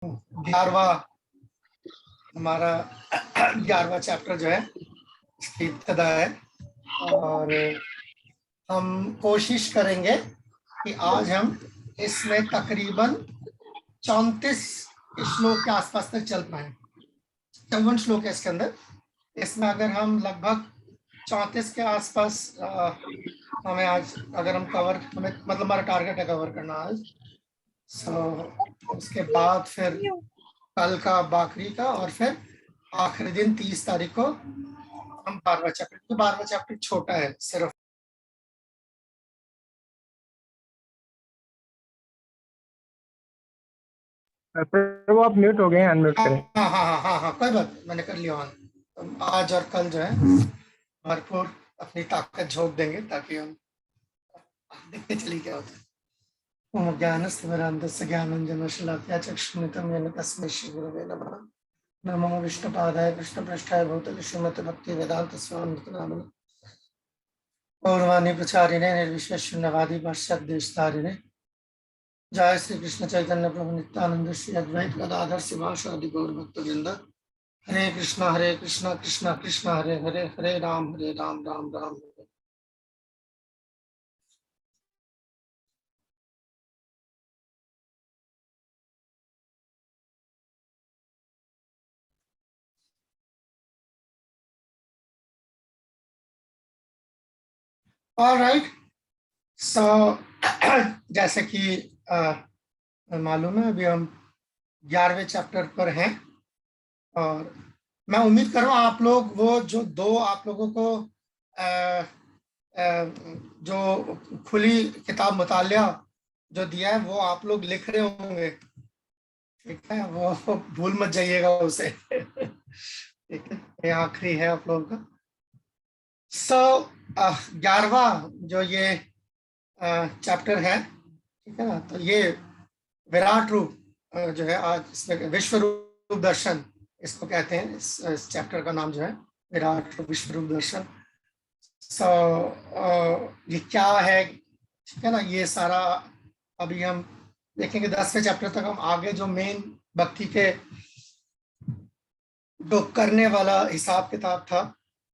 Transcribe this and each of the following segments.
11वां हमारा 11वां चैप्टर जो है इसकी इब्तिदा है और हम कोशिश करेंगे कि आज हम इसमें तकरीबन 34 श्लोक के आसपास तक चल पाए। 54 श्लोक है इसके अंदर। इसमें अगर हम लगभग 34 के आसपास हमें आज अगर हम कवर मतलब हमारा टारगेट है कवर करना आज। उसके बाद फिर कल का बाकरी का और फिर आखिरी दिन 30 तारीख को हम 12वां चैप्टर। 12वां चैप्टर छोटा है सिर्फ। प्रभु आप म्यूट हो गए हैं, अनम्यूट करें। हाँ हाँ हाँ हाँ हाँ कोई बात नहीं, मैंने कर लिया ऑन। तो आज और कल जो है भरपूर अपनी ताकत झोंक देंगे ताकि हम देखते चली क्या होता है। ओम ज्ञानस्तिमिरान्धस्य ज्ञानाञ्जनशलाकया चक्षुरुन्मिलितं येन तस्मै श्रीगुरवे नमः। नमो विष्णुपादाय कृष्णपृष्ठाय भूतले श्रीमते भक्तिवेदान्तस्वामिनिति नामिने गौरवाणी प्रचारिणे निर्विशेषशून्यवादी पाश्चात्यदेशतारिणे जय श्री कृष्ण चैतन्य प्रभु नित्यानंद श्री अद्वैत गदाधर शिवासादि गौर भक्तवृंद। हरे कृष्णा कृष्णा कृष्णा हरे हरे, हरे राम राम राम हरे। ऑलराइट, सो जैसे कि मालूम है अभी हम 11वें चैप्टर पर हैं और मैं उम्मीद कर रहा हूँ आप लोग वो जो दो आप लोगों को जो खुली किताब मुतालिया जो दिया है वो आप लोग लिख रहे होंगे, ठीक है, वो भूल मत जाइएगा उसे। ठीक है, ये आखिरी है आप लोगों का। 11वां जो ये चैप्टर है, ठीक है ना, तो ये विराट रूप जो है आज इसमें विश्व रूप दर्शन इसको कहते हैं। इस चैप्टर का नाम जो है विराट रूप विश्व रूप दर्शन। ये क्या है, ठीक है ना, ये सारा अभी हम देखेंगे। 10वें चैप्टर तक हम आगे जो मेन भक्ति के जो करने वाला हिसाब किताब था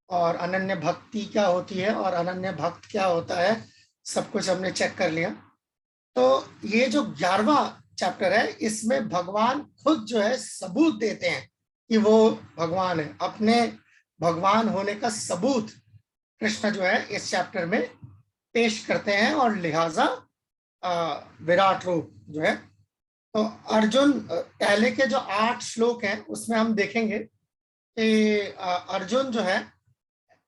और अनन्य भक्ति क्या होती है और अनन्य भक्त क्या होता है, सब कुछ हमने चेक कर लिया। तो ये जो 11वां चैप्टर है इसमें भगवान खुद जो है सबूत देते हैं कि वो भगवान है। अपने भगवान होने का सबूत कृष्ण जो है इस चैप्टर में पेश करते हैं और लिहाजा विराट रूप जो है। तो अर्जुन पहले के जो 8 श्लोक हैं उसमें हम देखेंगे कि अर्जुन जो है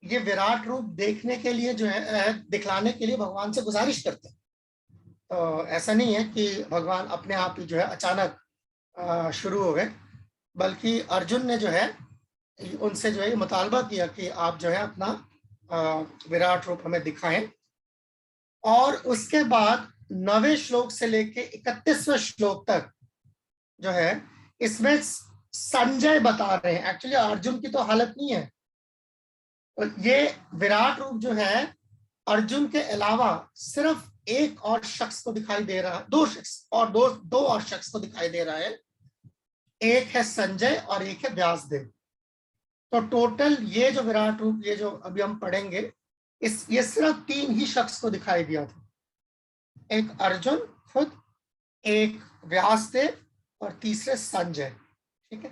ये विराट रूप देखने के लिए जो है दिखलाने के लिए भगवान से गुजारिश करते हैं। तो ऐसा नहीं है कि भगवान अपने आप ही जो है अचानक शुरू हो गए, बल्कि अर्जुन ने जो है उनसे जो है ये मुतालबा किया कि आप जो है अपना विराट रूप हमें दिखाएं। और उसके बाद 9वें श्लोक से लेके 31वें श्लोक तक जो है इसमें संजय बता रहे हैं। एक्चुअली अर्जुन की तो हालत नहीं है। ये विराट रूप जो है अर्जुन के अलावा सिर्फ एक और शख्स को दिखाई दे रहा है, दो शख्स और दो और शख्स को दिखाई दे रहा है। एक है संजय और एक है व्यासदेव। तो टोटल ये जो विराट रूप ये जो अभी हम पढ़ेंगे ये सिर्फ 3 ही शख्स को दिखाई दिया था। एक अर्जुन खुद, एक व्यासदेव और तीसरे संजय। ठीक है,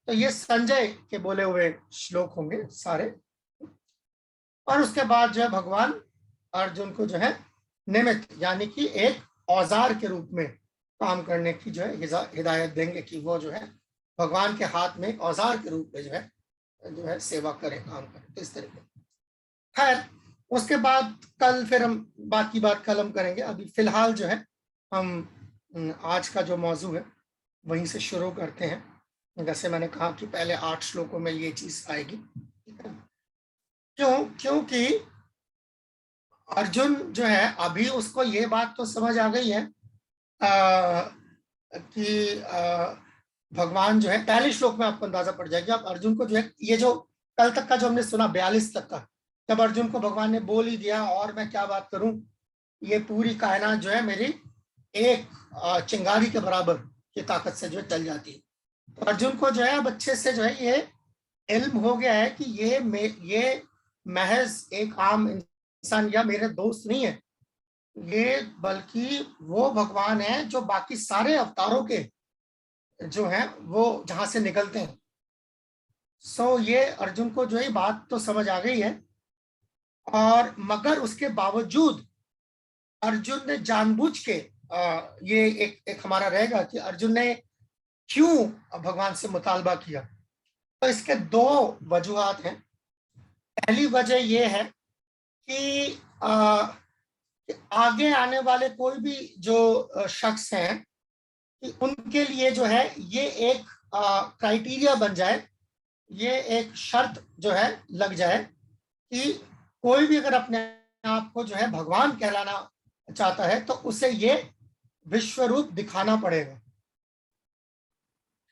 तो ये संजय के बोले हुए श्लोक होंगे सारे। और उसके बाद जो है भगवान अर्जुन को जो है निमित्त यानी कि एक औजार के रूप में काम करने की जो है हिदायत देंगे कि वो जो है भगवान के हाथ में औजार के रूप में जो है सेवा करें, काम करें। तो इस तरीके खैर उसके बाद कल फिर हम बाकी बात कल हम करेंगे। अभी फिलहाल जो है हम आज का जो मौजू है वहीं से शुरू करते हैं। जैसे मैंने कहा कि पहले 8 श्लोकों में ये चीज आएगी। क्योंकि अर्जुन जो है अभी उसको ये बात तो समझ आ गई है कि भगवान जो है पहले श्लोक में आपको अंदाजा पड़ जाएगा। अब अर्जुन को जो है ये जो कल तक का जो हमने सुना 42 तक का, जब अर्जुन को भगवान ने बोल ही दिया और मैं क्या बात करूं, ये पूरी कायनात जो है मेरी एक चिंगारी के बराबर, की ताकत से जो है टल जाती है। तो अर्जुन को जो है अब अच्छे से जो है ये इल्म हो गया है कि ये महज एक आम इंसान या मेरे दोस्त नहीं है, ये बल्कि वो भगवान है जो बाकी सारे अवतारों के जो हैं वो जहां से निकलते हैं। सो ये अर्जुन को जो है बात तो समझ आ गई है, और मगर उसके बावजूद अर्जुन ने जानबूझ के ये एक हमारा रहेगा कि अर्जुन ने क्यों भगवान से मुतालबा किया। तो इसके दो वजूहात हैं। पहली वजह ये है कि आगे आने वाले कोई भी जो शख्स हैं कि उनके लिए जो है ये एक क्राइटेरिया बन जाए, ये एक शर्त जो है लग जाए कि कोई भी अगर अपने आप को जो है भगवान कहलाना चाहता है तो उसे ये विश्व रूप दिखाना पड़ेगा।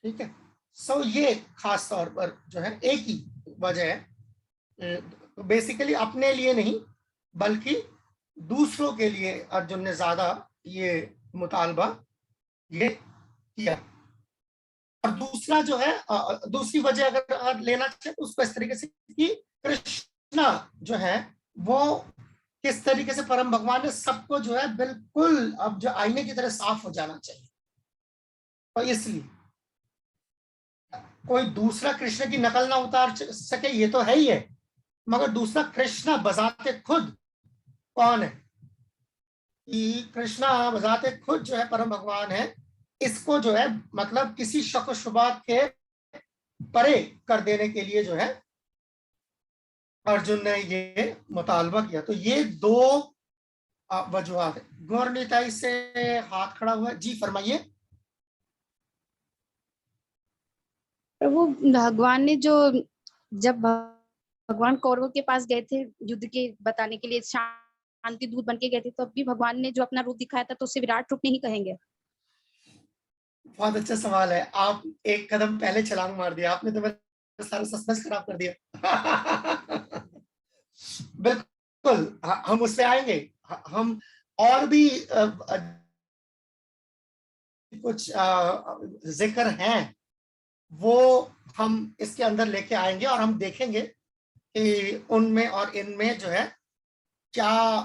ठीक है। सो ये खास तौर पर जो है एक ही वजह है, बेसिकली अपने लिए नहीं बल्कि दूसरों के लिए अर्जुन ने ज्यादा ये मुतालबा ये किया। और दूसरा जो है दूसरी वजह अगर लेना चाहे तो उसको इस तरीके से कि कृष्णा जो है वो किस तरीके से परम भगवान है, सबको जो है बिल्कुल अब जो आईने की तरह साफ हो जाना चाहिए। तो इसलिए कोई दूसरा कृष्ण की नकल ना उतार सके ये तो है ही है, मगर दूसरा कृष्णा बजाते खुद कौन है कि कृष्णा बजाते खुद जो है परम भगवान है, इसको जो है मतलब किसी शक व शुबहत के परे कर देने के लिए जो है अर्जुन ने ये मुतालबा किया। तो ये दो वजूहत है। गौरनीताई से हाथ खड़ा हुआ जी, फरमाइए। प्रभु भगवान ने जो जब भगवान कौरवों के पास गए थे युद्ध के बताने के लिए, शांति दूत बन के गए थे, तब भी भगवान ने जो अपना रूप दिखाया था तो उसे विराट रूप नहीं कहेंगे? बहुत अच्छा सवाल है। आप एक कदम पहले छलांग मार दिया आपने, तो मेरा सारा सस्पेंस खराब कर दिया। बिल्कुल हम उससे आएंगे। हम और भी कुछ जिक्र हैं वो हम इसके अंदर लेके आएंगे और हम देखेंगे कि उनमें और इनमें जो है क्या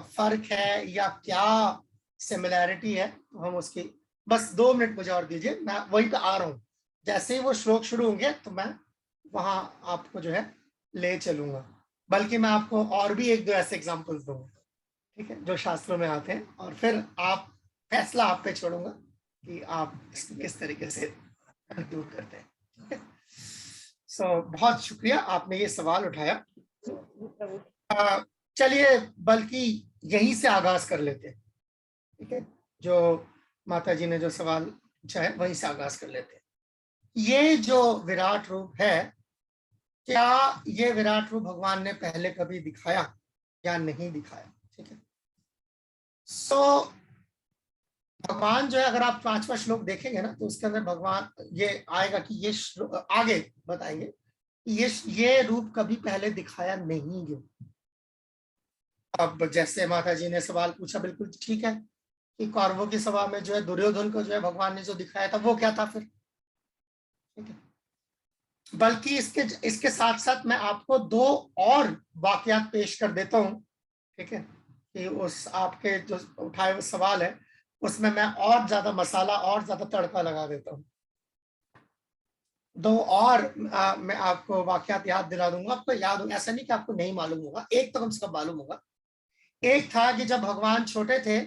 फर्क है या क्या सिमिलैरिटी है। तो हम उसकी बस 2 मिनट मुझे और दीजिए, मैं वहीं पे आ रहा हूँ। जैसे ही वो श्लोक शुरू होंगे तो मैं वहां आपको जो है ले चलूंगा, बल्कि मैं आपको और भी 1-2 ऐसे एग्जाम्पल्स दूंगा, ठीक है, जो शास्त्रों में आते हैं, और फिर आप फैसला आप पे छोड़ूंगा कि आप इसको किस तरीके से कंक्लूड करते हैं। सो बहुत शुक्रिया आपने ये सवाल उठाया। चलिए बल्कि यहीं से आगाज कर लेते हैं, ठीक है, जो माता जी ने जो सवाल पूछा है वहीं से आगाज कर लेते हैं। ये जो विराट रूप है, क्या ये विराट रूप भगवान ने पहले कभी दिखाया या नहीं दिखाया? ठीक है। सो भगवान जो है, अगर आप 5वां श्लोक देखेंगे ना तो उसके अंदर भगवान ये आएगा कि ये आगे बताएंगे ये रूप कभी पहले दिखाया नहीं है। अब जैसे माता जी ने सवाल पूछा, बिल्कुल ठीक है कि कौरवों की सभा में जो है दुर्योधन को जो है भगवान ने जो दिखाया था वो क्या था फिर, ठीक है। बल्कि इसके साथ साथ मैं आपको 2 और वाकयात पेश कर देता हूं, ठीक है, कि उस आपके जो उठाए हुए सवाल है उसमें मैं और ज्यादा मसाला और ज्यादा तड़का लगा देता हूँ। 2 और मैं आपको वाकयात याद दिला दूंगा। आपको याद होगा, ऐसा नहीं कि आपको नहीं मालूम होगा, एक तो कम से कम मालूम होगा। एक था कि जब भगवान छोटे थे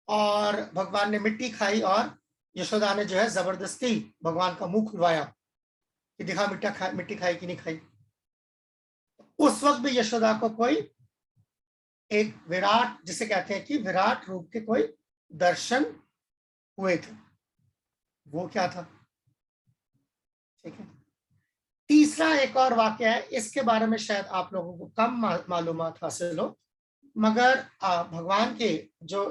और भगवान ने मिट्टी खाई और यशोदा ने जो है जबरदस्ती भगवान का मुंह खुलवाया कि दिखा मिट्टी खाई कि नहीं खाई। उस वक्त भी यशोदा को कोई एक विराट, जिसे कहते हैं कि विराट रूप के कोई दर्शन हुए थे। वो क्या था? ठीक है। तीसरा एक और वाक्य है, इसके बारे में शायद आप लोगों को कम मालूमात हासिल हो, मगर भगवान के जो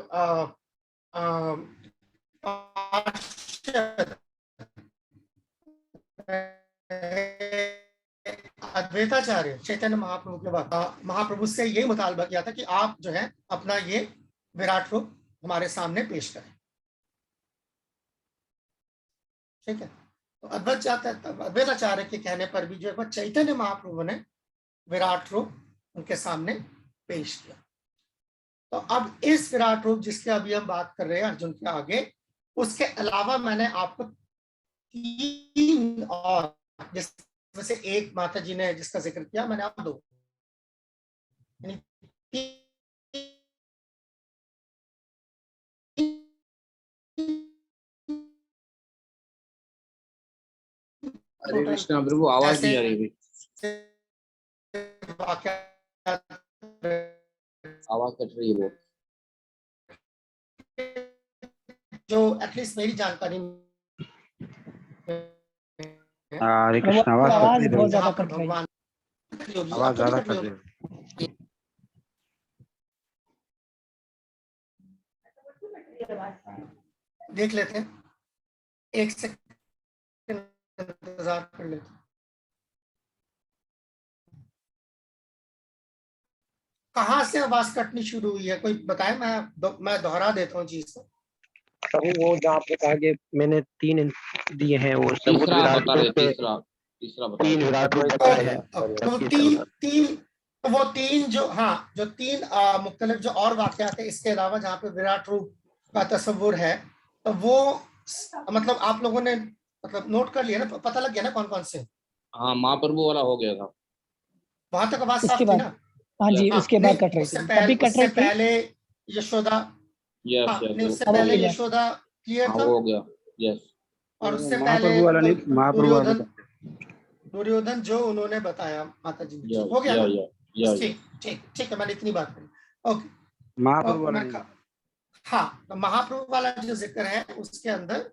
अद्वैताचार्य चैतन्य महाप्रभु के बाद महाप्रभु से ये मुतालबा किया था कि आप जो है अपना ये विराट रूप हमारे सामने पेश करें। ठीक है। तो अद्वैताचार्य के कहने पर भी जो है चैतन्य महाप्रभु ने विराट रूप उनके सामने पेश किया। तो अब इस विराट रूप जिसके अभी हम बात कर रहे हैं अर्जुन के आगे, उसके अलावा मैंने आपको 3 और, जिसमें से एक माता जी ने जिसका जिक्र किया, मैंने आप 2 हरे कृष्णा प्रभु, आवाज नहीं आ रही अभी, आवाज कट रही है बहुत। जो एटलीस्ट मेरी जानकारी में हरे कृष्ण, आवाज बहुत ज्यादा कट रही है। भगवान आवाज ज्यादा कट रही है। देख लेते हैं, 1 सेकंड इंतजार कर लेते हैं। कहाँ से आवाज कटनी शुरू हुई है, कोई बताए? मैं दोहरा देता हूँ चीज को। प्रभु वो जहाँ पे कहा कि मैंने 3 दिए हैं, वो सबूत तीसरा विराट बता रहे, रूप पे तीसरा बता 3 रहे। विराट रूप बता रहे हैं। तो वो 3 जो, हाँ, जो 3 मुख्तलिफ जो और वाकयात है इसके अलावा जहाँ पे विराट रूप का तस्वुर है, तो वो मतलब आप लोगों ने मतलब नोट कर लिया ना, पता लग गया ना कौन कौन से? हाँ, महाप्रभु वाला हो गया था। वहां तक आवाज साफ उसके थी बाद, ना? हाँ जी, हाँ, उसके बाद कट रही थी, अभी कट उससे रही थी। पहले यशोदा, यस हाँ, नहीं, यस, उससे अब पहले क्लियर। यशोदा क्लियर हाँ था, वो हो गया, यस। और उससे पहले महाप्रभु वाला नहीं, महाप्रभु वाला दुर्योधन जो उन्होंने बताया माता जी ने, या हो गया या ना? या ठीक ठीक ठीक है, मैंने इतनी बात करी। ओके, महाप्रभु वाला मैं नहीं। हाँ, तो महाप्रभु वाला जो जिक्र है उसके अंदर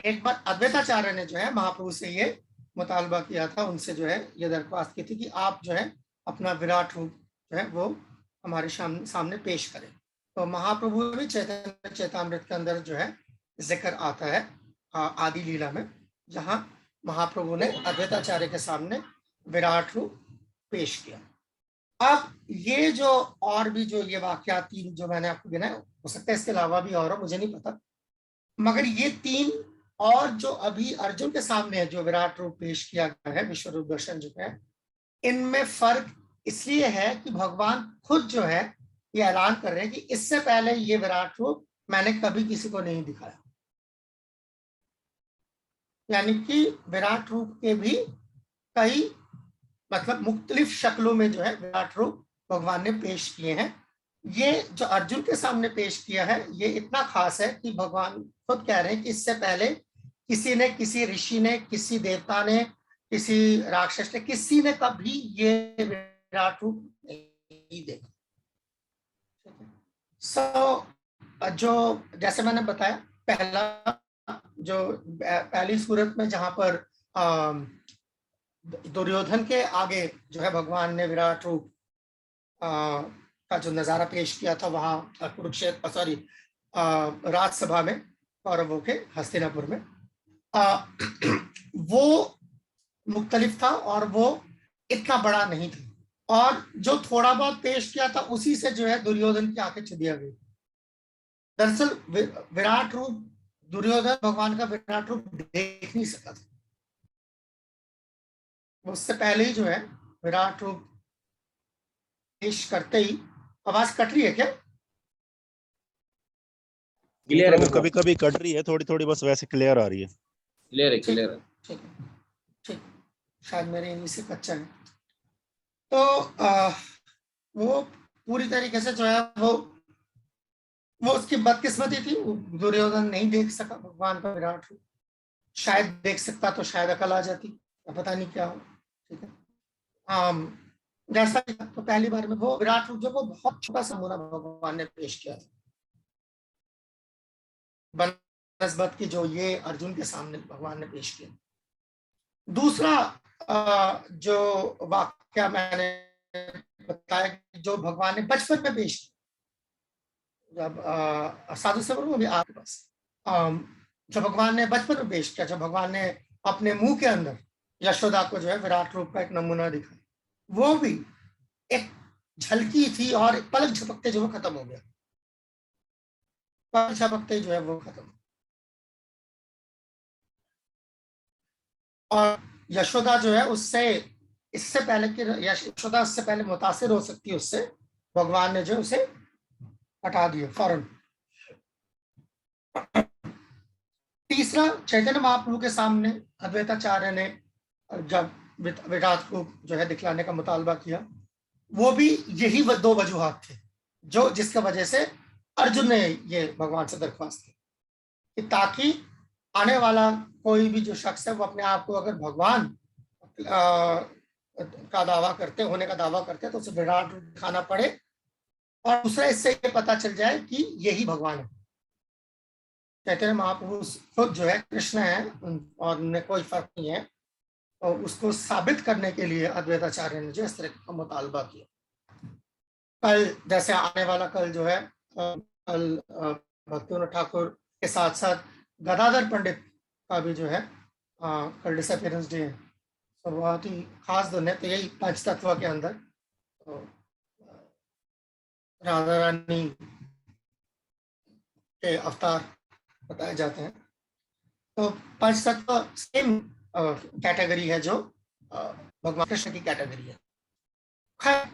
एक बार अद्वैताचार्य ने जो है महाप्रभु से ये मुतालबा किया था, उनसे जो है ये दरख्वास्त की थी कि आप जो है अपना विराट रूप जो है वो हमारे सामने पेश करें। तो महाप्रभु भी चैतन्य चैतामृत के अंदर जो है जिक्र आता है आदि लीला में, जहाँ महाप्रभु ने अद्वैताचार्य के सामने विराट रूप पेश किया। अब ये जो और भी जो ये वाकया 3 जो मैंने आपको गिनाए, हो सकता है इसके अलावा भी और हो, मुझे नहीं पता, मगर ये 3 और जो अभी अर्जुन के सामने है जो विराट रूप पेश किया गया है, विश्व रूप दर्शन जो है, इनमें फर्क इसलिए है कि भगवान खुद जो है ये ऐलान कर रहे हैं कि इससे पहले ये विराट रूप मैंने कभी किसी को नहीं दिखाया। यानी कि विराट रूप के भी कई मतलब मुख्तलिफ शक्लों में जो है विराट रूप भगवान ने पेश किए हैं। ये जो अर्जुन के सामने पेश किया है ये इतना खास है कि भगवान खुद कह रहे हैं कि इससे पहले किसी ने, किसी ऋषि ने, किसी देवता ने, किसी राक्षस ने, किसी ने कभी ये विराट रूप नहीं देखा। जो जैसे मैंने बताया, पहला जो पहली सूरत में जहां पर दुर्योधन के आगे जो है भगवान ने विराट रूप का जो नजारा पेश किया था वहां कुरुक्षेत्र राजसभा में कौरवों के हस्तिनापुर में, वो मुख्तलिफ था और वो इतना बड़ा नहीं था, और जो थोड़ा बहुत पेश किया था उसी से जो है दुर्योधन की आंखें चुदिया गई। दरअसल विराट रूप दुर्योधन भगवान का विराट रूप देख नहीं सका था, उससे पहले ही जो है विराट रूप पेश करते ही। आवाज कट रही है क्या? क्लियर है, कभी कभी कट रही है थोड़ी थोड़ी, बस वैसे क्लियर आ रही है। क्लियर है, क्लियर है। ठीक है, ठीक, शायद मेरे इन्हीं से कच्चा है। तो वो पूरी तरीके से जो है वो उसकी बदकिस्मती थी, दुर्योधन नहीं देख सका भगवान का विराट रूप। शायद देख सकता तो शायद अकल आ जाती, पता नहीं क्या हो। ठीक है, जैसा तो पहली बार में वो विराट रूप जो वो बहुत छोटा सा नमूना भगवान ने पेश किया था बनस्बत की जो ये अर्जुन के सामने भगवान ने पेश किया। दूसरा जो वाक्य मैंने बताया जो भगवान ने बचपन में पेश किया, जब साधु से बोलूं अभी आपके पास, जब भगवान ने बचपन में पेश किया, जब भगवान ने अपने मुंह के अंदर यशोदा को जो है विराट रूप का एक नमूना दिखाया, वो भी एक झलकी थी और पलक झपकते जो वो खत्म हो गया, पलक झपकते जो है वो खत्म। और यशोदा जो है उससे इससे पहले कि यशोदा उससे पहले मुतासिर हो सकती है उससे, भगवान ने जो उसे हटा दिया फौरन। तीसरा, चैतन्य महाप्रभु के सामने अद्वैताचार्य ने जब विराट रूप जो है दिखलाने का मुतालबा किया, वो भी यही दो वजूहात थे जो जिसके वजह से अर्जुन ने ये भगवान से दरख्वास्त की कि ताकि आने वाला कोई भी जो शख्स है वो अपने आप को अगर भगवान का दावा करते होने का दावा करते तो उसे विराट रूप दिखाना पड़े, और दूसरा इससे ये पता चल जाए कि यही भगवान है। चैतन्य महाप्रभु खुद जो है कृष्ण है और उनमें कोई फर्क नहीं है, और उसको साबित करने के लिए अद्वैताचार्य ने जो इस तरह का मुतालबा किया। कल जैसे आने वाला कल जो है कल भक्तिविनोद ठाकुर के साथ साथ गदाधर पंडित का भी जो है कल डिसअपीयरेंस डे है, तो बहुत ही खास दिन है। तो यही पंच तत्व के अंदर तो राधा रानी के अवतार बताए जाते हैं। तो पंच तत्व सेम कैटेगरी है जो भगवान कृष्ण की कैटेगरी है। खैर,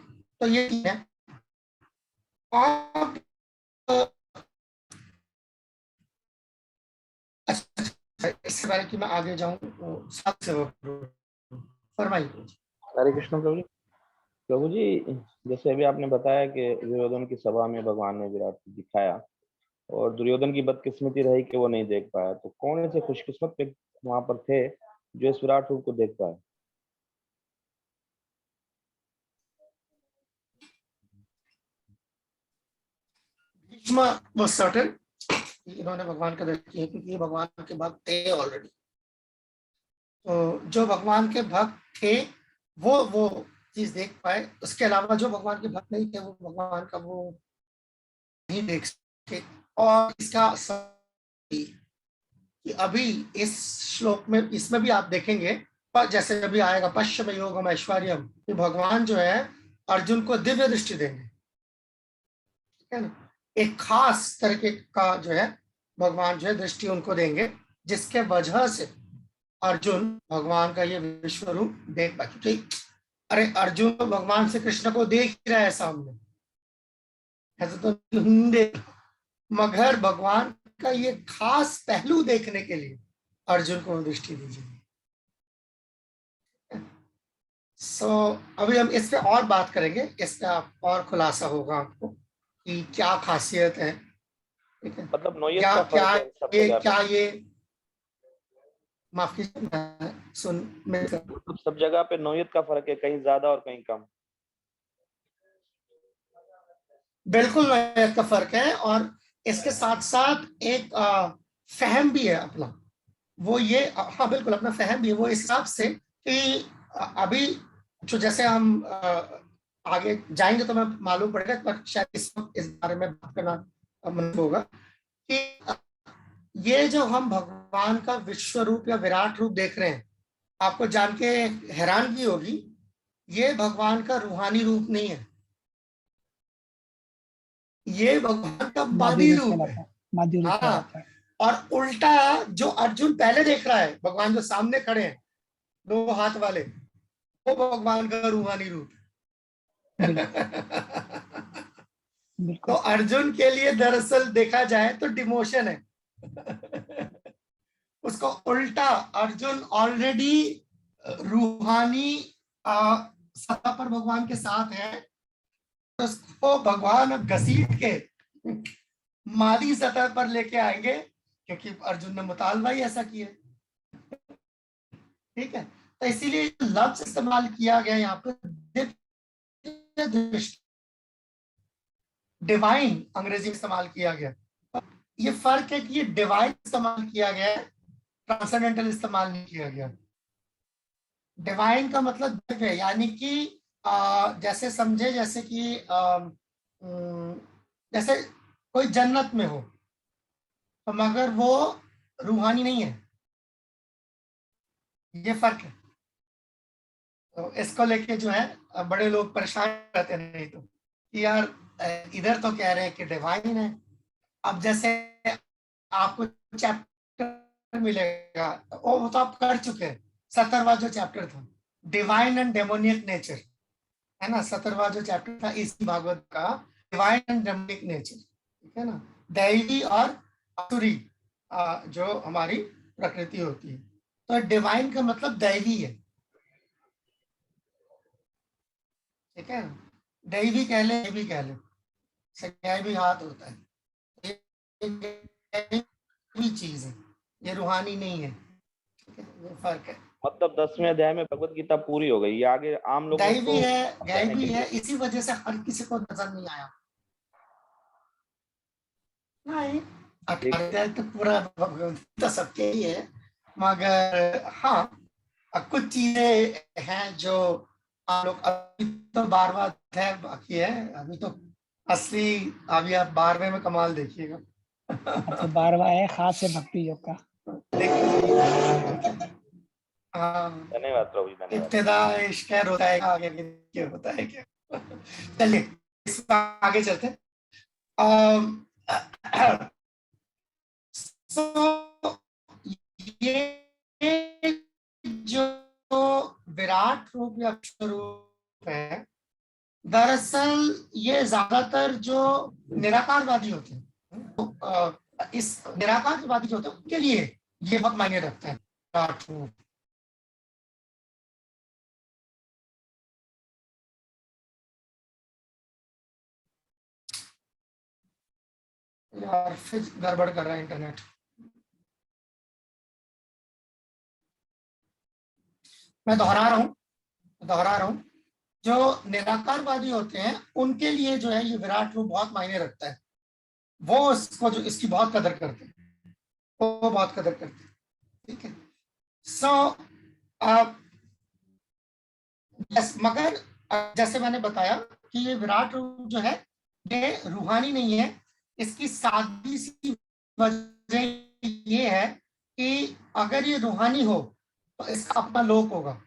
तो ये है। और इससे पहले कि मैं आगे जाऊं तो सबसे फरमाइए। हरे कृष्ण प्रभु जी। प्रभु जी, जैसे अभी आपने बताया कि दुर्योधन की सभा में भगवान ने विराट को दिखाया और दुर्योधन की बदकिस्मती रही कि वो नहीं देख पाया, तो कौन ऐसे खुशकिस्मत व्यक्ति वहां पर थे जो इस विराट रूप को देख पाए? भीष्म वाज सर्टेन इन्होंने भगवान का दर्शन किया क्योंकि ये भगवान के भक्त थे ऑलरेडी। तो जो भगवान के भक्त थे वो चीज देख पाए, उसके अलावा जो भगवान के भक्त नहीं थे वो भगवान का वो नहीं देख सके। और इसका कि अभी इस श्लोक में इसमें भी आप देखेंगे, पर जैसे अभी आएगा पश्चिम योगम ऐश्वर्यम, कि भगवान जो है अर्जुन को दिव्य दृष्टि देंगे, ठीक है ना। एक खास तरीके का जो है भगवान जो है दृष्टि उनको देंगे, जिसके वजह से अर्जुन भगवान का ये विश्व रूप देख पाए। क्योंकि अरे अर्जुन तो भगवान से कृष्ण को देख ही रहा है सामने, ऐसे तो नहीं देख, मगर भगवान का ये खास पहलू देखने के लिए अर्जुन को दृष्टि दी जाएगी। अभी हम इस पे और बात करेंगे, इसका और खुलासा होगा आपको कि क्या खासियत है, ठीक है। मतलब नोयत क्या का क्या फर्क है सब जगह क्या पे। ये माफ कीजिए सुन मतलब सब जगह पे नोयत का फर्क है, कहीं ज्यादा और कहीं कम। बिल्कुल नोयत का फर्क है। और इसके साथ साथ एक फहम भी है अपना, वो ये हाँ बिल्कुल अपना फहम भी है वो इस हिसाब से कि अभी जो जैसे हम आगे जाएंगे तो मैं मालूम पड़ेगा, पर शायद इस वक्त इस बारे में बात करना मंद होगा कि ये जो हम भगवान का विश्व रूप या विराट रूप देख रहे हैं, आपको जान के हैरानगी होगी, ये भगवान का रूहानी रूप नहीं है, ये भगवान का मादी रूप है। हाँ, और उल्टा जो अर्जुन पहले देख रहा है, भगवान जो सामने खड़े हैं दो हाथ वाले, वो भगवान का रूहानी रूप तो अर्जुन के लिए दरअसल देखा जाए तो डिमोशन है उसको उल्टा अर्जुन ऑलरेडी रूहानी सत्ता पर भगवान के साथ है, तो उसको भगवान अब घसीट के मादी सतह पर लेके आएंगे, क्योंकि अर्जुन ने मुतालबा ही ऐसा किया, ठीक है। तो इसीलिए लफ्ज इस्तेमाल किया गया यहाँ पे डिवाइन अंग्रेजी में इस्तेमाल किया गया। ये फर्क है कि ये डिवाइन इस्तेमाल किया गया है, ट्रांसेंडेंटल इस्तेमाल नहीं किया गया। डिवाइन का मतलब दिव्य, यानी कि जैसे समझे जैसे कि जैसे कोई जन्नत में हो तो मगर वो रूहानी नहीं है, ये फर्क है। तो इसको लेके जो है बड़े लोग परेशान रहते नहीं, तो यार इधर तो कह रहे हैं कि डिवाइन है, अब जैसे आपको चैप्टर मिलेगा वो तो आप कर चुके हैं, 17वां जो चैप्टर था, डिवाइन एंड डेमोनियक नेचर, है ना, 17वां जो चैप्टर था इस भागवत का, डिवाइन एंड डेमोनिक नेचर, ठीक है ना, दैवी और असुरी जो हमारी प्रकृति होती है। तो डिवाइन का मतलब दैवी है, ठीक है ना, दैवी कह ले, देवी कह ले, संज्ञा भी हाथ होता है, ये चीज है, ये रूहानी नहीं है, ठीक है, ये फर्क है। मतलब 10वें अध्याय में भगवत गीता पूरी हो गई, ये आगे आम लोगों दैवी को है, लेने दैवी के है, लिए। इसी वजह से हर किसी को नजर नहीं आया। नहीं, 18 अध्याय तो पूरा भगवत गीता सबके ही है, मगर हाँ कुछ चीजें हैं जो आप लोग, अभी तो 12वां अध्याय बाकी है, अभी तो असली, अभी आप 12वें में कमाल देखिएगा। अच्छा 12वां है खास है भक्ति योग का। देखिए, हाँ, धन्यवाद प्रभु जी, धन्यवाद। इब्तिदा इश्क होता है, आगे क्या होता है क्या। चलिए इसमें आगे चलते हैं। so, ये जो विराट रूप या विश्व रूप है, दरअसल ये ज्यादातर जो निराकारवादी होते हैं, तो इस निराकारवादी जो होते हैं उनके लिए ये बहुत मायने रखता है विराट रूप। यार फिर गड़बड़ कर रहा है इंटरनेट। मैं दोहरा रहा हूं, जो निराकारवादी होते हैं उनके लिए जो है ये विराट रूप बहुत मायने रखता है, वो इसको जो इसकी बहुत कदर करते हैं, वो बहुत कदर करते हैं, ठीक है। सो मगर जैसे मैंने बताया कि ये विराट रूप जो है ये रूहानी नहीं है। इसकी सादी सी वजह ये है कि अगर ये रूहानी हो तो इसका अपना लोक होगा।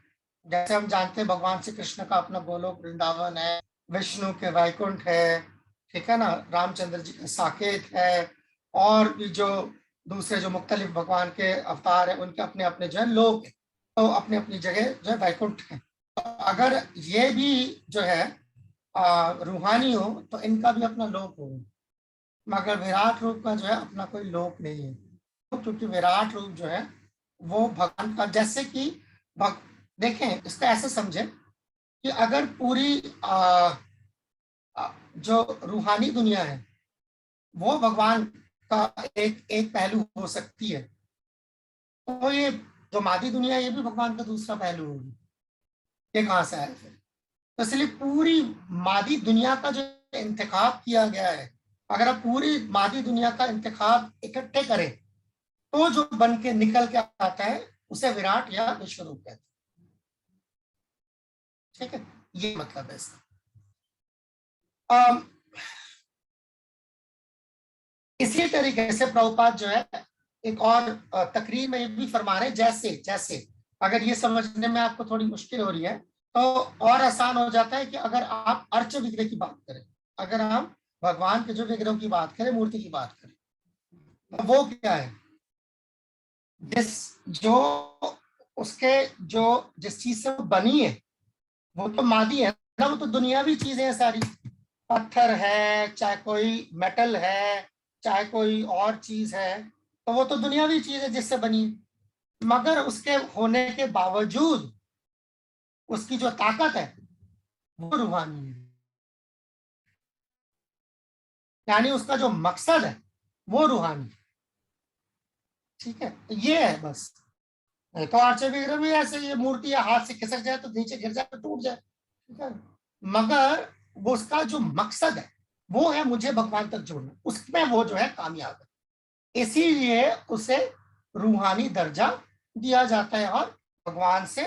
जैसे हम जानते हैं भगवान श्री कृष्ण का अपना गोलोक वृंदावन है, विष्णु के वैकुंठ है, ठीक है ना, रामचंद्र जी का साकेत है, और भी जो दूसरे जो मुख्तलिफ भगवान के अवतार है उनके अपने अपने जो है लोक है, तो अपनी अपनी जगह जो है वैकुंठ है। तो अगर ये भी जो है रूहानी हो तो इनका भी अपना लोक होगा, मगर विराट रूप का जो है अपना कोई लोक नहीं है, क्योंकि विराट रूप जो है वो भगवान का, जैसे कि देखें इसको ऐसे समझे कि अगर पूरी जो रूहानी दुनिया है वो भगवान का एक पहलू हो सकती है, तो ये जो मादी दुनिया ये भी भगवान का दूसरा पहलू होगी, ये कहां से आया फिर। तो इसलिए पूरी मादी दुनिया का जो इंतखाब किया गया है, अगर आप पूरी मादी दुनिया का इंतखाब इकट्ठे करें तो जो बन के निकल के आता है उसे विराट या विश्व रूप कहते हैं, ठीक है, ये मतलब है इसका। इसी तरीके से प्रभुपाद जो है एक और तकरीर में भी फरमा रहे, जैसे जैसे अगर ये समझने में आपको थोड़ी मुश्किल हो रही है तो और आसान हो जाता है कि अगर आप अर्च विग्रह की बात करें, अगर हम भगवान के जो विग्रह की बात करें, मूर्ति की बात करें, तो वो क्या है, जो उसके जो जिस चीज से वो बनी है वो तो मादी है ना, वो तो दुनियावी चीजें हैं सारी, पत्थर है, चाहे कोई मेटल है, चाहे कोई और चीज है, तो वो तो दुनियावी चीज है जिससे बनी, मगर उसके होने के बावजूद उसकी जो ताकत है वो रूहानी है, यानी उसका जो मकसद है वो रूहानी, ठीक है, ये है बस। तो आर्चे विग्रह भी ऐसे, ये मूर्ति हाथ से खिसक जाए तो नीचे गिर जाए तो टूट जाए, ठीक है, मगर वो उसका जो मकसद है वो है मुझे भगवान तक जोड़ना, उसमें वो जो है कामयाब है, इसीलिए उसे रूहानी दर्जा दिया जाता है और भगवान से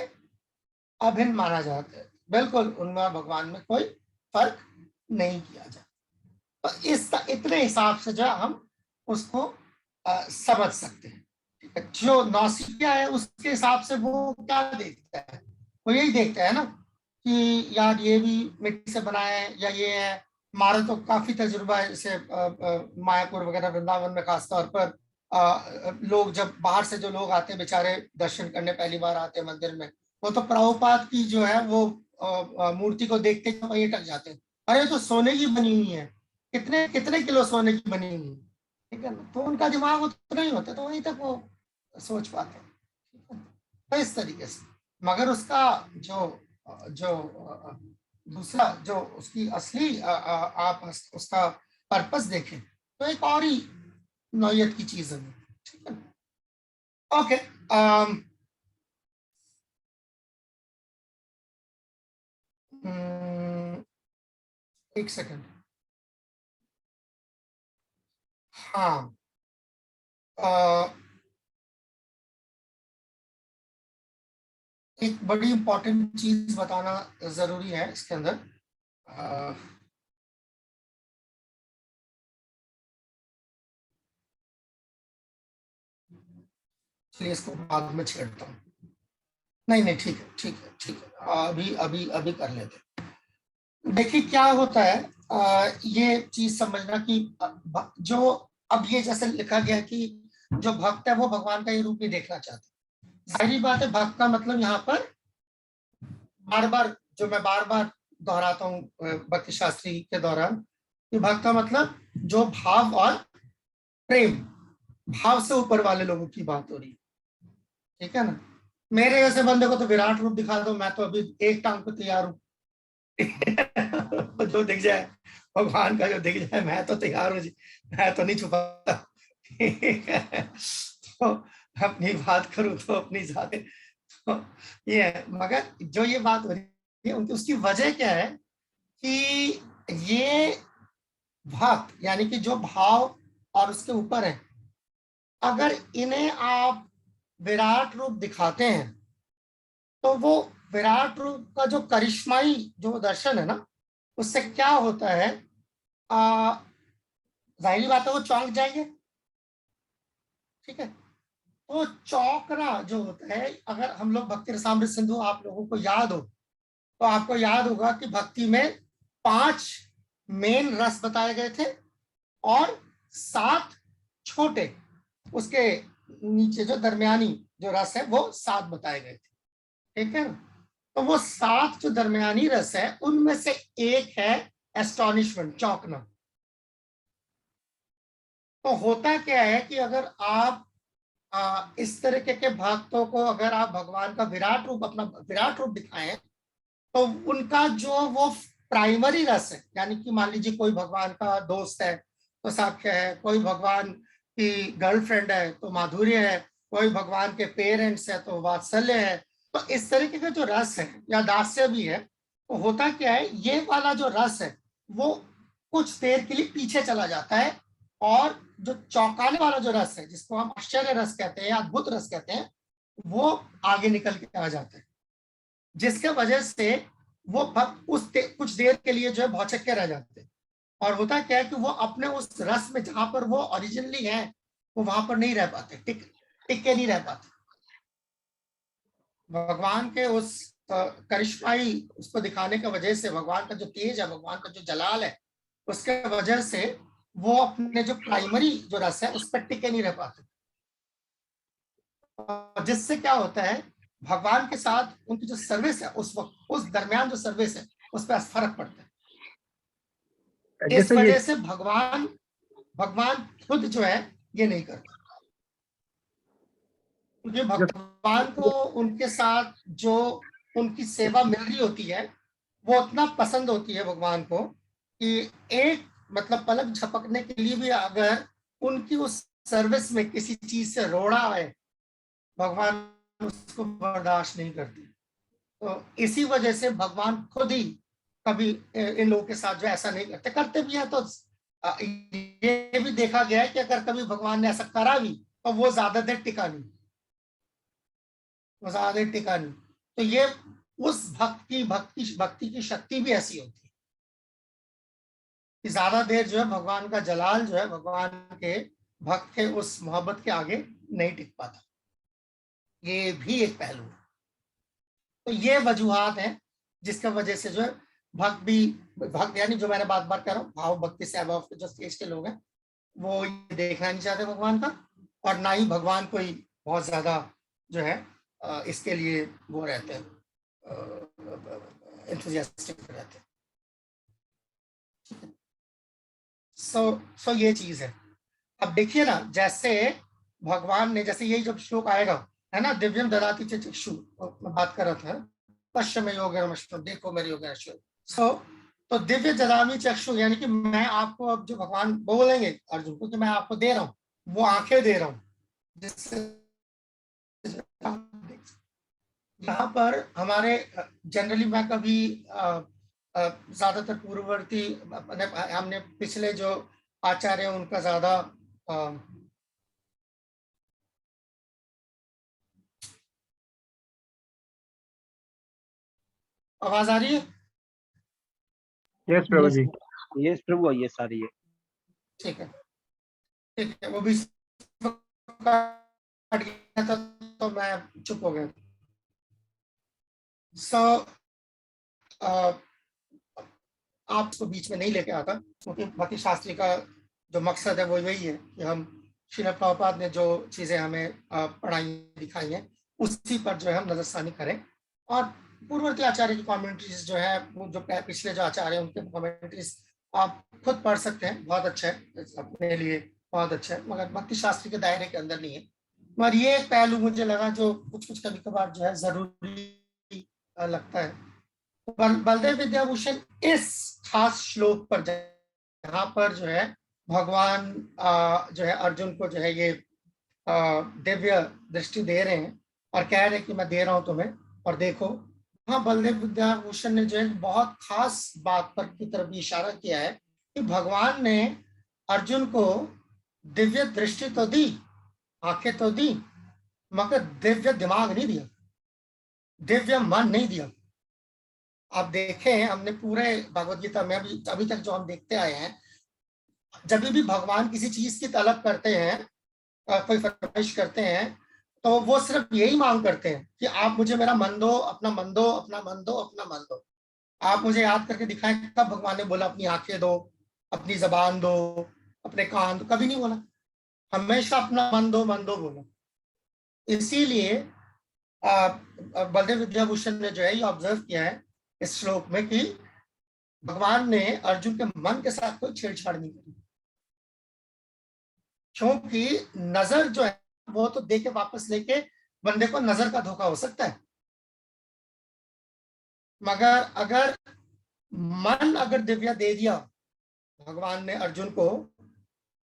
अभिन्न माना जाता है, बिल्कुल उनमें भगवान में कोई फर्क नहीं किया जाता। तो इस इतने हिसाब से जो हम उसको समझ सकते हैं। जो नौसिखिया है उसके हिसाब से वो क्या देखता है, वो यही देखता है ना कि यार ये भी मिट्टी से बना है या ये है, हमारा तो काफी तजुर्बा है, जैसे मायापुर वगैरह वृंदावन में खास तौर पर लोग जब बाहर से जो लोग आते हैं बेचारे दर्शन करने पहली बार आते हैं मंदिर में, वो तो प्रभुपाद की जो है वो मूर्ति को देखते ही वहीं अटक जाते हैं, अरे तो सोने की बनी हुई है, कितने कितने किलो सोने की बनी हुई है, ठीक है ना। तो उनका दिमाग उतना ही होता है, तो वहीं तक वो सोच पाते हैं, ठीक है। तो इस तरीके से, मगर उसका जो जो दूसरा जो उसकी असली आप उसका पर्पस देखें तो एक और ही नौयत की चीज है, ठीक है। ओके, एक सेकंड। हाँ, एक बड़ी इंपॉर्टेंट चीज बताना जरूरी है इसके अंदर। चलिए इसको बाद में छेड़ता हूँ। नहीं नहीं, ठीक है ठीक है ठीक है, अभी अभी अभी कर लेते हैं। देखिए क्या होता है, ये चीज समझना कि जो अब ये जैसे लिखा गया है कि जो भक्त है वो भगवान का ये रूप ही देखना चाहते हैं। जाहिर बात है, भक्त का मतलब यहाँ पर बार बार जो मैं बार बार दोहराता हूँ भक्ति शास्त्री के दौरान, कि भक्त का मतलब जो भाव और प्रेम, भाव से ऊपर वाले लोगों की बात हो रही है, ठीक है ना। मेरे जैसे बंदे को तो विराट रूप दिखा दो, मैं तो अभी एक टांग पे तैयार हूँ जो दिख जाए, भगवान का जो दिख जाए मैं तो तैयार हूँ जी, मैं तो नहीं छुपाता तो अपनी बात करूँ तो अपनी जाते तो ये है। मगर जो ये बात हो रही है उनकी, उसकी वजह क्या है कि ये भक्त यानी कि जो भाव और उसके ऊपर है, अगर इन्हें आप विराट रूप दिखाते हैं तो वो विराट रूप का जो करिश्माई जो दर्शन है ना, उससे क्या होता है, जाहिर बात है वो चौंक जाएंगे, ठीक है। तो चौंकना जो होता है, अगर हम लोग भक्ति रसामृत सिंधु आप लोगों को याद हो तो आपको याद होगा कि भक्ति में 5 मेन रस बताए गए थे और 7 छोटे उसके नीचे जो दरमियानी जो रस है वो 7 बताए गए थे, ठीक है ना। तो वो 7 जो दरमियानी रस है उनमें से एक है एस्टॉनिशमेंट, चौंकना। तो होता क्या है कि अगर आप इस तरीके के भक्तों को अगर आप भगवान का विराट रूप, अपना विराट रूप दिखाएं, तो उनका जो वो प्राइमरी रस है, यानी कि मान लीजिए कोई भगवान का दोस्त है तो साख्य है, कोई भगवान की गर्लफ्रेंड है तो माधुर्य है, कोई भगवान के पेरेंट्स है तो वात्सल्य है। तो इस तरीके का जो रस है या दास्य भी है, तो होता क्या है, ये वाला जो रस है वो कुछ देर के लिए पीछे चला जाता है, और जो चौंकाने वाला जो रस है जिसको हम आश्चर्य रस कहते हैं या अद्भुत रस कहते हैं, वो आगे निकल के आ जाता है, जिसके वजह से वो भक्त कुछ देर के लिए जो है भौचक्के रह जाते हैं। और होता क्या है कि वो अपने उस रस में जहां पर वो ओरिजिनली है वो वहां पर नहीं रह पाते, टिक के नहीं रह पाते। भगवान के उस करिश्माई उसको दिखाने की वजह से, भगवान का जो तेज है, भगवान का जो जलाल है, उसके वजह से वो अपने जो प्राइमरी जो रस है उस पर टिके नहीं रह पाते, जिससे क्या होता है, भगवान के साथ उनकी जो सर्विस है उस वक्त, उस दरमियान जो सर्विस है उस पर फर्क पड़ता है। इस वजह से भगवान खुद जो है ये नहीं करता, क्योंकि भगवान को उनके साथ जो उनकी सेवा मिल रही होती है वो उतना पसंद होती है भगवान को कि एक मतलब पलक झपकने के लिए भी अगर उनकी उस सर्विस में किसी चीज से रोड़ा है, भगवान उसको बर्दाश्त नहीं करते। तो इसी वजह से भगवान खुद ही कभी इन लोगों के साथ जो ऐसा नहीं करते भी है। तो ये भी देखा गया है कि अगर कभी भगवान ने ऐसा करा भी तो वो ज्यादा देर टिका नहीं, वो ज्यादा देर टिका नहीं। तो ये उस भक्ति की शक्ति भी ऐसी होती है कि ज्यादा देर जो है भगवान का जलाल जो है भगवान के भक्त के उस मोहब्बत के आगे नहीं टिक पाता। ये भी एक पहलू है। तो ये वजूहात है जिसका वजह से जो है भक्त यानी जो मैंने बार बार कह रहा हूँ, भाव भक्ति से अभाव के जो स्टेज के लोग हैं वो ये देखना नहीं चाहते भगवान का, और ना ही भगवान कोई बहुत ज्यादा जो है इसके लिए वो रहते हैं, एंथुसियास्टिक रहते हैं। सो ये चीज है। अब देखिए ना, जैसे भगवान ने, जैसे यही जब श्लोक आएगा है ना, दिव्यम ददाति च चक्षु, मैं बात कर रहा था, पश्चिम योगेन, देखो मेरे योगेन। सो तो दिव्य ददामि चक्षु, यानी कि मैं आपको, अब जो भगवान बोलेंगे अर्जुन को कि मैं आपको दे रहा हूँ, वो आंखें दे रहा हूँ जिससे यहाँ पर हमारे जनरली, मैं कभी ज्यादातर पूर्ववर्ती हमने पिछले जो आचार्य उनका ज्यादा आवाज आ रही है? यस प्रभु जी। यस प्रभु, ये सारी है। ठीक है, ठीक है। वो भी काट गया था तो मैं चुप हो गया। आपको बीच में नहीं लेके आता, क्योंकि भक्ति शास्त्री का जो मकसद है वो यही है कि हम श्रील प्रभुपाद ने जो चीजें हमें पढ़ाई दिखाई हैं उसी पर जो है हम नजरसानी करें। और पूर्ववर्ती आचार्य की कमेंट्रीज जो है, वो जो पिछले जो आचार्य हैं उनके कमेंट्रीज आप खुद पढ़ सकते हैं, बहुत अच्छा है, अपने लिए बहुत अच्छा है, मगर भक्ति शास्त्री के दायरे के अंदर नहीं है। मगर ये एक पहलू मुझे लगा जो कुछ कभी कभार जो है जरूरी लगता है। बलदेव विद्याभूषण इस खास श्लोक पर, जहाँ पर जो है भगवान जो है अर्जुन को जो है ये दिव्य दृष्टि दे रहे हैं और कह रहे हैं कि मैं दे रहा हूं तुम्हें और देखो, हाँ, बलदेव विद्याभूषण ने जो है बहुत खास बात पर की तरफ इशारा किया है कि भगवान ने अर्जुन को दिव्य दृष्टि तो दी, आंखें तो दी, मगर दिव्य दिमाग नहीं दिया, दिव्य मन नहीं दिया। आप देखें, हमने पूरे भगवत गीता में अभी तक जो हम देखते आए हैं, जब भी भगवान किसी चीज की तलब करते हैं, कोई फरमाइश करते हैं, तो वो सिर्फ यही मांग करते हैं कि आप मुझे मेरा मन दो, अपना मन दो, अपना मन दो, अपना मन दो। आप मुझे याद करके दिखाएं कब भगवान ने बोला अपनी आंखें दो, अपनी जबान दो, अपने कान दो, कभी नहीं बोला। हमेशा अपना मन दो बोला। इसीलिए बलदेव विद्याभूषण ने जो है ये ऑब्जर्व किया है इस श्लोक में कि भगवान ने अर्जुन के मन के साथ कोई छेड़छाड़ नहीं करी, क्योंकि नजर जो है वो तो दे के वापस लेके बंदे को नजर का धोखा हो सकता है, मगर अगर मन अगर दिव्या दे दिया भगवान ने अर्जुन को,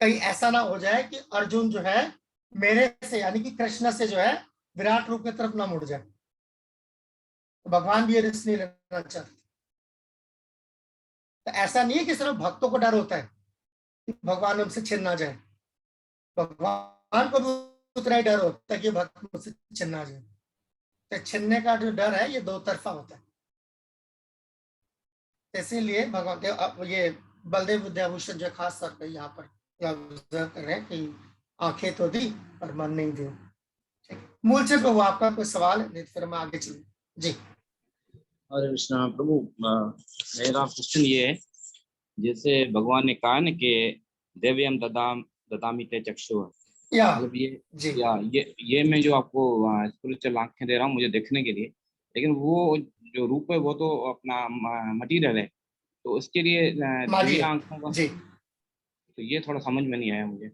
कहीं ऐसा ना हो जाए कि अर्जुन जो है मेरे से, यानी कि कृष्ण से जो है विराट रूप की तरफ ना मुड़ जाए। तो भगवान भी ये रिस्क नहीं लेना चाहते। तो ऐसा नहीं है कि सिर्फ भक्तों को डर होता है कि भगवान हमसे छिन ना जाए, भगवान को भी उतना ही डर होता है कि भक्त मुझसे छिन ना जाए। तो छिनने का जो डर है ये दो तरफा होता है। इसीलिए भगवान ये बलदेव विद्याभूषण जो खास तौर पर यहाँ पर ऑब्जर्व कर रहे हैं कि आंखें तो दी पर मन नहीं दिया। मूल से प्रभु आपका कोई सवाल है? नहीं फिर मैं आगे चलूँ। जी हरे कृष्णा प्रभु, मेरा क्वेश्चन ये है, जैसे भगवान ने कहा ना कि दिव्यम ददामि ते चक्षु, या मतलब जी ये मैं जो आपको स्पिरिचुअल आंखें दे रहा हूँ मुझे देखने के लिए, लेकिन वो जो रूप है वो तो अपना मटीरियल है, तो उसके लिए दिव्य आंखों का, जी तो ये थोड़ा समझ में नहीं आया मुझे।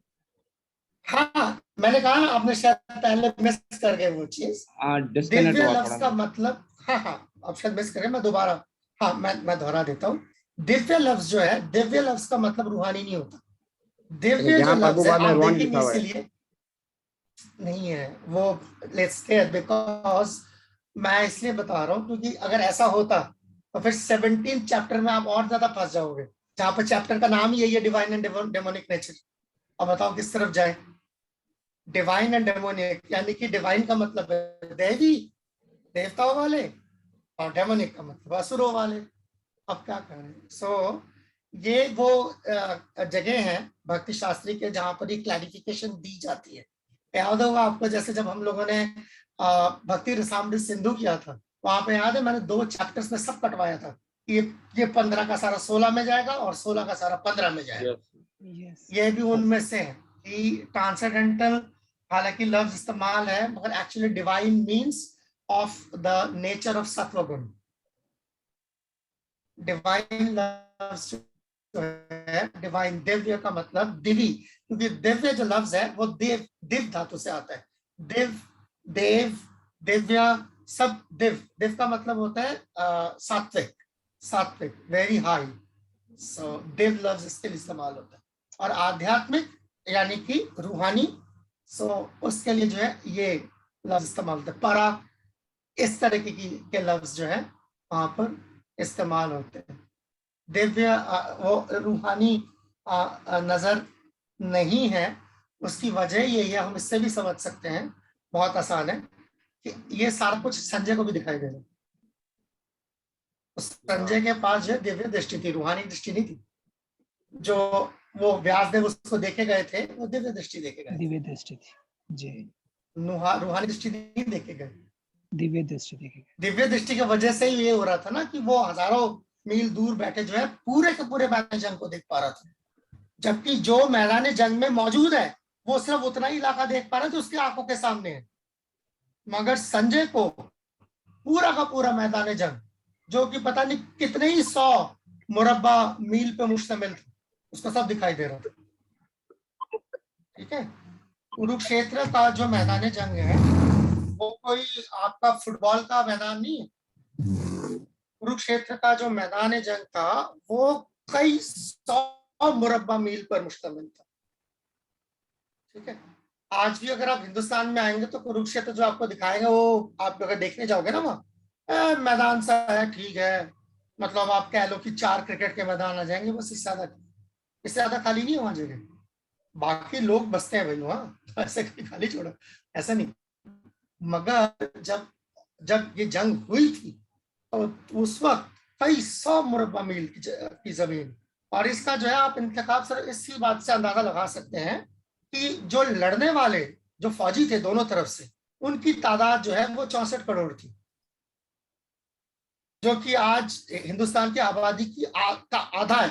हाँ, मैंने कहा ना, आपने शायद पहले मिस कर गए वो चीज। दिव्य लफ्ज का मतलब, हाँ आप शायद मिस कर गए, मैं दोबारा, हाँ मैं दोहरा देता हूँ। दिव्य लफ्ज जो है, दिव्य लफ्ज का मतलब रूहानी नहीं होता। दिव्य जो लफ्ज है आप देखेंगे इसलिए नहीं है वो, लेट्स बिकॉज मैं इसलिए बता रहा हूँ क्योंकि अगर ऐसा होता तो फिर 17 चैप्टर में आप और ज्यादा फंस जाओगे, जहां पर चैप्टर का नाम ही यही है, डिवाइन एंड डेमोनिक नेचर। अब बताओ किस तरफ जाए? डिवाइन एंड डेमोनिक, यानी कि डिवाइन का मतलब है देवी, देवताओं वाले, और डेमोनिक का मतलब असुरों वाले। अब क्या करें? ये वो जगह है भक्ति शास्त्री के जहां पर ये क्लैरिफिकेशन दी जाती है। याद होगा आपको, जैसे जब हम लोगों ने भक्ति रसामृत सिंधु किया था, वहां पे याद है मैंने 2 चैप्टर्स में सब कटवाया था। ये 15 का सारा 16 में जाएगा और 16 का सारा 15 में जाएगा। ये भी उनमें से है कि ट्रांसेंडेंटल हालांकि लफ्ज इस्तेमाल है मगर actually divine means of the nature of सत्व गुण। डिवाइन लफ्ज जो है, डिवाइन दिव्य का मतलब दिवी, क्योंकि दिव्य जो लफ्ज है वो देव दिव धातु से आता है। दिव, देव, दिव्य, सब दिव। दिव का मतलब होता है सात्विक, सात्विक, वेरी हाई। सो दिव लफ्ज इसके लिए इस्तेमाल होता है। और आध्यात्मिक यानी कि रूहानी, सो उसके लिए जो है ये लफ्ज इस्तेमाल होता है। परा, इस तरह के लफ्ज जो है वहां पर इस्तेमाल होते हैं। दिव्य वो रूहानी नजर नहीं है, उसकी वजह यही है, हम इससे भी समझ सकते हैं, बहुत आसान है कि ये सारा कुछ संजय को भी दिखाई दे रहा है। संजय के पास जो दिव्य दृष्टि थी, रूहानी दृष्टि नहीं थी। जो वो व्यासदेव उसको देखे गए थे वो दिव्य दृष्टि देखे गए, दिव्य दृष्टि थी जी, रूहानी दृष्टि नहीं देखे गए, दिव्य दृष्टि देखी गई। दिव्य दृष्टि की वजह से ही ये हो रहा था ना कि वो हजारों मील दूर बैठे जो है पूरे के पूरे मैदान जंग को देख पा रहा था, जबकि जो मैदान जंग में मौजूद है वो सिर्फ उतना ही इलाका देख पा रहा है जो उसकी आंखों के सामने है। मगर संजय को पूरा का पूरा मैदान जंग, जो कि पता नहीं कितने ही 100 मुरब्बा मील पे मुश्तमिल था, उसका सब दिखाई दे रहा था। ठीक है, कुरुक्षेत्र का जो मैदान जंग है वो कोई आपका फुटबॉल का मैदान नहीं है। कुरुक्षेत्र का जो मैदान जंग था वो कई 100 मुरब्बा मील पर मुश्तमिल था। ठीक है, आज भी अगर आप हिंदुस्तान में आएंगे तो कुरुक्षेत्र जो आपको दिखाएंगे वो आप अगर देखने जाओगे ना वहां मैदान सा है, ठीक है, मतलब आप कह लो कि 4 क्रिकेट के मैदान आ जाएंगे बस, इससे ज्यादा खाली नहीं है वहां जगह। बाकी लोग बसते हैं भाई वहां, ऐसे खाली छोड़ो, ऐसा नहीं। मगर जब ये जंग हुई थी तो उस वक्त कई 100 मुरब्बा मील की जमीन, और इसका जो है आप इंतखाब सर इसी बात से अंदाजा लगा सकते हैं कि जो लड़ने वाले जो फौजी थे दोनों तरफ से, उनकी तादाद जो है वो 64 करोड़ थी, जो कि आज हिंदुस्तान की आबादी की का आधा है।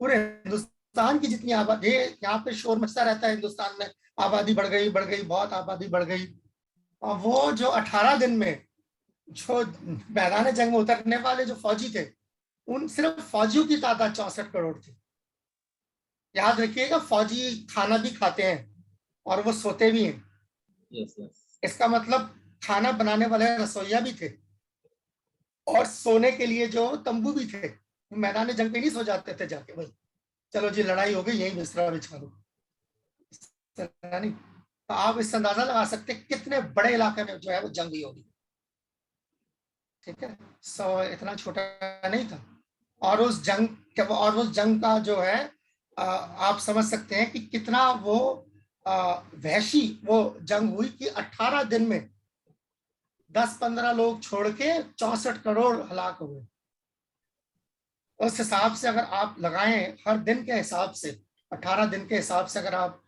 पूरे हिंदुस्तान की जितनी आबादी, यहाँ पे शोर मचता रहता है हिंदुस्तान में, आबादी बढ़ गई, बहुत आबादी बढ़ गई। और वो जो 18 दिन में जो मैदान जंग में उतरने वाले जो फौजी थे, उन सिर्फ फौजियों की तादाद 64 करोड़ थी। याद रखिएगा, फौजी खाना भी खाते हैं और वो सोते भी हैं। यस यस, इसका मतलब खाना बनाने वाले रसोइया भी थे और सोने के लिए जो तंबू भी थे। मैदान जंग पे नहीं सो जाते थे जाके, भाई चलो जी लड़ाई हो गई यही बिस्तरा बिछा दो, नहीं। तो आप इससे अंदाजा लगा सकते कितने बड़े इलाके में जो है वो जंग हुई होगी। ठीक है, सो इतना छोटा नहीं था। और उस जंग का जो है आप समझ सकते हैं कि कितना वो वहशी वो जंग हुई कि 18 दिन में 10-15 लोग छोड़ के 64 करोड़ हलाक हुए। उस हिसाब से अगर आप लगाएं हर दिन के हिसाब से, 18 दिन के हिसाब से अगर आप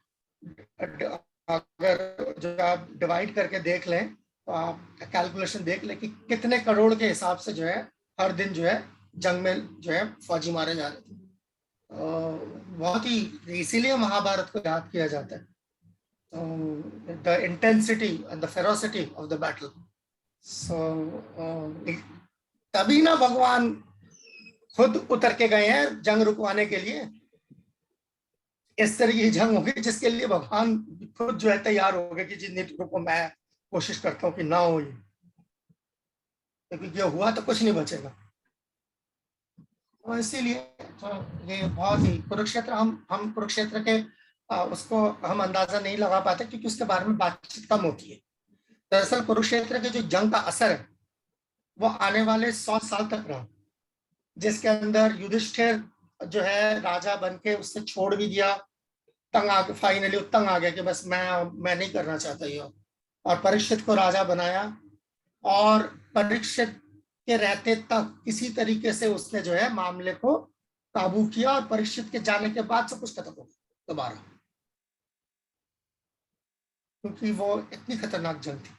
डिवाइड करके देख लें तो आप कैलकुलेशन देख लें कि कितने करोड़ के हिसाब से जो है हर दिन जो है जंग में जो है फौजी मारे जा रहे थे। बहुत ही, इसीलिए महाभारत को याद किया जाता है, the intensity and the ferocity of the battle. So तभी ना भगवान खुद उतर के गए हैं जंग रुकवाने के लिए। इस तरह की जंग होगी जिसके लिए भगवान खुद जो है तैयार हो गए कि जिन रुको, मैं कोशिश करता हूँ कि ना हो ये, क्योंकि ये हुआ तो कुछ नहीं बचेगा। तो इसीलिए तो ये बहुत ही कुरुक्षेत्र, हम कुरुक्षेत्र के उसको हम अंदाजा नहीं लगा पाते क्योंकि उसके बारे में बातचीत कम होती है। दरअसल कुरुक्षेत्र के जो जंग का असर है वो आने वाले 100 साल तक रहा, जिसके अंदर युधिष्ठिर जो है राजा बन के उससे छोड़ भी दिया, फाइनली तंग आ गया कि बस मैं नहीं करना चाहता ये, और परीक्षित को राजा बनाया। और परीक्षित के रहते तक किसी तरीके से उसने जो है मामले को काबू किया, और परीक्षित के जाने के बाद सब कुछ खत्म हो गया दोबारा, क्योंकि वो इतनी खतरनाक जंग थी।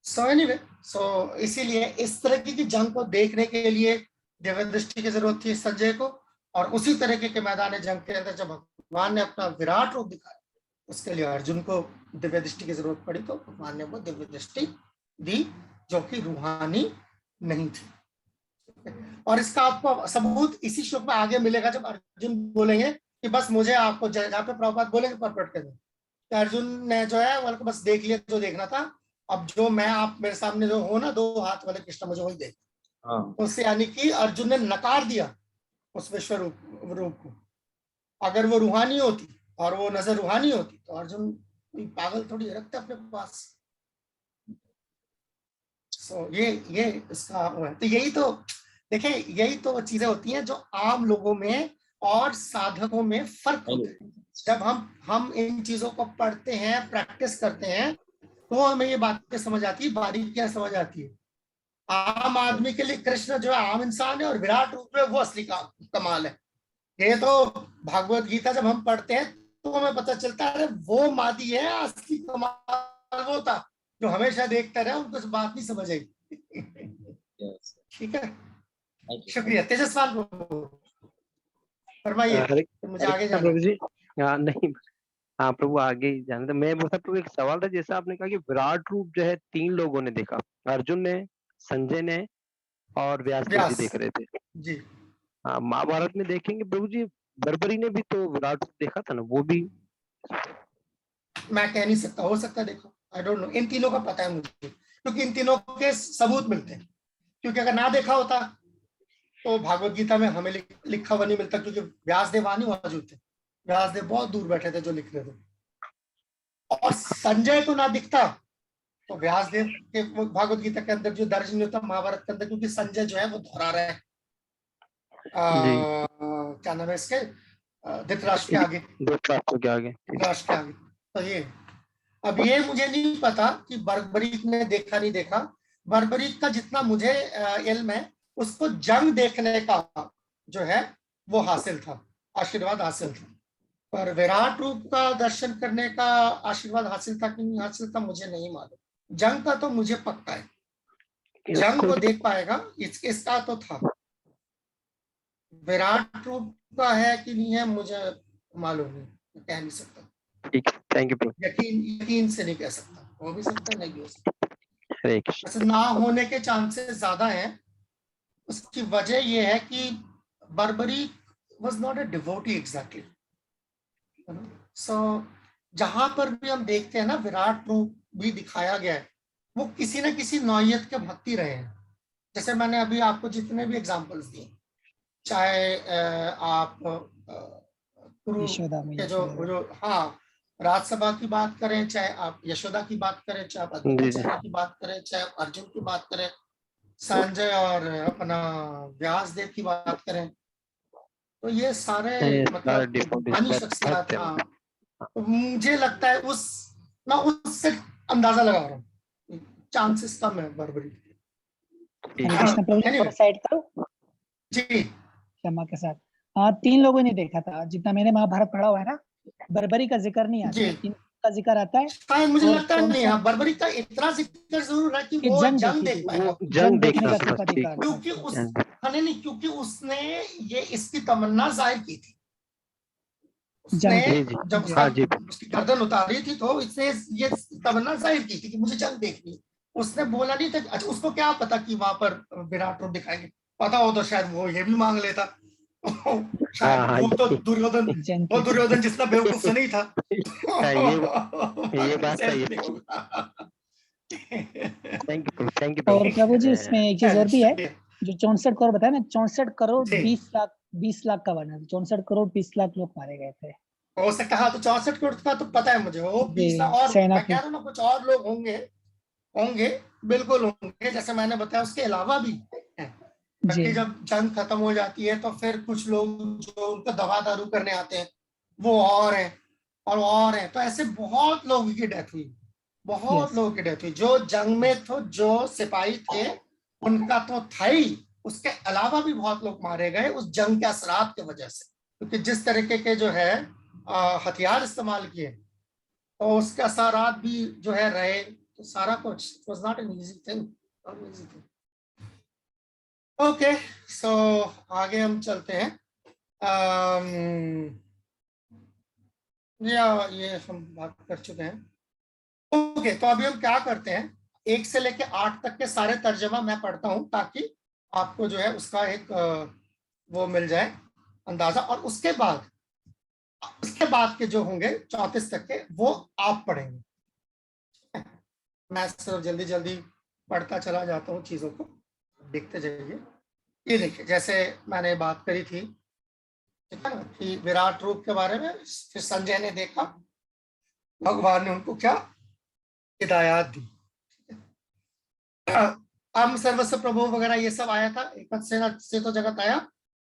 सो एनीवे, सो इसीलिए इस तरह की जंग को देखने के लिए दिव्य दृष्टि की जरूरत थी संजय को। और उसी तरीके के मैदान जंग के अंदर जब भगवान ने अपना विराट रूप दिखाया उसके लिए अर्जुन को दिव्य दृष्टि की जरूरत पड़ी, तो भगवान ने वो दिव्य दृष्टि दी जो कि रूहानी नहीं थी। और इसका आपको सबूत इसी श्लोक में आगे मिलेगा, जब अर्जुन बोलेंगे कि बस मुझे आपको, जहाँ पे प्रभुपाद बोलेंगे परपट कर दो, तो अर्जुन ने जो है वो बस देख लिया जो देखना था, अब जो मैं आप मेरे सामने जो हो ना 2 हाथ वाले कृष्ण, मुझे वही देख। उससे यानी कि अर्जुन ने नकार दिया उस विश्व रूप को। अगर वो रूहानी होती और वो नजर रूहानी होती तो अर्जुन पागल थोड़ी रखते अपने पास। ये इसका वो है। तो यही तो देखिए, यही तो चीजें होती हैं जो आम लोगों में और साधकों में फर्क होता है। जब हम इन चीजों को पढ़ते हैं, प्रैक्टिस करते हैं, तो हमें ये बातें समझ आती है, बारीकियां समझ आती है। आम आदमी के लिए कृष्ण जो है आम इंसान है, और विराट रूप में वो असली कमाल है। ये तो भागवत गीता जब हम पढ़ते हैं तो हमें पता चलता है वो मादी है, असली कमाल वो था जो हमेशा देखता रहे, उनको बात नहीं समझ आई। ठीक है, शुक्रिया। तेजस्वाल फरमाइए, मुझे आगे जाना प्रभु जी। नहीं, हाँ प्रभु आगे ही जाना था। मैं बोला प्रभु, एक सवाल था, जैसा आपने कहा कि विराट रूप जो है 3 लोगों ने देखा, अर्जुन ने, संजय ने और व्यास देव जी देख रहे थे जी। हाँ, महाभारत में देखेंगे प्रभु जी, बर्बरी ने भी तो विराट रूप देखा था ना, वो भी। मैं कह नहीं सकता, हो सकता है, देखो आई डोंट नो। इन तीनों का पता है मुझे, क्योंकि इन तीनों के सबूत मिलते हैं। क्योंकि अगर ना देखा होता तो भागवत गीता में हमें लिखा हुआ नहीं मिलता, क्योंकि व्यासदेव वहां नहीं मौजूद थे। व्यासदेव बहुत दूर बैठे थे जो लिख रहे थे। और संजय को ना दिखता तो व्यासदेव के भागवत गीता के अंदर जो दर्ज नहीं होता महाभारत के अंदर, क्योंकि संजय जो है वो दोहरा रहा है क्या नाम है इसके, धृतराष्ट्र के आगे। धृतराष्ट्र के आगे। धृतराष्ट्र के आगे। तो ये अब ये मुझे नहीं पता कि बर्बरीक ने देखा नहीं देखा। बर्बरीक का जितना मुझे इल्म है, उसको जंग देखने का जो है वो हासिल था, आशीर्वाद हासिल था। पर विराट रूप का दर्शन करने का आशीर्वाद हासिल था कि नहीं हासिल था मुझे नहीं मालूम। जंग का तो मुझे पक्का है, जंग को देख पाएगा, इसका तो था। विराट रूप का है कि नहीं है मुझे मालूम नहीं, कह नहीं सकता। ठीक, थैंक यू। यकीन से नहीं कह सकता, हो भी सकता है, नहीं भी हो सकता। हरे कृष्ण। वैसे ना होने के चांसेस ज्यादा हैं। उसकी वजह यह है कि Barbari was not a devotee exactly. So जहां पर भी हम देखते हैं ना विराट रूप भी दिखाया गया है, वो किसी न किसी नौयत के भक्ति रहे हैं। जैसे मैंने अभी आपको जितने भी एग्जांपल्स दिए, चाहे आप गुरु यशोदा के मैया जो हाँ राजसभा की बात करें, चाहे आप यशोदा की बात करें, चाहे आप अद्वैताचार्य की बात करें, चाहे आप अर्जुन की बात करें, संजय और अपना व्यासदेव की बात करें, तो ये सारे मतलब मानी शख्सियत। हाँ, तो मुझे लगता है मैं उससे अंदाजा लगा रहा हूँ, चांसेस कम है बर्बरी। हरे कृष्ण प्रभु जी, थोड़ा साइड करो जी, क्षमा के साथ। हाँ, 3 लोगों ने देखा था, जितना मैंने महाभारत पढ़ा हुआ है ना, बर्बरी का जिक्र नहीं आता है, 3 का जिक्र आता है। शायद मुझे लगता है नहीं, हाँ बर्बरी का इतना जिक्र जरूर है कि वो जंग देख पाएगा, जंग देखने का सिर्फ अधिकार था। क्योंकि नहीं, क्योंकि उसने ये इसकी तमन्ना जाहिर की थी। उसने जब उसकी गर्दन उतारी थी तो इसने ये तमन्ना जाहिर की थी कि मुझे जंग देखनी। उसने बोला नहीं था। अच्छा, उसको क्या पता कि वहां पर विराट रूप दिखाएंगे, पता हो तो शायद वो ये भी मांग लेता। शायद वो तो दुर्योधन जितना बेवकूफ तो नहीं था। ये बात सही है। Thank you. और प्रभु जी, इसमें एक चीज और भी है, जो 64 करोड़ बताया ना, 64 करोड़ 20 लाख का वर्णन, 64 करोड़ 20 लाख लोग मारे गए थे। हो सकता है, हाँ, तो 64 करोड़ का तो पता है मुझे, वो 20 लाख और मैं कह रहा हूँ ना, कुछ और लोग होंगे बिल्कुल होंगे, जैसे मैंने बताया उसके अलावा भी है। कि जब जंग खत्म हो जाती है तो फिर कुछ लोग जो उनको दवा दारू करने आते हैं वो और हैं, तो ऐसे बहुत लोगों की डेथ हुई, बहुत लोगों की डेथ हुई। जो जंग में थे, जो सिपाही थे, उनका तो था ही, उसके अलावा भी बहुत लोग मारे गए उस जंग के असरात की वजह से, क्योंकि जिस तरीके के जो है हथियार इस्तेमाल किए, तो उसके असरात भी जो है रहे, तो सारा कुछ was not an easy thing. Okay, so आगे हम चलते हैं। या ये हम बात कर चुके हैं। ओके, तो अभी हम क्या करते हैं, 1 से लेके 8 तक के सारे तर्जमा मैं पढ़ता हूं ताकि आपको जो है उसका एक वो मिल जाए अंदाजा, और उसके बाद के जो होंगे 34 तक के वो आप पढ़ेंगे। मैं सिर्फ जल्दी जल्दी पढ़ता चला जाता हूँ चीजों को, देखते जाइए। ये देखिए, जैसे मैंने बात करी थी, ठीक है ना, कि विराट रूप के बारे में, फिर संजय ने देखा, भगवान ने उनको क्या हिदायत दी। हम सर्वस्व प्रभु वगैरह ये सब आया था, एक से तो जगत आया,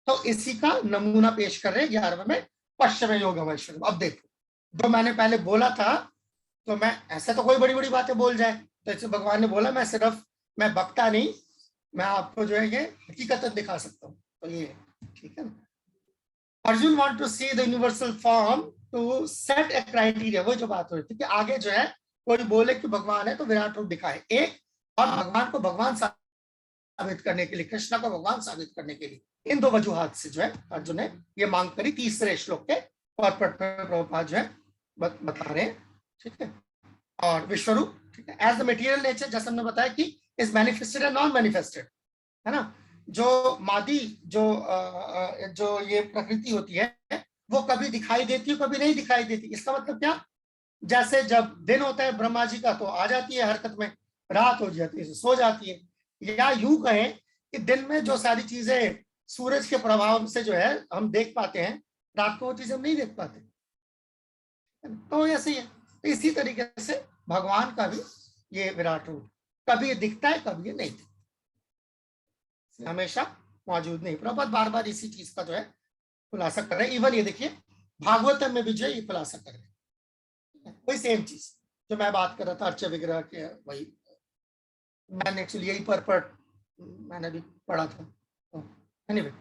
तो इसी का नमूना पेश कर रहे 11वें में पश्चिम योग ऐश्वर्य। अब देखो, जो मैंने पहले बोला था, तो मैं ऐसे तो कोई बड़ी बड़ी बातें बोल जाए, तो इसे भगवान ने बोला मैं बकता नहीं, मैं आपको जो है ये हकीकत दिखा सकता हूँ। तो ये ठीक है ना, Arjun want to see the universal form to set a criteria. वो जो बात हो रही थी कि आगे जो है कोई बोले कि भगवान है तो विराट रूप दिखाए एक, और भगवान को भगवान साबित करने के लिए, कृष्ण को भगवान साबित करने के लिए, इन दो वजूहात से जो है अर्जुन ने ये मांग करी। तीसरे श्लोक के पॉइंट में प्रभुपाद जो है बता रहे हैं, ठीक है। और विश्वरूप, ठीक है, एज द मटेरियल नेचर, जैसे हमने बताया कि is manifested and non manifested, है ना। जो मादी जो ये प्रकृति होती है वो कभी दिखाई देती है, कभी नहीं दिखाई देती। इसका मतलब क्या, जैसे जब दिन होता है ब्रह्मा जी का तो आ जाती है हरकत में, रात हो जाती है सो जाती है। या यूं कहें कि दिन में जो सारी चीजें सूरज के प्रभाव से जो है हम देख पाते हैं, रात को वो चीजें हम नहीं देख पाते। तो ऐसे ही है, तो इसी तरीके से भगवान का भी ये विराट रूप कभी ये दिखता है, कभी ये नहीं दिखता, हमेशा मौजूद नहीं। प्रभुपाद बार बार इसी चीज का जो है खुलासा कर रहे हैं। इवन ये देखिए भागवतम में भी जो है ये खुलासा कर रहे हैं, वही सेम चीज जो मैं बात कर रहा था अर्च विग्रह के, वही मैंने एक्चुअली यही परपट मैंने भी पढ़ा था। एनीवे,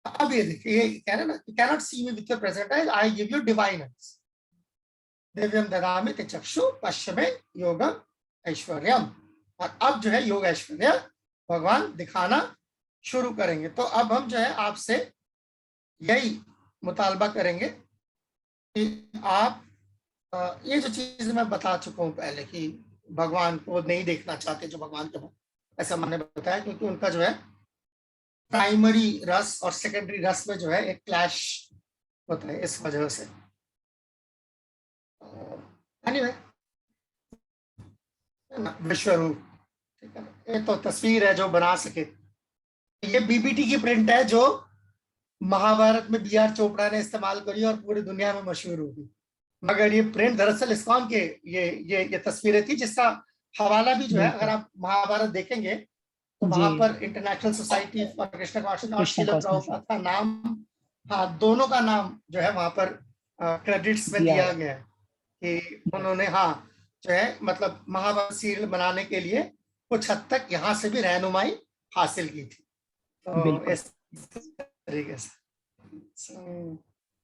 अब ये देखिए, ये कह रहे ना, cannot see me with your present eyes, I give you divine eyes, दिव्यम ददामि ते चक्षु पश्चिमे योगम ऐश्वर्यम। और अब जो है योग ऐश्वर्य भगवान दिखाना शुरू करेंगे। तो अब हम जो है आपसे यही मुतालबा करेंगे कि आप ये जो चीज मैं बता चुका हूं पहले कि भगवान को नहीं देखना चाहते जो भगवान के, ऐसा मैंने बताया, क्योंकि उनका जो है प्राइमरी रस और सेकेंडरी रस में जो है एक क्लैश होता है, इस वजह से। एनीवे, विश्वरूप, ठीक है, ये तो तस्वीर है जो बना सके। ये बीबीटी की प्रिंट है जो महाभारत में बी आर चोपड़ा ने इस्तेमाल करी और पूरी दुनिया में मशहूर होगी। मगर ये प्रिंट दरअसल इस्कॉन के ये तस्वीरें थी, जिसका हवाला भी जो है, अगर आप महाभारत देखेंगे तो वहां पर international society for Krishna consciousness और श्रील प्रभुपाद का नाम, हाँ, दोनों का नाम जो है वहां पर क्रेडिट्स में दिया गया है कि उन्होंने, हाँ, जो है मतलब महाभारत सीरियल बनाने के लिए कुछ हद तक यहाँ से भी रहनुमाई हासिल की थी। तो इस तरीके से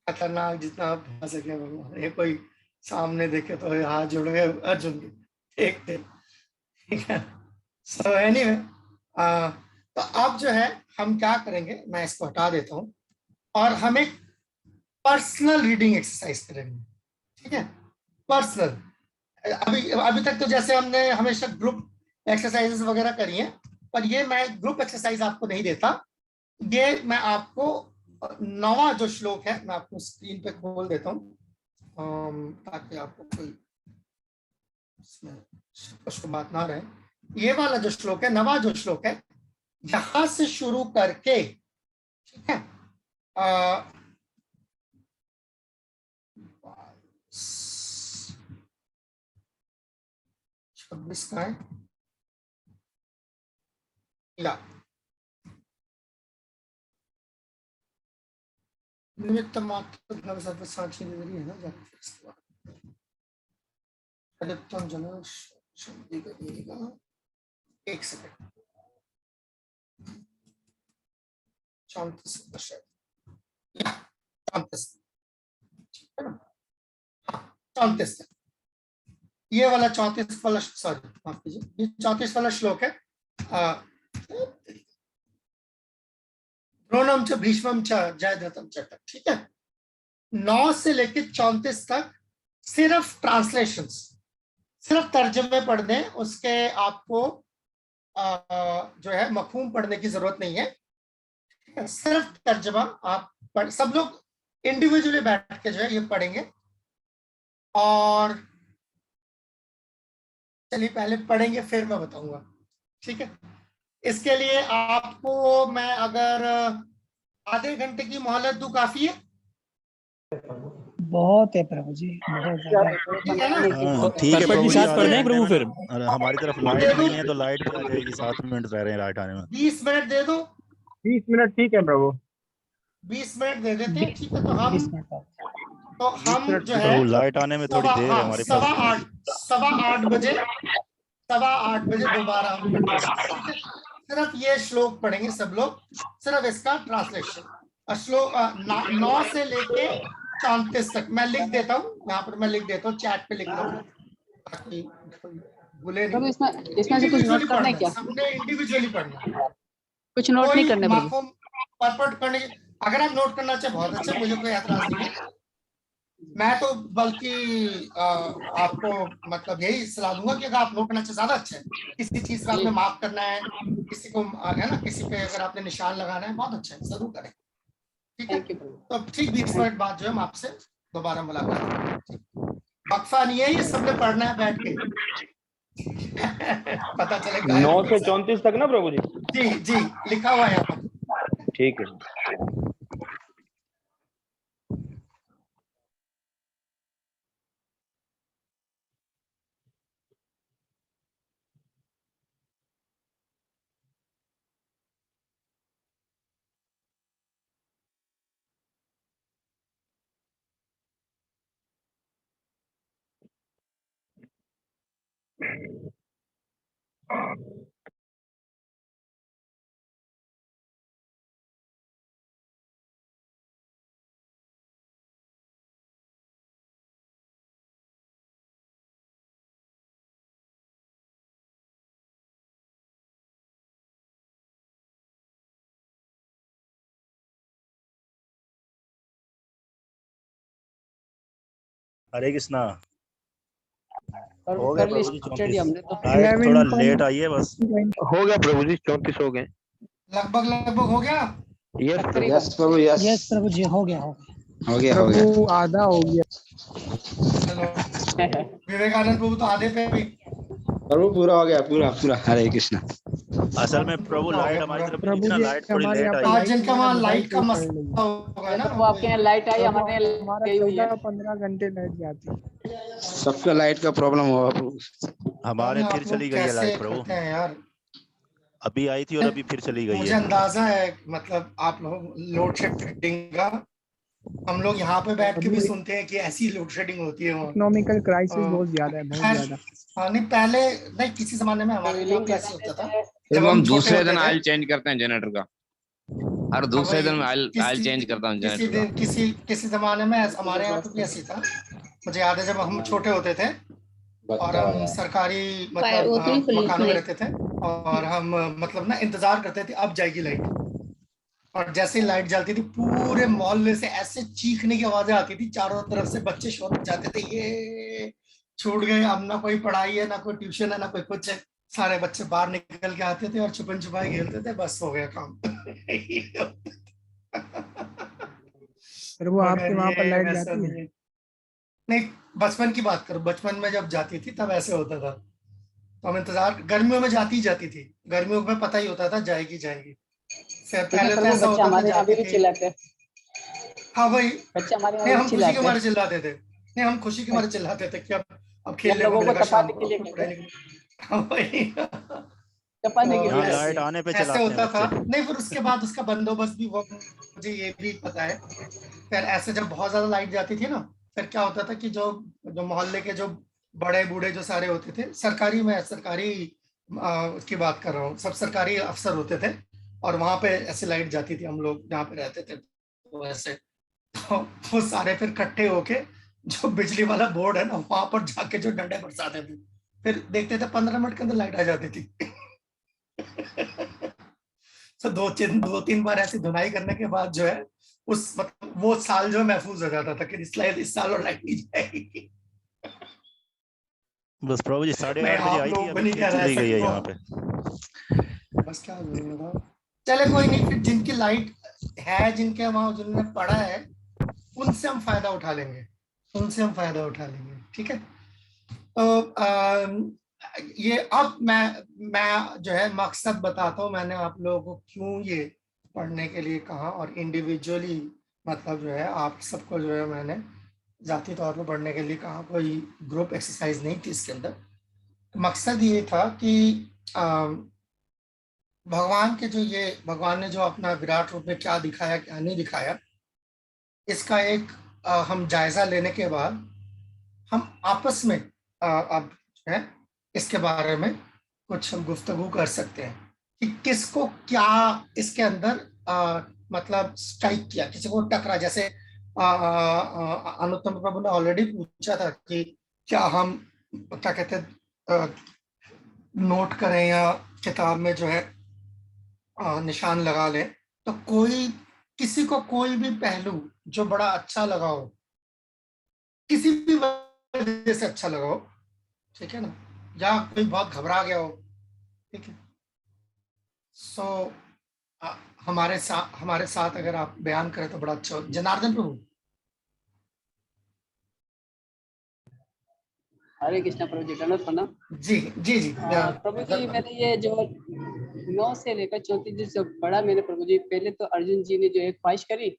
खतरनाक जितना आप बता सके भगवान, ये कोई सामने देखे तो हाथ जुड़ गए अर्जुन के, ठीक है। सो एनीवे, तो अब जो है हम क्या करेंगे, मैं इसको हटा देता हूँ और हम एक पर्सनल रीडिंग एक्सरसाइज करेंगे, ठीक है। पर्सनल, अभी तक तो जैसे हमने हमेशा ग्रुप एक्सरसाइजेस वगैरह करी हैं, पर ये मैं ग्रुप एक्सरसाइज आपको नहीं देता। ये मैं आपको 9वां जो श्लोक है मैं आपको स्क्रीन पे खोल देता हूँ ताकि आपको कोई इसमें बात ना रहे। ये वाला जो श्लोक है, 9वां जो श्लोक है, यहां से शुरू करके, ठीक है, 26 का है या निमित्त मात्र भव सर्व साक्षी नजरी है ना, अधिकतम जन शांति करिएगा। एक सेकंड, 34 34 ये वाला 34 वाला, सॉरी माफ कीजिए, ये 34 वाला श्लोक है। द्रोणम च भीष्मम च जयद्रथम च, ठीक है। 9 से लेकर 34 तक सिर्फ ट्रांसलेशंस, सिर्फ तर्जमे पढ़ने, उसके आपको जो है मफहूम पढ़ने की जरूरत नहीं है। सिर्फ तर्जमा आप पढ़, सब लोग इंडिविजुअली बैठ के जो है ये पढ़ेंगे। और चलिए पहले पढ़ेंगे फिर मैं बताऊंगा, ठीक है। इसके लिए आपको मैं अगर आधे घंटे की मोहलत दूं काफी है? बहुत है प्रभु जी, बहुत ज्यादा। ठीक है ना? ठीक है प्रभु जी, साथ पढ़ आधे दें प्रभु घंटे फिर। में ना, हमारी तरफ लाइट नहीं है तो लाइट भी आ जाएगी, 7 मिनट रह रहे हैं लाइट आने में। 20 मिनट दे दो, 20 मिनट ठीक है प्रभु। 20 मिनट दे देते हैं, ठीक है। तो हम 20 मिनट का। जो है प्रभु लाइट आने में थोड़ी देर है हमारे पास। सवा आठ बजे दोबारा हम पढ़ेंगे, ठीक है। सिर्फ ये श्लोक पढ़ेंगे सब लोग, सिर्फ इसका ट्रांसलेशन। श्लोक 9 से लेके 34 तक मैं लिख देता हूँ, यहाँ पर मैं लिख देता हूँ, चैट पे लिख लो ताकि भूले नहीं। इसमें से कुछ नोट करना है क्या? सबने इंडिविजुअली पढ़ना है, कुछ नोट नहीं करना है मफहूम परपट करने के, अगर आप नोट करना चाहे बहुत अच्छा, मुझे कोई एतराज नहीं है। मैं तो बल्कि आपको मतलब यही सलाह दूंगा कि अगर आप नोट करना चाहे ज्यादा अच्छा है। किसी चीज का आपने मार्क करना है, किसी को है ना, किसी पे अगर आपने निशान लगाना है, बहुत अच्छा है, जरूर करें, ठीक है। तो ठीक 20 मिनट बाद जो है हम आपसे दोबारा मुलाकात। वक्फा नहीं है, ये सबने पढ़ना है बैठ के। पता चलेगा 9 से 34 तक ना प्रभु जी? जी जी, लिखा हुआ है यहाँ पर। ठीक है। हरे कृष्णा। हो गया प्रभु जी 34। हमने तो लाइट थोड़ा लेट आई है बस। हो गया प्रभु जी, 34 हो गए। लगभग हो गया। यस प्रभु यस प्रभु जी, हो गया प्रभु आधा हो गया। चलो विवेकानंद प्रभु तो आधे पे भी। प्रभु पूरा हो गया, पूरा। हरे कृष्णा। असल में प्रभु लाइट हमारी तरफ नहीं थी ना, लाइट थोड़ी हमारे लेट यहाँ आई। आज जिनका वहाँ लाइट का मसला होगा ना, तो आपके यहाँ लाइट आई, हमारे यहाँ हमारा गई हुई है। 14-15 घंटे लाइट जाती है। सबका लाइट का प्रॉब्लम हुआ प्रभु। हमारे आप फिर लोग चली गई है कैसे लाइट प्रभु। करते हैं यार? अभी आई थी और अभी फिर चली गई मुझे है। अंदाजा है, मतलब आप लोग लोड शेडिंग का, हम लोग यहाँ पे बैठ के भी सुनते हैं कि ऐसी लोड शेडिंग होती है वहाँ। इकोनॉमिकल क्राइसिस बहुत ज्यादा है, बहुत ज्यादा। हाँ नहीं, पहले नहीं, किसी जमाने में हमारे यहाँ भी ऐसे होता था जब हम दूसरे छोटे दिन होते थे। ऑयल चेंज करते हैं जनरेटर का, हर दूसरे दिन में ऑयल चेंज करता हूँ जनरेटर का। किसी जमाने में हमारे यहाँ पे भी ऐसी था। मुझे याद है जब हम छोटे होते थे और हम सरकारी मतलब मकानों में रहते थे, और हम मतलब ना इंतजार करते थे अब जाएगी लाइट, और जैसे ही लाइट जलती थी पूरे मोहल्ले से ऐसे चीखने की आवाजें आती थी, चारों तरफ से बच्चे शोर मचाते थे, ये छूट गए, अब ना कोई पढ़ाई है, ना कोई ट्यूशन है, ना कोई कुछ है। सारे बच्चे बाहर निकल के आते थे और छुपन छुपाई खेलते थे, बस हो गया काम। प्रभु आपके वहाँ पर लाइट जाती है? नहीं, बचपन की बात करो, बचपन में जब जाती थी तब ऐसे होता था। तो हम इंतजार, गर्मियों में जाती थी, गर्मियों में पता ही होता था जाएगी। फिर पहले तो ऐसा होता था जाती थी। हाँ भाई, नहीं हम खुशी के मारे चिल्लाते थे, नहीं हम खुशी के मारे चिल्लाते थे कि अब खेलने को मिलेगा शाम को। हाँ भाई, लाइट आने पे ऐसे चलाते होता हैं था। बच्चे। नहीं, फिर उसके बाद उसका बंदोबस्त भी हुआ, मुझे ये भी पता है। फिर ऐसे जब बहुत ज्यादा लाइट जाती थी ना, फिर क्या होता था कि जो मोहल्ले के जो बड़े बूढ़े जो सारे होते थे, सरकारी की बात कर रहा हूँ, सब सरकारी अफसर होते थे, और वहां पे ऐसे लाइट जाती थी, हम लोग जहाँ पे रहते थे तो ऐसे, तो वो सारे फिर इकट्ठे होके जो बिजली वाला बोर्ड है ना, वहां पर जाके जो डंडे बरसाते थे, फिर देखते थे 15 मिनट के अंदर लाइट आ जाती थी। तो दो तीन बार ऐसी धुनाई करने के बाद जो है उस मतलब वो साल जो महफूज हो जाता था कि इस साल और लाइट नहीं जाएगी। बस प्रभु जी 8:30 बजे आई थी, अभी फिर चली गई है यहाँ पे। बस क्या चले कोई नहीं, फिर जिनकी लाइट है, जिनके वहां जिन्होंने पढ़ा है, उनसे हम फायदा उठा लेंगे, ठीक है। तो ये अब मैं जो है मकसद बताता हूँ, मैंने आप लोगों को क्यों ये पढ़ने के लिए कहा, और इंडिविजुअली मतलब जो है आप सबको जो है मैंने जाती तौर पर पढ़ने के लिए कहा, कोई ग्रुप एक्सरसाइज नहीं थी इसके अंदर। मकसद ये था कि भगवान ने जो अपना विराट रूप में क्या दिखाया क्या नहीं दिखाया, इसका एक हम जायजा लेने के बाद हम आपस में अब जो है इसके बारे में कुछ हम गुफ्तगू कर सकते हैं कि किसको क्या इसके अंदर मतलब स्ट्राइक किया, किसी को टकरा। जैसे अनुत्तम प्रभु ने ऑलरेडी पूछा था कि क्या हम क्या कहते हैं नोट करें या किताब में जो है निशान लगा लें। तो किसी को कोई भी पहलू जो बड़ा अच्छा लगा हो, किसी भी वजह से अच्छा लगा हो, ठीक है ना, या कोई बहुत घबरा गया हो, ठीक है, सो हमारे साथ अगर आप बयान करें तो बड़ा अच्छा हो। जनार्दन प्रभु। हरे कृष्णा प्रभु जी, दंडवत प्रणाम। जी जी जी प्रभु जी, मैंने ये जो 9 से लेकर 34 जो पढ़ा मैंने प्रभु जी, पहले तो अर्जुन जी ने जो है ख्वाहिश करी,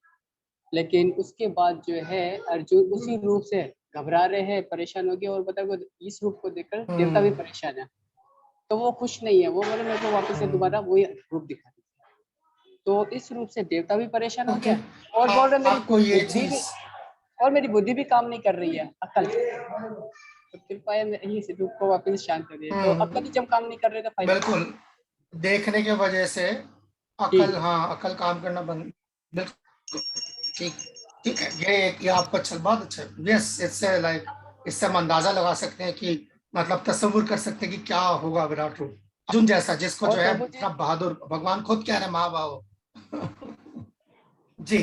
लेकिन उसके बाद जो है अर्जुन उसी रूप से घबरा रहे हैं, परेशान हो गए, और बताओ इस रूप को देखकर देवता भी परेशान है, तो वो खुश नहीं है। वो बोले मेरे को वापस से दोबारा वही रूप दिखा। तो इस रूप से देवता भी परेशान हो गया, और बोल रहे मेरी बुद्धि भी काम नहीं कर रही है, अकल। तो कृपया इस रूप को वापस शांत करिए। तो अकल ही जब काम नहीं कर रहे तो बिल्कुल देखने की वजह से अकल, हाँ अकल काम करना बंद। बिल्कुल ठीक है, ये आपको अच्छा, बहुत अच्छा। यस, इससे लाइक इससे हम अंदाजा लगा सकते हैं कि मतलब तस्वीर कर सकते हैं कि क्या होगा विराट रूप अर्जुन जैसा, जिसको जो है इतना बहादुर, भगवान खुद कह रहे हैं महाभाव। जी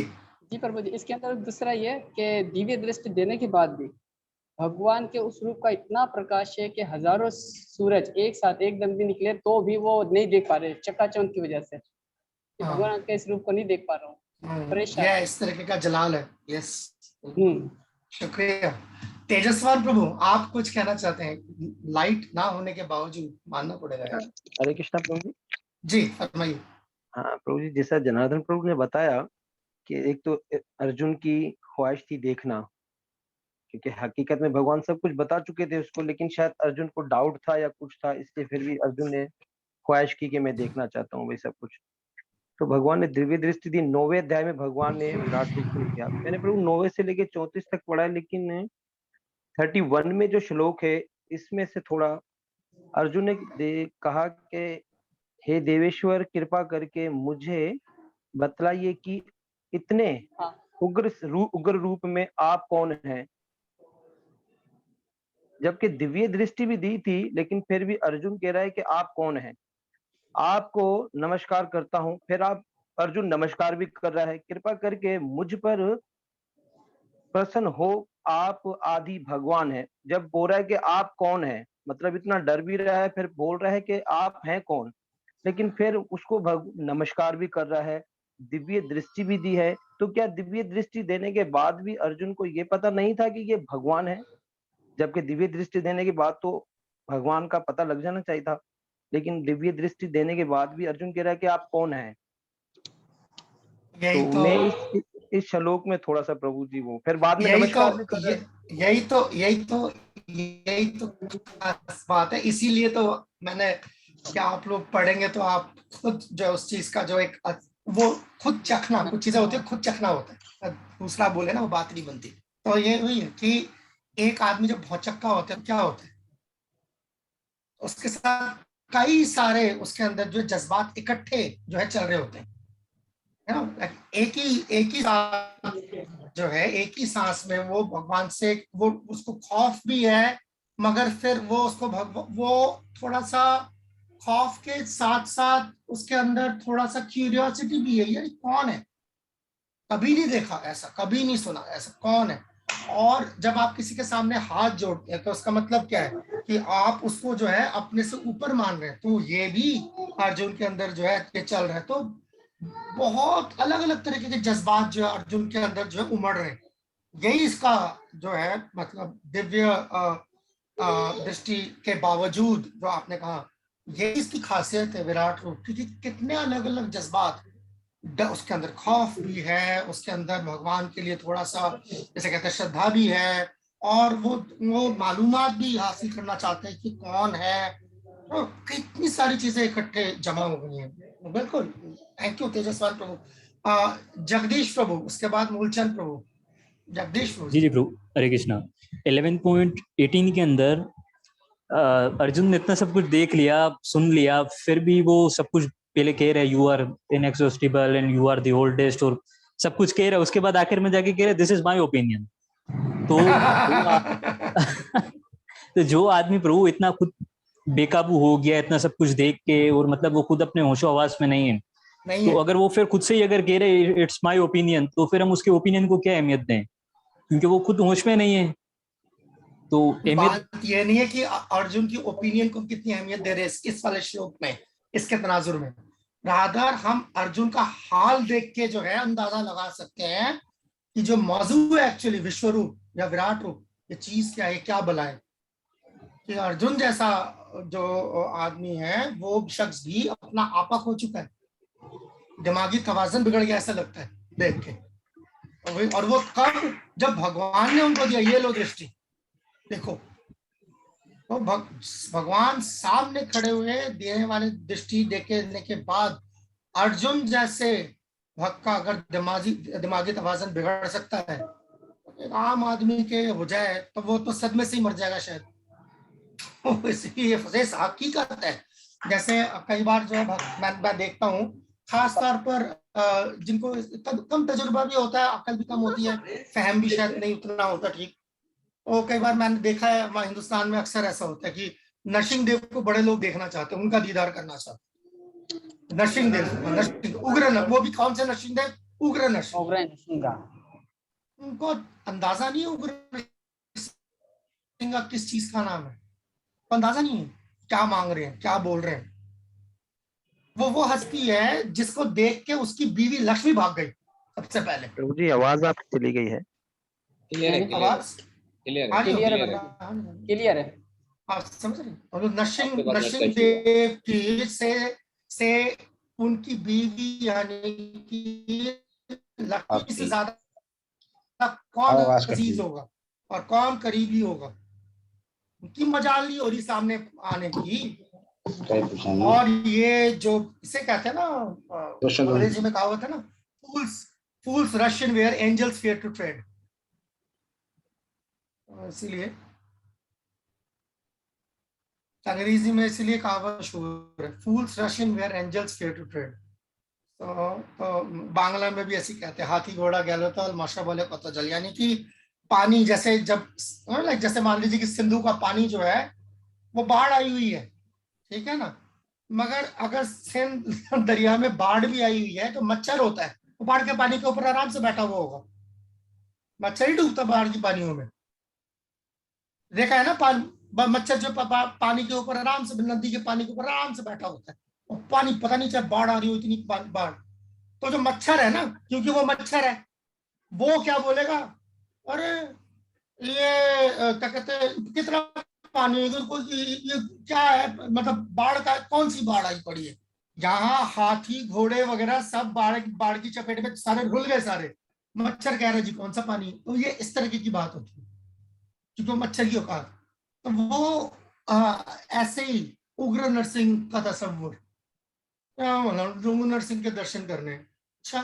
जी प्रभु जी, इसके अंदर दूसरा ये कि दिव्य दृष्टि देने के बाद भी भगवान के उस रूप का इतना प्रकाश है कि हजारों सूरज एक साथ एकदम भी निकले तो भी वो नहीं देख पा रहे, चकाचौंध की वजह से भगवान के इस रूप को नहीं देख पा रहा हूँ, परेशान। ये इस तरीके का जलाल है। यस, शुक्रिया। तेजस्वान प्रभु, आप कुछ कहना चाहते हैं? लाइट ना होने के बावजूद मानना पड़ेगा यार। हरे कृष्णा प्रभु जी। जी फरमाइए। हाँ प्रभु जी, जैसा जनार्दन प्रभु ने बताया कि एक तो अर्जुन की ख्वाहिश थी देखना, क्योंकि हकीकत में भगवान सब कुछ बता चुके थे उसको, लेकिन शायद अर्जुन को डाउट था या कुछ था, इसलिए फिर भी अर्जुन ने ख्वाहिश की कि मैं देखना चाहता हूँ वही सब कुछ। तो भगवान ने दिव्य दृष्टि दी। 9वें अध्याय में भगवान ने विराट रूप को दिखाया। मैंने प्रभु 9वें से लेके 34 तक पढ़ा है, लेकिन 31 में जो श्लोक है इसमें से थोड़ा अर्जुन ने कहा कि हे देवेश्वर, कृपा करके मुझे बतलाइए कि इतने उग्र रूप में आप कौन हैं। जबकि दिव्य दृष्टि भी दी थी, लेकिन फिर भी अर्जुन कह रहा है कि आप कौन हैं, आपको नमस्कार करता हूं। फिर अर्जुन नमस्कार भी कर रहा है, कृपा करके मुझ पर प्रसन्न हो, आप आदि भगवान है। जब बोल रहा है कि आप कौन है, मतलब इतना डर भी रहा है, फिर बोल रहा है कि आप हैं कौन, लेकिन फिर उसको नमस्कार भी कर रहा है, दिव्य दृष्टि भी दी है। तो क्या दिव्य दृष्टि देने के बाद भी अर्जुन को ये पता नहीं था कि ये भगवान है? जबकि दिव्य दृष्टि देने के बाद तो भगवान का पता लग जाना चाहिए था, लेकिन दिव्य दृष्टि देने के बाद भी अर्जुन कह रहा है कि आप कौन हैं। तो मैं इस श्लोक में थोड़ा सा प्रभु जी वो फिर बाद में नमस्कार भी कर रहे हैं। यही तो बात है। इसीलिए तो मैंने, क्या आप लोग पढ़ेंगे तो आप खुद जो उस चीज का जो एक वो खुद चखना, कुछ चीजें होती है खुद चखना होता है, दूसरा बोले ना वो बात नहीं बनती। तो ये वही है कि एक आदमी जब भौचक्का होता है क्या होता है, उसके साथ कई सारे उसके अंदर जो जज्बात इकट्ठे जो है चल रहे होते हैं, एक ही जो है एक ही सांस में वो भगवान से वो उसको खौफ भी है, मगर फिर वो उसको वो थोड़ा सा खौफ के साथ साथ उसके अंदर थोड़ा सा क्यूरियोसिटी भी है, यार कौन है, कभी नहीं देखा ऐसा, कभी नहीं सुना ऐसा, कौन है। और जब आप किसी के सामने हाथ जोड़ते हैं तो उसका मतलब क्या है कि आप उसको जो है अपने से ऊपर मान रहे हैं। तो ये भी अर्जुन के अंदर जो है ये चल रहा है। तो बहुत अलग अलग तरीके के जज्बात जो है अर्जुन के अंदर जो है उमड़ रहे हैं। यही इसका जो है मतलब दिव्य दृष्टि के बावजूद जो आपने कहा, ये इसकी खासियत है विराट रूप की, कितने अलग अलग जज्बात, उसके अंदर खौफ भी है, उसके अंदर भगवान के लिए थोड़ा सा जैसे कहते हैं श्रद्धा भी है, और वो मालूमात भी हासिल करना चाहते हैं कि कौन है। तो कितनी सारी चीजें इकट्ठे जमा हो गई हैं। बिल्कुल, थैंक यू तेजस्वान प्रभु। जगदीश प्रभु, उसके बाद मूलचंद प्रभु। जगदीश प्रभु। जी प्रभु, हरे कृष्णा। 11.18 के अंदर अर्जुन ने इतना सब कुछ देख लिया, सुन लिया, फिर भी वो सब कुछ पहले कह रहे you are inexhaustible and you are the oldest, और सब कुछ कह रहा है, उसके बाद आखिर में जाके कह रहे दिस इज माय ओपिनियन। तो जो आदमी प्रभु इतना खुद बेकाबू हो गया इतना सब कुछ देख के, और मतलब वो खुद अपने होशो आवाज में नहीं है, तो अगर वो फिर खुद से ही अगर कह रहे इट्स माय ओपिनियन, तो फिर हम उसके ओपिनियन को क्या अहमियत दें, क्योंकि वो खुद होश में नहीं है। तो बात ये नहीं है कि अर्जुन की ओपिनियन को कितनी अहमियत दे रहे हैं इस वाले श्लोक में, इसके तनाजुर में, रादर हम अर्जुन का हाल देख के जो है अंदाजा लगा सकते हैं कि जो मौजू है एक्चुअली विश्व रूप या विराट रूप, ये चीज क्या है, क्या भला है कि अर्जुन जैसा जो आदमी है वो शख्स भी अपना आपा खो चुका है, दिमागी तवाज़ुन बिगड़ गया ऐसा लगता है देख के। और वो कब, जब भगवान ने उनको दिया ये लो दृष्टि, देखो तो भगवान सामने खड़े हुए देने वाले दृष्टि देने के बाद अर्जुन जैसे भक्त का अगर दिमागी तवाज़ुन बिगड़ सकता है, एक आम आदमी के हो जाए तो वो तो सदमे से ही मर जाएगा शायद। तो इसलिए हकीकत है, जैसे कई बार जो है मैं देखता हूँ, खास तौर पर जिनको कम तजुर्बा भी होता है, अकल भी कम होती है, फहम भी शायद नहीं उतना होता ठीक, और कई बार मैंने देखा है हिंदुस्तान में अक्सर ऐसा होता है कि नरसिंह देव को बड़े लोग देखना चाहते हैं, उनका दीदार करना चाहते हैं। नरसिंह देव, उग्र, वो भी कौन से नरसिंह देव, उग्र नरसिंह, उनको अंदाजा नहीं है उग्र नरसिंह किस चीज का नाम है, अंदाजा नहीं है क्या मांग रहे हैं, क्या बोल रहे हैं। वो हस्ती है जिसको देख के उसकी बीवी लक्ष्मी भाग गई सबसे पहले। प्रभु जी आवाज आपकी चली गई है। आवाज क्लियर है, आप समझ रहे हैं। और नरसिंह देव की से उनकी बीवी यानी कि लक्ष्मी से ज्यादा कौन अजीज होगा और कौन करीबी होगा, उनकी मजाल नहीं हो रही सामने आने की। और ये जो इसे कहते हैं ना, अंग्रेजी में कहावत है ना, fools rush in where angels fear to tread। इसीलिए अंग्रेजी में इसीलिए कहावत मशहूर है, fools rush in where angels fear to tread। तो बांग्ला में भी ऐसी कहते हैं, हाथी घोड़ा गैलो तो माशा बोले पता चल, यानी कि पानी जैसे जब जैसे मान लीजिए कि सिंधु का पानी जो है वो बाढ़ आई हुई है, ठीक है ना, मगर अगर सिंध दरिया में बाढ़ भी आई हुई है तो मच्छर होता है, वो बाढ़ के पानी के ऊपर आराम से बैठा हुआ होगा, मच्छर ही डूबता बाढ़ की पानियों में, देखा है ना, मच्छर जो पानी के ऊपर आराम से, नदी के पानी के ऊपर आराम से बैठा होता है, और पानी पता नहीं चाहे बाढ़ आ रही हो इतनी बाढ़, तो जो मच्छर है ना, क्योंकि वो मच्छर है, वो क्या बोलेगा, अरे ये क्या कहते हैं कितना पानी, ये क्या है, मतलब बाढ़ का कौन सी बाढ़ आई पड़ी है, जहाँ हाथी घोड़े वगैरह सब बाढ़ की चपेट में सारे रुल गए, सारे मच्छर कह रहे जी कौन सा पानी। तो ये इस तरीके की बात होती है क्योंकि मच्छर की औकात। तो वो ऐसे ही उग्र नरसिंह का तस्वुर, उग्र नरसिंह के दर्शन करने, अच्छा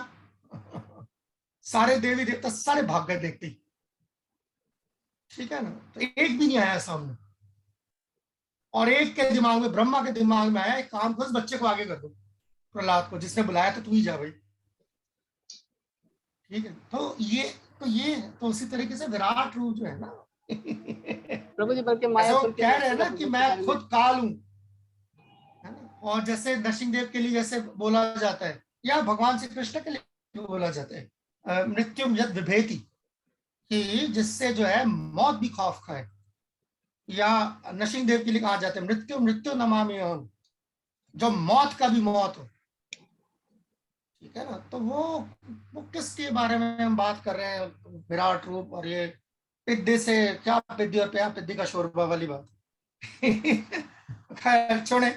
सारे देवी देवता सारे भाग गए देखते ही, ठीक है ना, तो एक भी नहीं आया सामने, और एक के दिमाग में, ब्रह्मा के दिमाग में आया, एक काम कर बच्चे को आगे कर दो, प्रहलाद को, जिसने बुलाया तो तू ही जा भाई, ठीक है। तो ये तो उसी तरीके से विराट रूप जो है ना, प्रभु जी बल्कि माया कह रहे हैं ना कि मैं खुद काल हूं, और जैसे नरसिंहदेव के लिए जैसे बोला जाता है, या भगवान श्री कृष्ण के लिए बोला जाता है मृत्युम यद विभेति, कि जिससे जो है मौत भी खौफ खाए, या नरसिंहदेव के लिए कहा जाता है मृत्यु मृत्यु नमामि अहम्, जो मौत का भी मौत हो। ठीक है ना, तो वो किसके बारे में हम बात कर रहे हैं, विराट रूप और ये पिद्दे से क्या पिद्दी और प्या पिद्दी का शोरबा वाली बात। खैर छोड़े,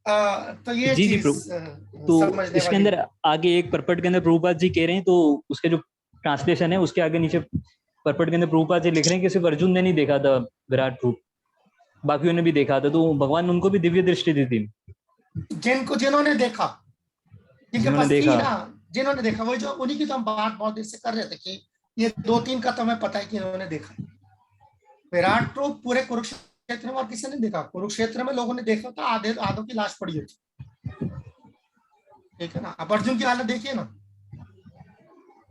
तो ये जी चीज तो समझने इसके वाली। अंदर आगे एक पर्पट के अंदर प्रभुपाद जी कह रहे हैं, तो उसके जो ट्रांसलेशन है उसके आगे नीचे पर्पट के अंदर प्रभुपाद जी लिख रहे हैं कि सिर्फ अर्जुन ने नहीं देखा था विराट रूप, बाकियों ने भी देखा था, तो भगवान ने उनको भी दिव्य दृष्टि दी थी। जिन्होंने देखा, जिनके जिन्होंने पास थी देखा। ना, जिन्होंने देखा, वो जो उन्हीं की तो हम बात बहुत देर से कर रहे थे कि ये 2-3 का तो हमें पता है कि इन्होंने देखा। विराट रूप पूरे कुरुक्षेत्र में और किसी ने देखा, कुरुक्षेत्र में लोगों ने देखा था, आधों की लाश पड़ी होती। ठीक है ना, अब अर्जुन की हालत देखिए ना,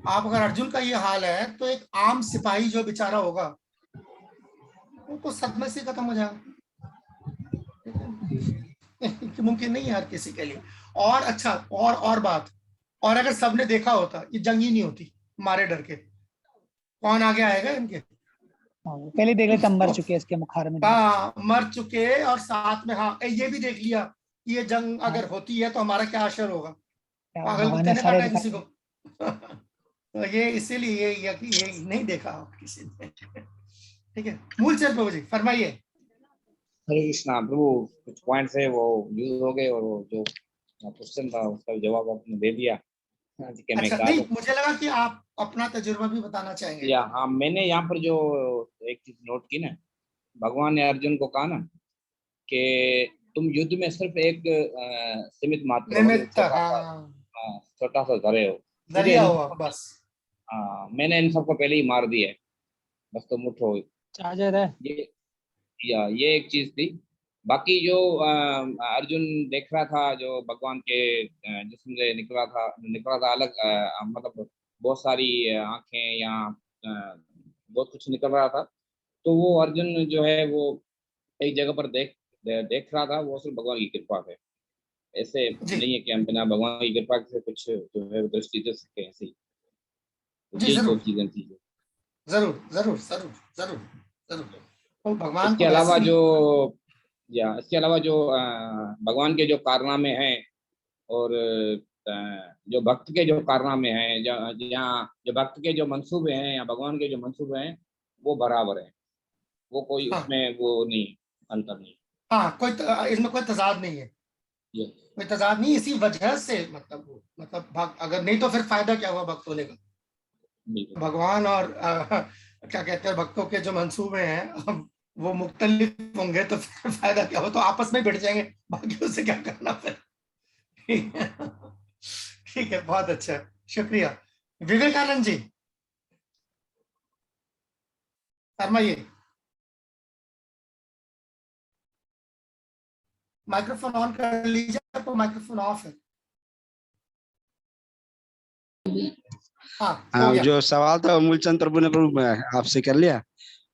आप अगर अर्जुन का ये हाल है तो एक आम सिपाही जो बेचारा होगा वो तो सदमे से खत्म हो जाएगा। मुमकिन नहीं है हर किसी के लिए। और अच्छा, और बात, और अगर सबने देखा होता ये जंग ही नहीं होती, मारे डर के कौन आगे आएगा इनके। पहले देख लेते, मर चुके इसके मुखार में। हाँ मर चुके, और साथ में हाँ ये भी देख लिया कि ये जंग अगर होती है तो हमारा क्या असर होगा, पागल कुत्ते ने काटा किसी को। तो ये इसीलिए ये नहीं देखा किसी ने। ठीक है, मूलचंद प्रभु जी फरमाइए। हरे कृष्णा प्रभु, कुछ पॉइंट्स है वो यूज हो गए, और वो जो क्वेश्चन था उसका जवाब आपने दे दिया। अच्छा, नहीं मुझे लगा कि आप अपना तजुर्बा भी बताना चाहेंगे। या हाँ, मैंने यहाँ पर जो एक चीज नोट की ना, भगवान ने अर्जुन को कहा ना कि तुम युद्ध में सिर्फ एक सीमित मात्र निमित्त, छोटा सा धरे हो, जरिया हो बस। मैंने इन सबको पहले ही मार दिया है, बस तुम उठो। ये एक चीज थी। बाकी जो अर्जुन देख रहा था, जो भगवान के जिस्म से निकला था अलग, मतलब बहुत सारी आंखें या बहुत कुछ निकल रहा था, तो वो अर्जुन जो है वो एक जगह पर देख रहा था, वो सिर्फ भगवान की कृपा है। ऐसे नहीं है कि हम बिना भगवान की कृपा से कुछ जो है दृष्टि दे सके, ऐसे ही। जी जरूर, चीजें थी जरूर जरूर जरूर जरूर जरूर। तो भगवान इसके अलावा जो भगवान के जो कारनामे हैं, और जो भक्त के जो कारनामे हैं, जो भक्त के जो मंसूबे हैं या भगवान के जो मंसूबे हैं, वो बराबर हैं, वो कोई उसमें वो नहीं, अंतर नहीं। हाँ, इसमें कोई तजाद नहीं है, कोई तजाद नहीं। इसी वजह से मतलब अगर नहीं तो फिर फायदा क्या हुआ भक्त होने का। भगवान और क्या कहते हैं, भक्तों के जो मंसूबे हैं वो मुख्तलिफ होंगे तो फिर फायदा क्या हो, तो आपस में भिड़ जाएंगे, बाकियों से क्या करना फिर। ठीक है, बहुत अच्छा, शुक्रिया। विवेकानंद जी फरमाइए। माइक्रोफोन ऑन कर लीजिए, तो माइक्रोफोन ऑफ है। हाँ, जो सवाल था मूलचंद प्रभु ने आपसे कर लिया।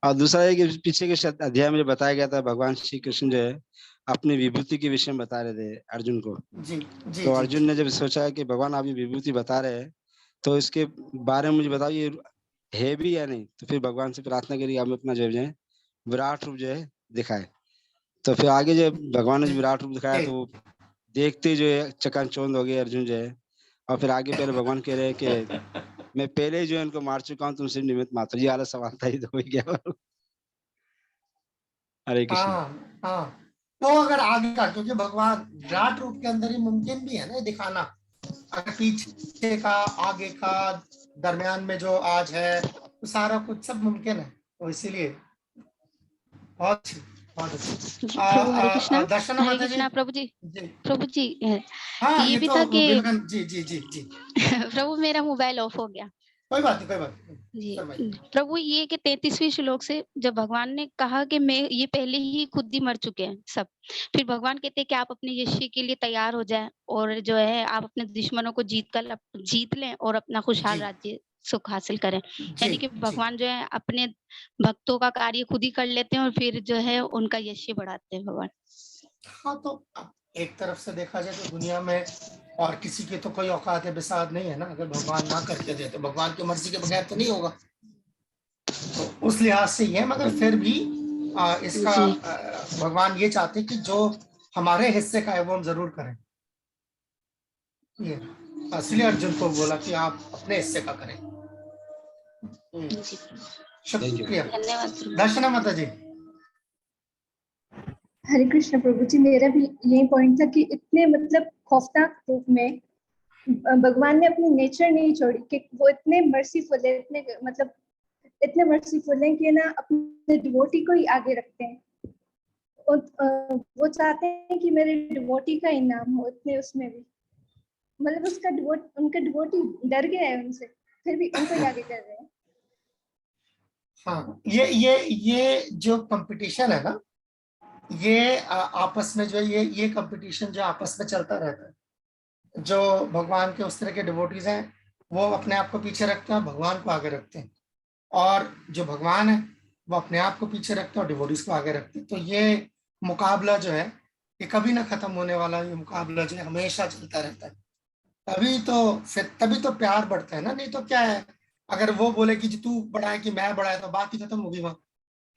और दूसरा है कि पीछे के अध्याय में जो बताया गया था, भगवान श्री कृष्ण जो है अपनी विभूति के विषय में बता रहे थे अर्जुन को। तो अर्जुन ने जब सोचा कि भगवान आप ये विभूति बता रहे हैं, तो इसके बारे में मुझे बताओ ये है भी या नहीं। तो फिर भगवान से प्रार्थना करी, आप अपना जो है विराट रूप जो है दिखाए। तो फिर आगे जब भगवान ने विराट रूप दिखाया तो देखते जो है चकाचौंध हो गए अर्जुन जो है। और फिर आगे पहले भगवान कह रहे हैं कि मैं पहले जो है इनको मार चुका हूँ, तुम सिर्फ निमित्त मात्र। ये वाला सवाल था, ये तो हो गया। हरे कृष्ण। तो अगर आगे का, क्योंकि भगवान विराट रूप के अंदर ही मुमकिन भी है ना दिखाना, अगर पीछे का, आगे का, दरमियान में जो आज है, तो सारा कुछ सब मुमकिन है। तो इसीलिए बहुत हरे कृष्णा प्रभु जी। ये भी था कि जी प्रभु मेरा मोबाइल ऑफ हो गया। कोई बात नहीं जी प्रभु, ये कि 33वें श्लोक से जब भगवान ने कहा कि मैं ये पहले ही खुद ही मर चुके हैं सब, फिर भगवान कहते हैं कि आप अपने यश के लिए तैयार हो जाएं और जो है आप अपने दुश्मनों को जीत लें और अपना खुशहाल राज्य सुख हासिल करें। यानी कि भगवान जो है अपने भक्तों का कार्य खुद ही कर लेते हैं और फिर जो है उनका यश बढ़ाते हैं भगवान। हाँ, तो एक तरफ से देखा जाए तो दुनिया में और किसी की तो कोई औकात बिसात नहीं है ना, अगर भगवान ना करके दे तो भगवान की मर्जी के बगैर तो नहीं होगा। तो उस लिहाज से ये, मगर फिर भी इसका भगवान ये चाहते कि जो हमारे हिस्से का है वो हम जरूर करें। ये इसलिए अर्जुन को बोला कि आप अपने हिस्से का करें। शुक्रिया, दर्शना माता जी। हरे कृष्ण प्रभु जी, मेरा भी यही पॉइंट था कि इतने मतलब खौफनाक रूप में भगवान ने अपनी नेचर नहीं छोड़ी, कि वो इतने मर्सीफुल है, इतने मतलब इतने मर्सीफुल हैं कि ना अपने डिवोटी को ही आगे रखते हैं, और वो चाहते हैं कि मेरे डिवोटी का ही नाम हो इतने, उसमें भी मतलब उनका डिवोटी डर गया है उनसे, फिर भी उनको ही आगे कर रहे हैं। हाँ, ये जो कंपटीशन है ना, ये आपस में जो ये कंपटीशन जो आपस में चलता रहता है। जो भगवान के उस तरह के डिवोटीज हैं वो अपने आप को पीछे रखते हैं, भगवान को आगे रखते हैं, और जो भगवान है वो अपने आप को पीछे रखते हैं और डिवोटीज को आगे रखते हैं। तो ये मुकाबला जो है ये कभी ना खत्म होने वाला, ये मुकाबला जो है हमेशा चलता रहता है। तभी तो प्यार बढ़ता है ना, नहीं तो क्या है, अगर वो बोले कि तू बड़ा है कि मैं बड़ा है तो बात ही खत्म होगी वहां,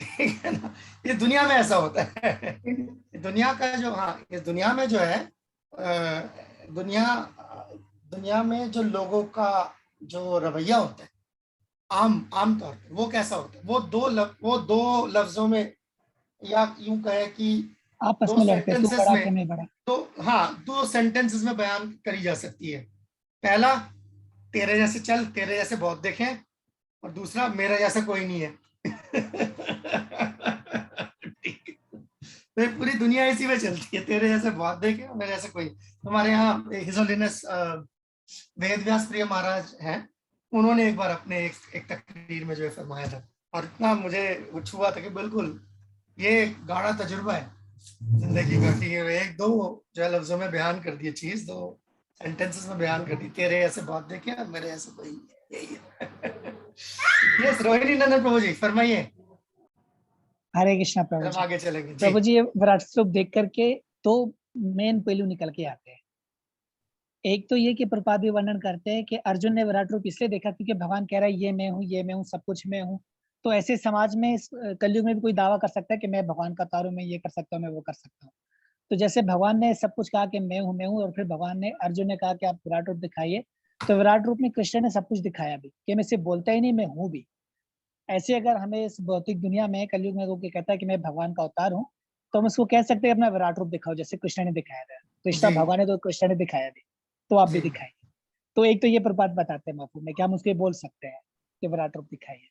ठीक है ना। ये दुनिया में ऐसा होता है। दुनिया का जो, हाँ, इस दुनिया में जो है दुनिया में जो लोगों का जो रवैया होता है आम तौर पे, वो कैसा होता है, वो दो लफ्जों में, या यूं कहे कि आपस दो में लड़ते, तू सेंटेंसेस बड़ा में, कि मैं बड़ा। तो हाँ, दो सेंटेंसेस में बयान करी जा सकती है। पहला, तेरे जैसे चल, तेरे जैसे बहुत देखे, और दूसरा, मेरा जैसा कोई नहीं है। तो पूरी दुनिया इसी में चलती है, तेरे जैसे बहुत देखे, मेरे जैसे कोई। हमारे यहाँ हिज होलीनेस वेद व्यास प्रिय महाराज हैं, उन्होंने एक बार अपने एक तकरीर में जो है फरमाया था, और इतना मुझे छुआ था कि बिल्कुल ये गाढ़ा तजुर्बा है जिंदगी का, कि एक दो जो है लफ्जों में बयान कर दिए चीज, दो सेंटेंसेस में बयान कर दी, तेरे ऐसे बहुत देखे और मेरे ऐसे कोई, यही है। यस, रोहिणी नंदन प्रभु जी फरमाइए। हरे कृष्णा प्रभु जी। आगे चलेंगे प्रभु जी, विराट स्वरूप देख करके तो मेन पहलू निकल के आते हैं। एक तो ये कि प्रपाद भी वर्णन करते हैं कि अर्जुन ने विराट रूप इसलिए देखा क्योंकि भगवान कह रहा है ये मैं हूँ, सब कुछ मैं हूँ। तो ऐसे समाज में, इस कलयुग में भी कोई दावा कर सकता है कि मैं भगवान का अवतार हूं, मैं ये कर सकता हूँ, मैं वो कर सकता हूँ। तो जैसे भगवान ने सब कुछ कहा कि मैं हूँ, और फिर भगवान ने अर्जुन ने कहा कि आप विराट रूप दिखाइए, तो विराट रूप में कृष्ण ने सब कुछ दिखाया भी, कि मैं सिर्फ बोलता ही नहीं, मैं हूँ भी। ऐसे अगर हमें इस भौतिक दुनिया में कलयुग में वो कहता है कि मैं भगवान का अवतार हूँ, तो हम उसको कह सकते हैं अपना विराट रूप दिखाओ, जैसे कृष्ण ने दिखाया था। कृष्ण भगवान है तो कृष्ण ने दिखाया भी, तो आप भी दिखाइए। तो एक तो ये प्रपात बताते हैं महापुरुष में कि हम उसके बोल सकते हैं कि विराट रूप दिखाइए।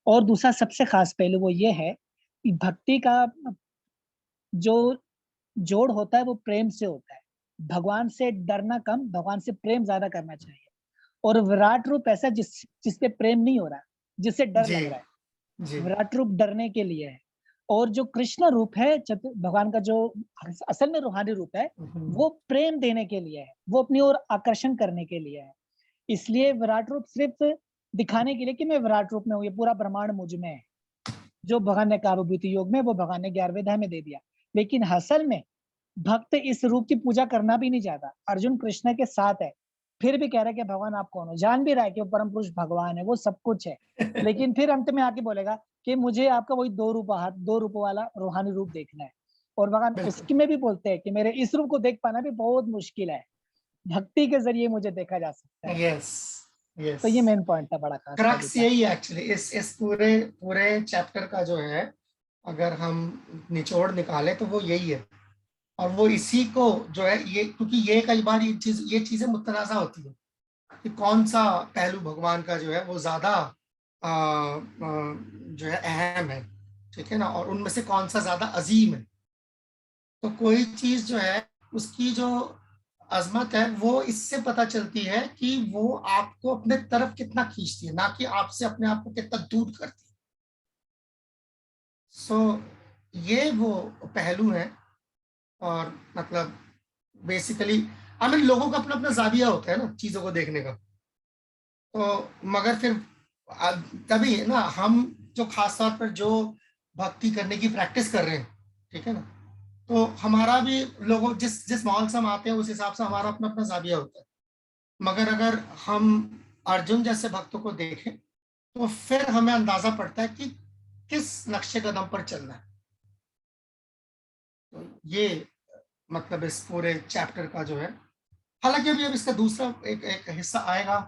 और दूसरा सबसे खास पहलू वो ये है कि भक्ति का जो जोड़ होता है वो प्रेम से होता है। भगवान से डरना कम, भगवान से प्रेम ज्यादा करना चाहिए। और विराट रूप ऐसा जिसपे प्रेम नहीं हो रहा, जिससे डर लग रहा है, विराट रूप डरने के लिए है। और जो कृष्ण रूप है, भगवान का जो असल में रूहानी रूप है, वो प्रेम देने के लिए है, वो अपनी ओर आकर्षण करने के लिए है। इसलिए विराट रूप सिर्फ दिखाने के लिए कि मैं विराट रूप में हूँ, ये पूरा ब्रह्मांड मुझ में है। जो भगवान ने कहा विभूति योग में, वो भगवान ने 11वें अध्याय में दे दिया। लेकिन असल में भक्त इस रूप की पूजा करना भी नहीं चाहता। अर्जुन कृष्ण के साथ है, फिर भी कह रहा है कि भगवान आप कौन हो, जान भी रहा है कि वो परम पुरुष भगवान है, वो सब कुछ है। लेकिन फिर अंत में आके बोलेगा कि मुझे आपका वही दो रूप वाला रूहानी रूप देखना है। और भगवान उसकी में भी बोलते हैं कि मेरे इस रूप को देख पाना भी बहुत मुश्किल है, भक्ति के जरिए मुझे देखा जा सकता है। यस। तो ये मेन पॉइंट था, बड़ा खास क्रक्स यही है एक्चुअली इस पूरे चैप्टर का जो है, अगर हम निचोड़ निकाले तो वो यही है। और वो इसी को जो है, ये क्योंकि ये कई बार ये चीजें मुतनाज़ा होती है कि कौन सा पहलू भगवान का जो है वो ज्यादा जो है अहम है, ठीक है ना, और उनमें से कौन सा ज्यादा अजीम है। तो कोई चीज जो है उसकी जो अजमत है वो इससे पता चलती है कि वो आपको अपने तरफ कितना खींचती है, ना कि आपसे अपने आप को कितना दूर करती है। सो ये वो पहलू है। और मतलब बेसिकली लोगों का अपना अपना जाविया होता है ना चीजों को देखने का। तो मगर फिर तभी ना हम जो खास तौर पर जो भक्ति करने की प्रैक्टिस कर रहे हैं, ठीक है ना, तो हमारा भी लोगों जिस जिस माहौल से हम आते हैं उस हिसाब से हमारा अपना अपना जाविया होता है। मगर अगर हम अर्जुन जैसे भक्तों को देखें तो फिर हमें अंदाजा पड़ता है कि किस नक्शे कदम पर चलना है। तो ये मतलब इस पूरे चैप्टर का जो है, हालांकि अभी अब इसका दूसरा एक हिस्सा आएगा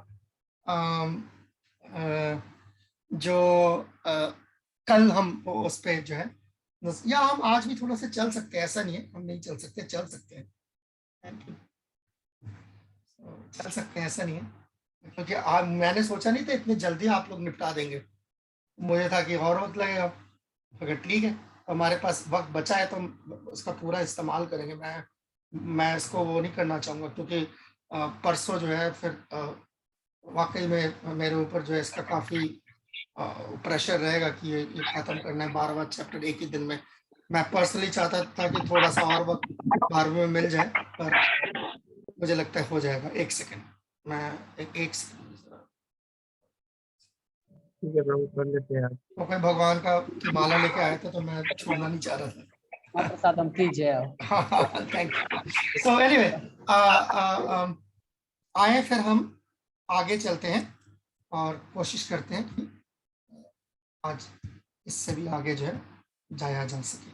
जो कल हम उस पे जो है, या हम आज भी थोड़ा सा चल सकते हैं, ऐसा नहीं है हम नहीं चल सकते, चल सकते हैं, चल सकते हैं, ऐसा नहीं है। क्योंकि आज मैंने सोचा नहीं था इतनी जल्दी आप लोग निपटा देंगे, मुझे था कि और वक्त लगेगा। अगर ठीक है हमारे पास वक्त बचा है तो उसका पूरा इस्तेमाल करेंगे। मैं इसको वो नहीं करना चाहूँगा क्योंकि परसों जो है फिर वाकई में मेरे ऊपर जो है इसका काफ़ी प्रेशर रहेगा कि ये ख़त्म करना है 12वां चैप्टर एक ही दिन में। मैं पर्सनली चाहता था कि थोड़ा सा और वक्त 12वें में मिल जाए, पर मुझे लगता है हो जाएगा। एक सेकंड, मैं एक सेकंड, ठीक है प्रभु, कर लेते हैं। तो कोई भगवान का की माला लेके आया था तो मैं छोड़ना नहीं चाह रहा था। प्रसाद हम कीजिए। Thank you. सो एनीवे आए फिर हम आगे चलते हैं और कोशिश करते हैं कि आज इससे भी आगे जो है जाया जा सके।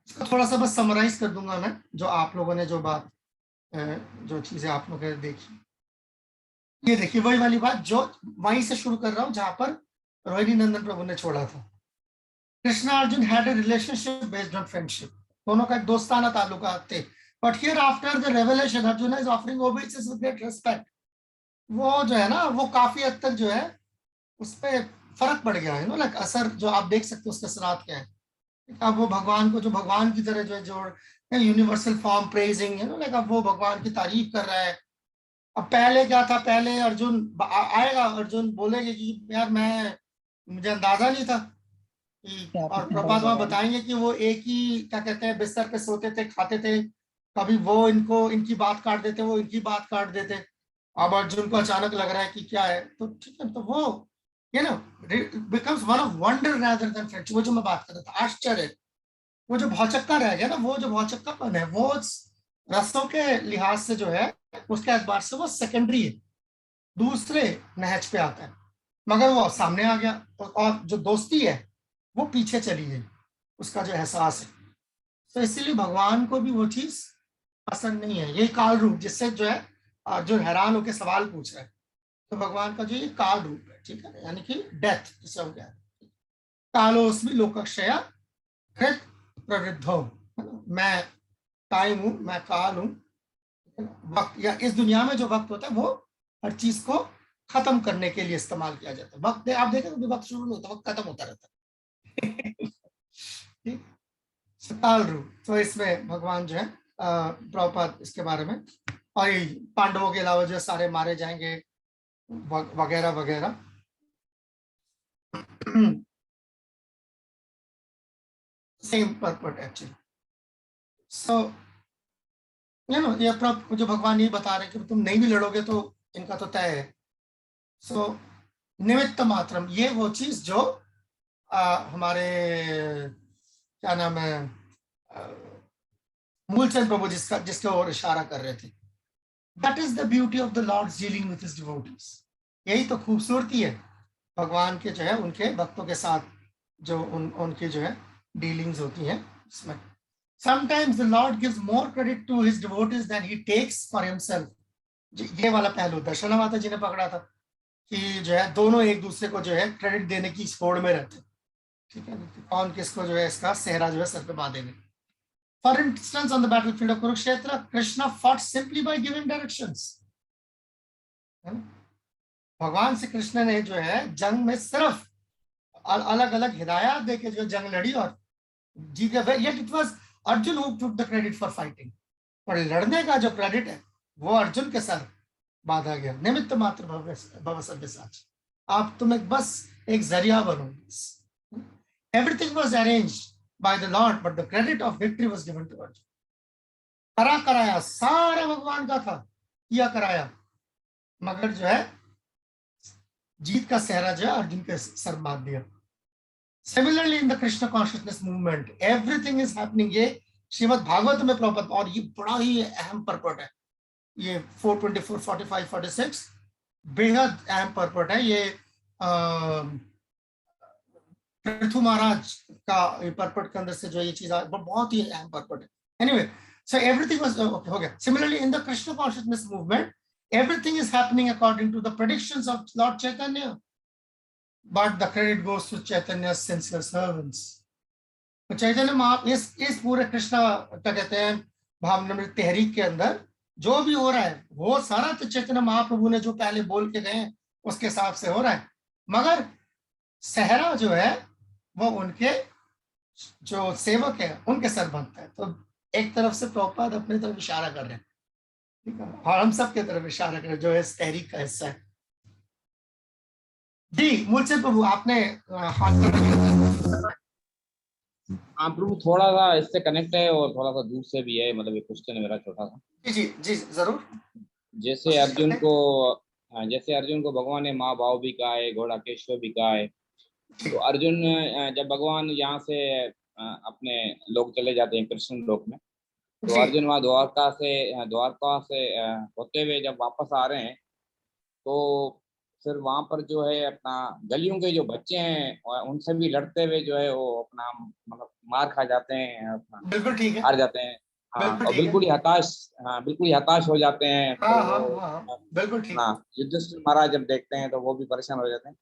इसको थोड़ा सा बस समराइज कर दूंगा मैं, जो आप लोगों ने जो चीजें आप लोगों ने देखी। ये देखिए वही वाली बात जो वहीं से शुरू कर रहा हूं जहां पर रोहिणी नंदन प्रभु ने छोड़ा था। Krishna Arjun had a relationship based on friendship, दोनों का एक दोस्ताना ताल्लुकात थे। But here after the revelation Arjun is offering obeisance with great respect. वो जो है ना वो काफी हद तक जो है उस पर फर्क पड़ गया है ना, लाइक असर जो आप देख सकते हो उसके असरात क्या है। अब वो भगवान को जो भगवान की तरह जो है जो यूनिवर्सल फॉर्म प्रेजिंग है ना, लाइक अब वो भगवान की तारीफ कर रहा है। अब पहले क्या था, पहले अर्जुन आएगा, अर्जुन बोलेंगे कि यार मुझे अंदाजा नहीं था कि, और प्रभात वहां बताएंगे कि वो एक ही क्या कहते हैं बिस्तर पे सोते थे, खाते थे, कभी वो इनकी बात काट देते, वो इनकी बात काट देते। अब अर्जुन को अचानक लग रहा है कि क्या है, तो ठीक है, तो वो becomes one of wonder rather than friendship. वो जो मैं बात कर रहा था आश्चर्य, वो जो भौचक्का रह गया ना, वो जो भौचक्कापन है वो रसों के लिहाज से जो है उसके एतबार से वो सेकेंडरी है, दूसरे नहज पे आता है, मगर वो सामने आ गया। और जो दोस्ती है वो पीछे चली गई, उसका जो एहसास है। तो इसीलिए भगवान को भी वो चीज पसंद नहीं है। ये काल रूप जिससे जो है जो हैरान होकर सवाल पूछ रहा है, तो भगवान का जो ये काल रूप है, ठीक है, यानी कि डेथ जिसे हम कहते हैं। कालोस्मि लोकक्षया कृत प्रवृद्धो, मैं टाइम हूं, मैं काल हूं। वक्त या इस दुनिया में जो वक्त होता है वो हर चीज को खत्म करने के लिए इस्तेमाल किया जाता है। वक्त आप देखें वक्त शुरू नहीं होता, वक्त खत्म होता रहता है। काल रूप, तो इसमें भगवान जो है प्रभुपाद इसके बारे में, और पांडवों के अलावा जो सारे मारे जाएंगे वगैरह वगैरह। Same पर्पट actually. सो ये जो भगवान ये बता रहे हैं कि तुम नहीं भी लड़ोगे तो इनका तो तय है। सो निमित्त मात्रम, ये वो चीज जो हमारे क्या नाम है मूलचंद प्रभु जिसके ओर इशारा कर रहे थे। That is the beauty of the Lord dealing with his devotees. यही तो खूबसूरती है भगवान के जो है उनके भक्तों के साथ जो उनकी जो है डीलिंग्स होती हैं इसमें। Sometimes the Lord gives more credit to his devotees than he takes for himself. ये वाला पहलू दर्शना माता जी ने पकड़ा था कि जो है दोनों एक दूसरे को जो है क्रेडिट देने की होड़ में रहते, ठीक है, कौन किसको जो है इसका सेहरा जो है सर पे बांधेंगे। For instance, on the battlefield of Kurukshetra, Krishna fought simply by giving directions. भगवान श्री कृष्ण ने जो है जंग में सिर्फ अलग अलग हिदायत देके जो जंग लड़ी और जीत गए। Yet it was Arjun who took the credit for fighting, पर लड़ने का जो क्रेडिट है वो अर्जुन के सर बांधा गया। निमित्त मात्र भव सव्यसाची, आप तुम बस एक जरिया बनो। Everything was arranged by the Lord, but the credit of victory was given to Arjun. कराया सारा भगवान का था, किया कराया, मगर जो है जीत का सेहरा जो है अर्जुन के सर बांध दिया। Similarly, in the Krishna consciousness movement, everything is happening. ये श्रीमद् भागवत में प्रभुपाद, और ये बड़ा ही अहम पर्पट है, ये 424, 45, 46 बेहद अहम पर्पट है। ये पृथु महाराज का पर्पट के अंदर से जो ये चीज बहुत ही अहम पर्पट है। Anyway, so everything was हो गया। Similarly, in the Krishna consciousness movement, everything is happening according to the predictions of Lord Chaitanya, but the credit goes to Chaitanya's sincere servants. तो चैतन्य महा इस पूरे कृष्णा क्या कहते हैं भावनामृत तहरीक के अंदर जो भी हो रहा है वो सारा तो चैतन्य महाप्रभु ने जो पहले बोल के गए उसके हिसाब से हो रहा है, मगर सहरा जो है वो उनके जो सेवक है उनके सर बनता है। तो एक तरफ से प्रभुपाद अपनी तरफ इशारा कर रहे हैं, ठीक है, और हम सब की तरफ इशारा कर रहे हैं जो इस तहरीक का हिस्सा है। डी मूलचंद प्रभु आपने हाथ कर, हाँ प्रभु, थोड़ा सा इससे कनेक्ट है और थोड़ा सा दूर से भी है, मतलब ये क्वेश्चन है मेरा छोटा सा। जी जी जरूर। जैसे अर्जुन को भगवान ने माँ भाव भी कहा है, घोड़ा केशव भी कहा है, तो अर्जुन जब भगवान यहाँ से अपने लोग चले जाते हैं कृष्ण लोक में, तो अर्जुन वहाँ द्वारका से होते हुए जब वापस आ रहे हैं तो फिर वहां पर जो है अपना गलियों के जो बच्चे हैं उनसे भी लड़ते हुए जो है वो अपना मतलब मार खा जाते हैं, बिल्कुल ठीक है, हार जाते हैं। हाँ, और बिल्कुल ही हताश हो जाते हैं। बिल्कुल ठीक। हाँ, युधिष्ठिर महाराज जब देखते हैं तो वो भी परेशान हो जाते हैं।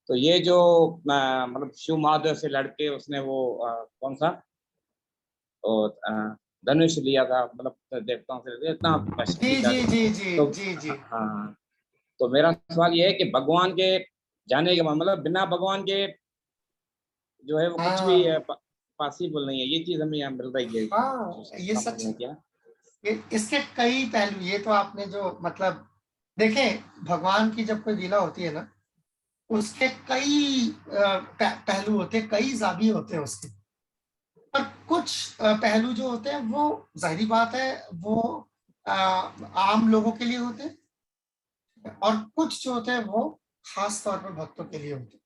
तो ये जो मतलब शिव महादेव से लड़के उसने वो कौन सा धनुष लिया था, मतलब देवताओं से इतना जी। हाँ, तो मेरा सवाल ये है कि भगवान के जाने के बाद मतलब बिना भगवान के जो है वो कुछ भी पॉसिबल नहीं है, ये चीज हमें यहाँ मिल रही है। हाँ, ये सच क्या, इसके कई पहलू, ये तो आपने जो मतलब देखें, भगवान की जब कोई लीला होती है ना उसके कई पहलू होते हैं, कई जाविये होते हैं उसके, पर कुछ पहलू जो होते हैं वो जाहिर बात है वो आम लोगों के लिए होते हैं, और कुछ जो होते हैं वो खास तौर पर भक्तों के लिए होते हैं।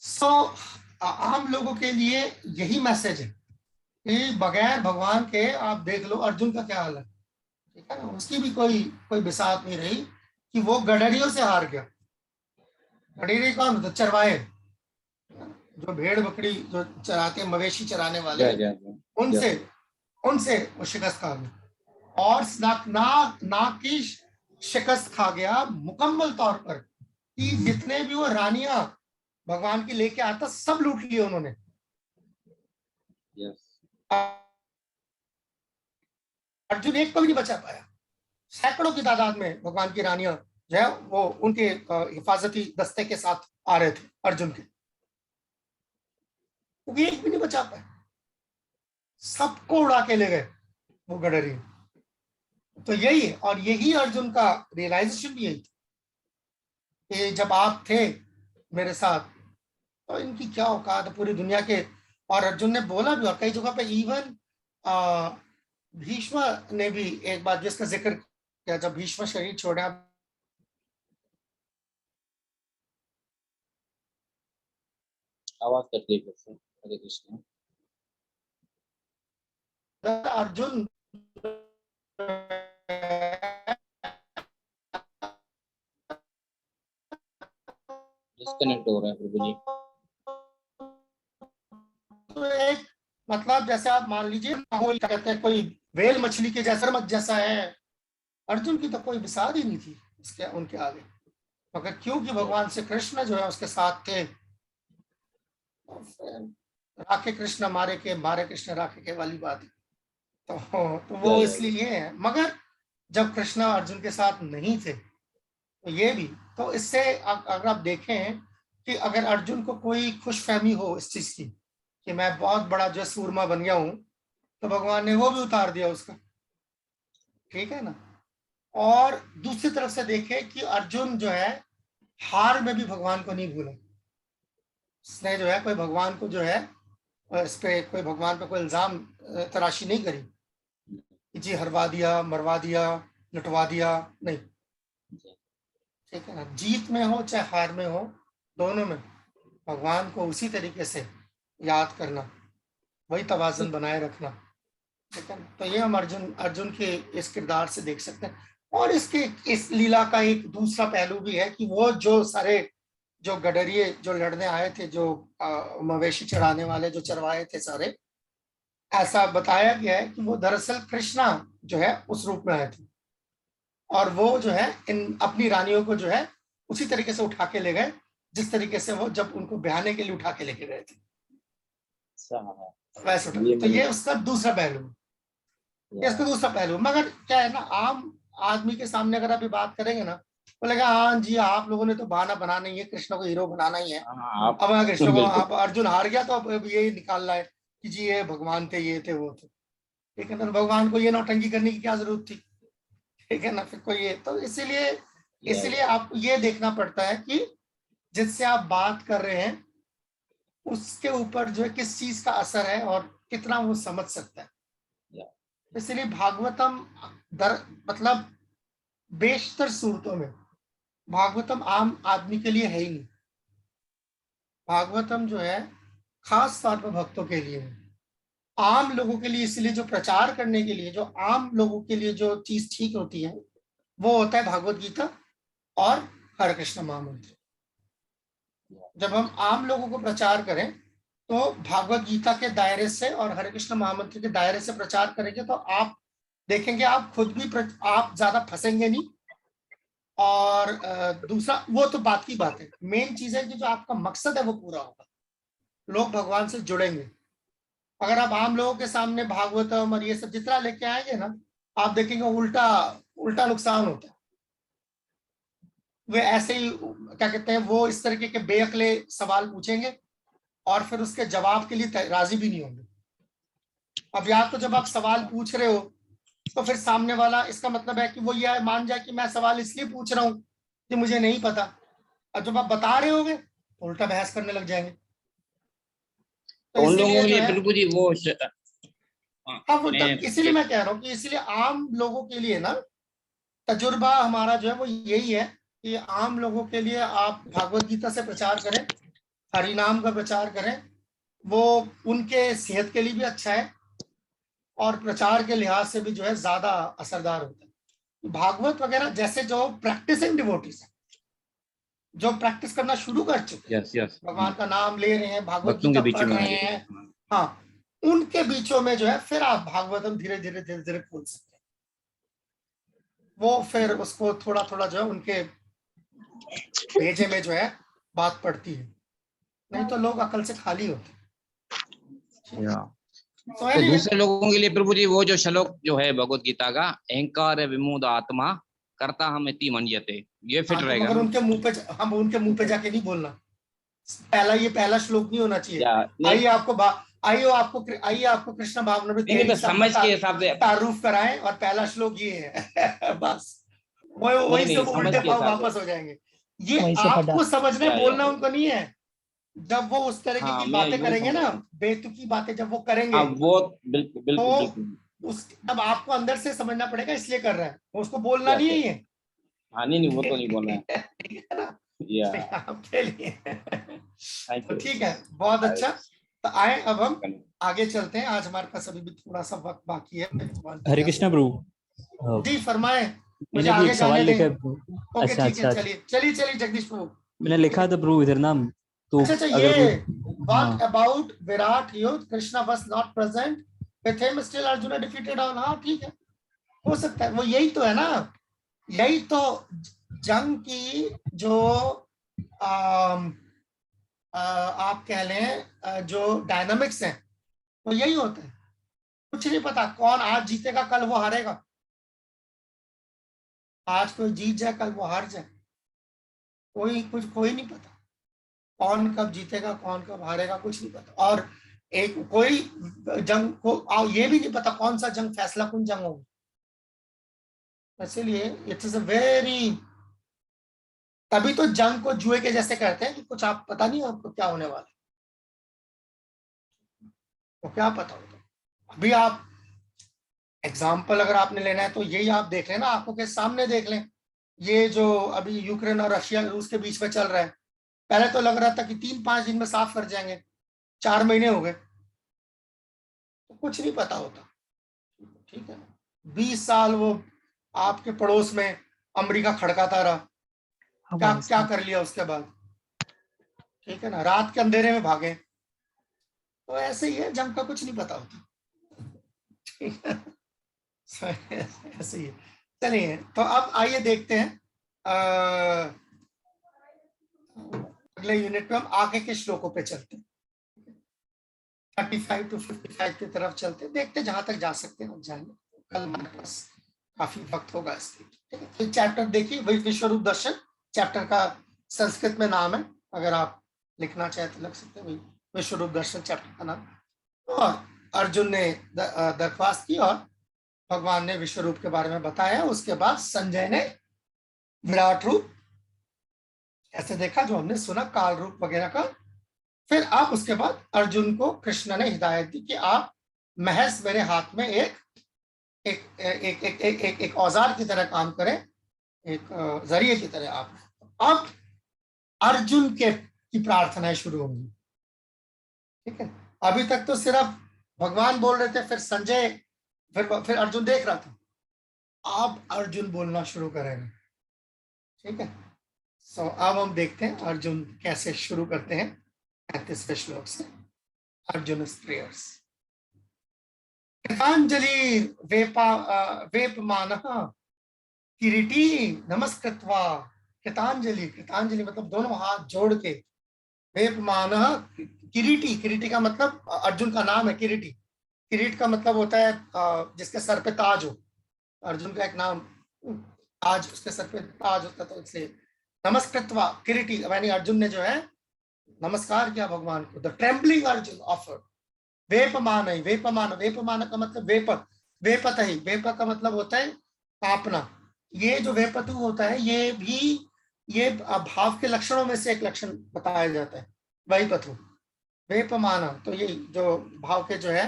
सो आम लोगों के लिए यही मैसेज है कि बगैर भगवान के आप देख लो अर्जुन का क्या हाल है, ठीक है ना, उसकी भी कोई बिसात नहीं रही कि वो गडरियों से हार गया। गडरी कौन होता, चरवाहे, जो भेड़ बकरी जो चराते, मवेशी चराने वाले, उनसे वो शिकस्त खा गया, और नाक की शिकस्त खा गया मुकम्मल तौर पर कि जितने भी वो रानियां भगवान की लेके आता सब लूट लिए उन्होंने। अर्जुन एक को भी नहीं बचा पाया, सैकड़ों की तादाद में भगवान की रानियां जो है वो उनके हिफाजती दस्ते के साथ आ रहे थे अर्जुन के, क्योंकि एक भी नहीं बचा पाया, सबको उड़ा के ले गए वो गडरी। तो यही है, और यही अर्जुन का रियलाइजेशन भी यही था कि जब आप थे मेरे साथ तो इनकी क्या औकात है पूरी दुनिया के। और अर्जुन ने बोला भी, और कई जगह पे इवन भीष्म ने भी एक बात जिसका जिक्र किया, जब भीष्म शरीर छोड़ा, आवाज करती है हरे कृष्ण, अर्जुन डिस्कनेक्ट हो रहा है प्रभु जी। तो एक मतलब जैसे आप मान लीजिए कहते हैं कोई वेल मछली के जैसा मत जैसा है, अर्जुन की तो कोई बिसात ही नहीं थी उसके उनके आगे, मगर क्योंकि भगवान से कृष्ण जो है उसके साथ थे, राखे कृष्ण मारे कृष्ण राखे के वाली बात है। तो वो इसलिए है, मगर जब कृष्ण अर्जुन के साथ नहीं थे तो ये भी, तो इससे अगर आप देखें कि अगर अर्जुन को कोई खुशफहमी हो इस चीज की कि मैं बहुत बड़ा जो सूरमा बन गया हूं, तो भगवान ने वो भी उतार दिया उसका, ठीक है ना। और दूसरी तरफ से देखें कि अर्जुन जो है हार में भी भगवान को नहीं भूला, उसने जो है कोई भगवान को जो है इस पे कोई भगवान पे कोई इल्जाम तराशी नहीं करी कि जी हरवा दिया, मरवा दिया, लुटवा दिया, नहीं, ठीक है ना। जीत में हो चाहे हार में हो, दोनों में भगवान को उसी तरीके से याद करना, वही तवाज़ुन बनाए रखना, ठीक है। तो ये हम अर्जुन के इस किरदार से देख सकते हैं। और इस लीला का एक दूसरा पहलू भी है कि वो जो सारे जो गडरिये जो लड़ने आए थे, जो मवेशी चराने वाले जो चरवाए थे सारे, ऐसा बताया गया है कि वो दरअसल कृष्णा जो है उस रूप में आए थे, और वो जो है इन अपनी रानियों को जो है उसी तरीके से उठा के ले गए जिस तरीके से वो जब उनको ब्याहने के लिए उठा के लेके गए थे, वैसे उठा। तो ये उसका दूसरा पहलू है, इसका दूसरा पहलू। मगर क्या है ना, आम आदमी के सामने अगर अभी बात करेंगे ना, बोलेगा हाँ जी आप लोगों ने तो बहाना बनाना ही है, कृष्ण को हीरो बनाना ही है। अब कृष्ण को आप अर्जुन हार गया तो अब यही निकाल रहा है कि जी ये भगवान थे, ये थे, वो थे, ठीक है ना। भगवान को ये नौटंकी करने की क्या जरूरत थी, ठीक है ना। फिर कोई ये तो इसीलिए आप ये देखना पड़ता है कि जिससे आप बात कर रहे हैं उसके ऊपर जो है किस चीज का असर है और कितना वो समझ सकता है। इसलिए भागवतम मतलब बेशतर सूरतों में भागवतम आम आदमी के लिए है ही नहीं। भागवतम जो है खास तौर पर भक्तों के लिए है, आम लोगों के लिए। इसलिए जो प्रचार करने के लिए, जो आम लोगों के लिए जो चीज ठीक होती है वो होता है भागवत गीता और हरे कृष्ण महामंत्र। जब हम आम लोगों को प्रचार करें तो भागवत गीता के दायरे से और हरे कृष्ण महामंत्र के दायरे से प्रचार करेंगे तो आप देखेंगे आप खुद भी आप ज्यादा फंसेंगे नहीं। और दूसरा वो तो बात की बात है, मेन चीज है कि जो आपका मकसद है वो पूरा होगा, लोग भगवान से जुड़ेंगे। अगर आप आम लोगों के सामने भागवतम और ये सब जितना लेके आएंगे ना, आप देखेंगे उल्टा नुकसान होता है। वे ऐसे ही क्या कहते हैं, वो इस तरीके के बेअक्ले सवाल पूछेंगे और फिर उसके जवाब के लिए राजी भी नहीं होंगे। अब या तो जब आप सवाल पूछ रहे हो तो फिर सामने वाला, इसका मतलब है कि वो ये मान जाए कि मैं सवाल इसलिए पूछ रहा हूं कि मुझे नहीं पता, और जब आप बता रहे होगे तो उल्टा बहस करने लग जाएंगे। तो उन लोगों के लिए है, प्रभु जी वो इसीलिए मैं कह रहा हूँ कि इसीलिए आम लोगों के लिए ना तजुर्बा हमारा जो है वो यही है कि आम लोगों के लिए आप भागवत गीता से प्रचार करें, हरिनाम का प्रचार करें, वो उनके सेहत के लिए भी अच्छा है और प्रचार के लिहाज से भी जो है ज्यादा असरदार होता है। भागवत वगैरह जैसे जो प्रैक्टिसिंग डिवोटीज है, जो प्रैक्टिस करना शुरू कर चुके हैं, भगवान का नाम ले रहे हैं, भागवत गीता पढ़ रहे हैं, हाँ, उनके बीचों में जो है फिर आप भागवतम धीरे धीरे खोल सकते हैं। वो फिर उसको थोड़ा थोड़ा जो है उनके भेजे में जो है बात पड़ती है, नहीं तो लोग अकल से खाली होते हैं। तो दूसरे लोगों के लिए प्रभु जी वो जो श्लोक जो है भगवत गीता का, अहंकार विमूढ़ आत्मा करता हम इति मन्यते, ये फिट रहेगा। मगर उनके मुंह पे जाके नहीं बोलना, ये पहला श्लोक नहीं होना चाहिए। आइए आपको कृष्ण भावनामृत समझ के हिसाब से तारुफ कराएं और पहला श्लोक ये है बस, वही सब उल्टे भाव वापस हो जाएंगे। ये आपको समझना है, बोलना उनको नहीं है। जब वो उस तरह की बातें करेंगे ना, बेतुकी बातें जब वो करेंगे, वो बिल्कुल तब आपको अंदर से समझना पड़ेगा इसलिए कर रहा है, उसको बोलना नहीं है। हाँ नहीं वो तो नहीं बोलना है। ठीक है ना, आपके लिए तो ठीक है, बहुत अच्छा। तो आए अब हम आगे चलते हैं, आज हमारे पास अभी भी थोड़ा सा वक्त बाकी है। हरे कृष्णा प्रभु जी फरमाए, मुझे मैंने आगे एक सवाल लिखा है। ओके ठीक है, चलिए जगदीश प्रभु। मैंने लिखा था प्रभु इधर नाम तो अच्छा ये what about विराट युद्ध, Krishna was not present with him, still Arjuna defeated all। हाँ ठीक है, हो सकता है वो यही तो है ना, यही तो जंग की जो आप कह लें जो डायनामिक्स है वो यही होता है। कुछ नहीं पता कौन आज जीतेगा कल वो हारेगा, आज कोई जीत जाए कल वो हार जाए, कोई नहीं पता कौन कब जीतेगा कौन कब हारेगा, कुछ नहीं पता। और एक कोई जंग को ये भी नहीं पता कौन सा जंग फैसला कुन जंग होगा। इसलिए इट इज अ वेरी, तभी तो जंग को जुए के जैसे कहते हैं कि कुछ आप पता नहीं आपको क्या होने वाला, तो क्या पता होगा। अभी आप एग्जाम्पल अगर आपने लेना है तो यही आप देख लें ना, आंखों के सामने देख लें, ये जो अभी यूक्रेन और रशिया रूस के बीच में चल रहा है, पहले तो लग रहा था कि 3-5 दिन में साफ कर जाएंगे, 4 महीने हो गए, तो कुछ नहीं पता होता, ठीक है। 20 साल वो आपके पड़ोस में अमेरिका खड़काता रहा, क्या क्या कर लिया उसके बाद, ठीक है ना, रात के अंधेरे में भागे। तो ऐसे ही है, जंग का कुछ नहीं पता होता, ठीक है, ऐसे ही है। चलिए, तो अब आइए देखते हैं अगले यूनिट में हम आगे के श्लोकों पे चलते हैं। 35 to 55 की तरफ चलते हैं, देखते हैं जहां तक जा सकते हैं जाएंगे, कल हमारे पास काफी वक्त होगा इसके, ठीक है। तो चैप्टर देखिए, विश्वरूप दर्शन चैप्टर का संस्कृत में नाम है, अगर आप लिखना चाहे तो लिख सकते हैं, विश्वरूप दर्शन चैप्टर का नाम। और अर्जुन ने दरख्वास्त की और भगवान ने विश्व रूप के बारे में बताया। उसके बाद संजय ने विराट रूप ऐसे देखा जो हमने सुना, काल रूप वगैरह का। फिर आप उसके बाद अर्जुन को कृष्ण ने हिदायत दी कि आप महज मेरे हाथ में एक एक एक एक एक एक, एक औजार की तरह काम करें, एक जरिए की तरह आप। अब अर्जुन की प्रार्थनाएं शुरू होंगी, ठीक है। अभी तक तो सिर्फ भगवान बोल रहे थे, फिर संजय, फिर अर्जुन देख रहा था, अब अर्जुन बोलना शुरू करेंगे, ठीक है। सो अब हम देखते हैं अर्जुन कैसे शुरू करते हैं 35वें श्लोक से। अर्जुन प्रेयर्स। कृतांजलि वेपमानः किरीटी नमस्कृत्वा। कृतांजलि, कृतांजलि मतलब दोनों हाथ जोड़ के, वेपमानः किरीटी, किरीटी का मतलब अर्जुन का नाम है किरीटी। किरीट का मतलब होता है जिसके सर पे ताज हो, अर्जुन का एक नाम ताज, उसके सर पे ताज होता, तो इसलिए नमस्कृत्वा किरीटी, यानी अर्जुन ने जो है नमस्कार किया भगवान को। द ट्रेम्बलिंग अर्जुन ऑफर्ड वेपमान। वेपमान, वेपमान का मतलब वेपक, वेपत ही, वेपक का मतलब होता है कांपना। ये जो वेपतु होता है, ये भी ये भाव के लक्षणों में से एक लक्षण बताया जाता है, वही पथु वेपमान। तो ये जो भाव के जो है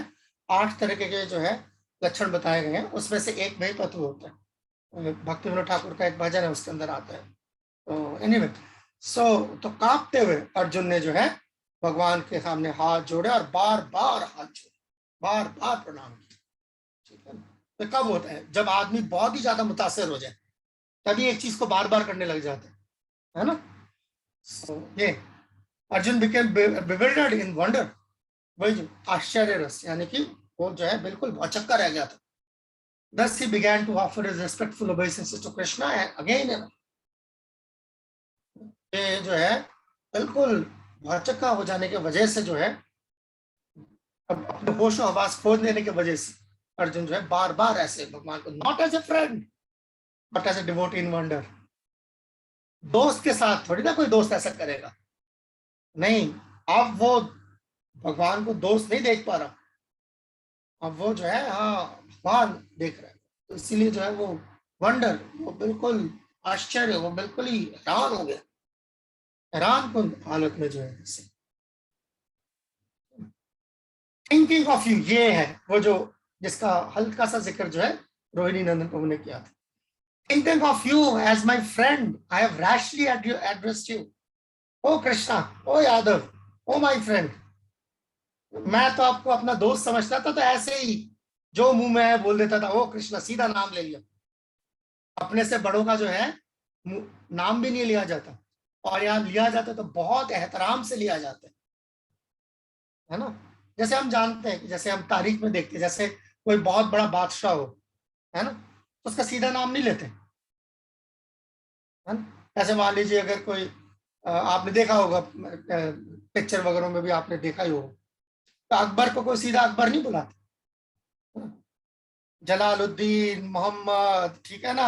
8 तरह के जो है लक्षण बताए गए हैं, उसमें से एक वही पथु होता है। भक्ति विनोद ठाकुर का एक भजन है, उसके अंदर आता है। तो एनीवे, तो कांपते हुए अर्जुन ने जो है भगवान के सामने हाथ जोड़े और बार बार हाथ जोड़े, बार बार प्रणाम किया, ठीक है। तो कब होता है? जब आदमी बहुत ही ज्यादा मुतासिर हो जाए, तभी एक चीज को बार बार करने लग जाता है ना। ये Arjun became bewildered in wonder, वही जो आश्चर्य रस, यानी कि वो जो है बिल्कुल भौचक्का रह गया था। Thus he began to offer his respectful obeisances to Krishna and again ये जो है बिल्कुल भौचक्का हो जाने के वजह से जो है, अब अपने होश और हवास खोज लेने की वजह से अर्जुन जो है बार बार ऐसे भगवान को, not as a friend but as a devotee in wonder. दोस्त के साथ थोड़ी ना कोई दोस्त ऐसा करेगा, नहीं। अब वो भगवान को दोस्त नहीं देख पा रहा, अब वो जो है हाँ भगवान देख रहा है। तो इसीलिए जो है वो वंडर, वो बिल्कुल आश्चर्य, वो बिल्कुल ही हैरान हो गया, हैरान कुन हालत में जो है। थिंकिंग ऑफ यू, ये है वो जो जिसका हल्का सा जिक्र जो है रोहिणी नंदन प्रभु ने किया था। Thinking of you as my friend I have rashly addressed you. O Krishna, O Yadav, O my friend, मैं तो आपको अपना दोस्त समझता था, तो ऐसे ही जो मुंह में है बोल देता था, ओ कृष्णा, सीधा नाम ले लिया। अपने से बड़ों का जो है नाम भी नहीं लिया जाता, और यहाँ लिया जाता तो बहुत एहतराम से लिया जाता है ना। जैसे हम जानते हैं, जैसे हम तारीख में देखते हैं, जैसे कोई बहुत बड़ा बादशाह हो, है ना, तो उसका सीधा नाम नहीं लेते, है ना। ऐसे मान लीजिए अगर कोई आपने देखा होगा पिक्चर वगैरह में भी आपने देखा ही होगा, तो अकबर को कोई सीधा अकबर नहीं बुलाते, जलालुद्दीन, मोहम्मद, ठीक है ना,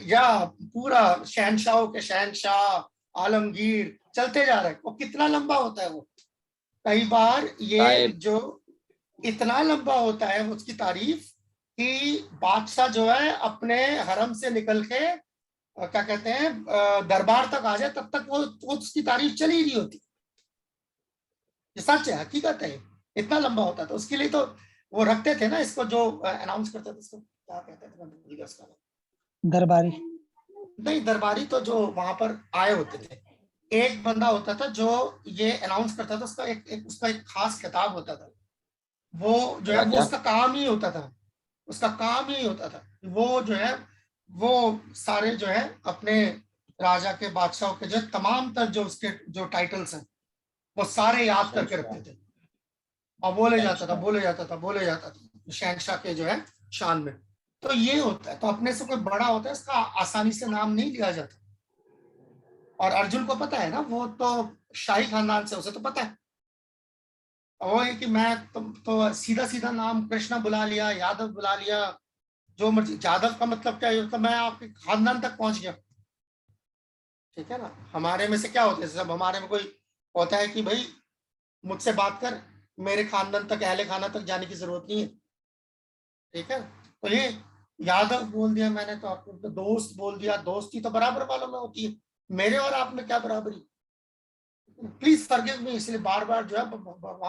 या पूरा शहनशाहों के शहनशाह, आलमगीर, चलते जा रहे हैं। वो कितना लंबा होता है वो, कई बार ये जो इतना लंबा होता है उसकी तारीफ कि बादशाह जो है अपने हरम से निकल के क्या कहते हैं दरबार तक आ जाए, तब तक वो उसकी तारीफ चल ही रही होती। ये सच है, हकीकत है, इतना लंबा होता था। उसके लिए तो वो रखते थे ना इसको, जो अनाउंस करते थे, इसको क्या कहते थे उसका? दरबारी नहीं, दरबारी तो जो वहां पर आए होते थे, एक बंदा होता था जो ये अनाउंस करता था, उसका एक खास खिताब होता था, वो जो है वो उसका काम ही होता था, वो जो है वो सारे जो है अपने राजा के बादशाहों के जो तमाम तर जो उसके जो टाइटल्स हैं वो सारे याद करके रखते थे और बोले जाता था शहंशाह के जो है शान में। तो ये होता है, तो अपने से कोई बड़ा होता है इसका आसानी से नाम नहीं लिया जाता। और अर्जुन को पता है ना, वो तो शाही खानदान से, उसे तो पता है, वो है कि मैं तो सीधा सीधा नाम कृष्णा बुला लिया, यादव बुला लिया, जो मर्जी। यादव का मतलब क्या है? तो मैं आपके खानदान तक पहुंच गया, ठीक है ना। हमारे में से क्या होता है, सब हमारे में कोई होता है कि भाई मुझसे बात कर, मेरे खानदान तक, अहले खाना तक जाने की जरूरत नहीं है, ठीक है। तो ये यादव बोल दिया मैंने तो आपको, तो दोस्त बोल दिया, दोस्ती तो बराबर वालों में होती है, मेरे और आप में क्या बराबरी। प्लीज फॉरगिव मी, इसलिए बार बार जो है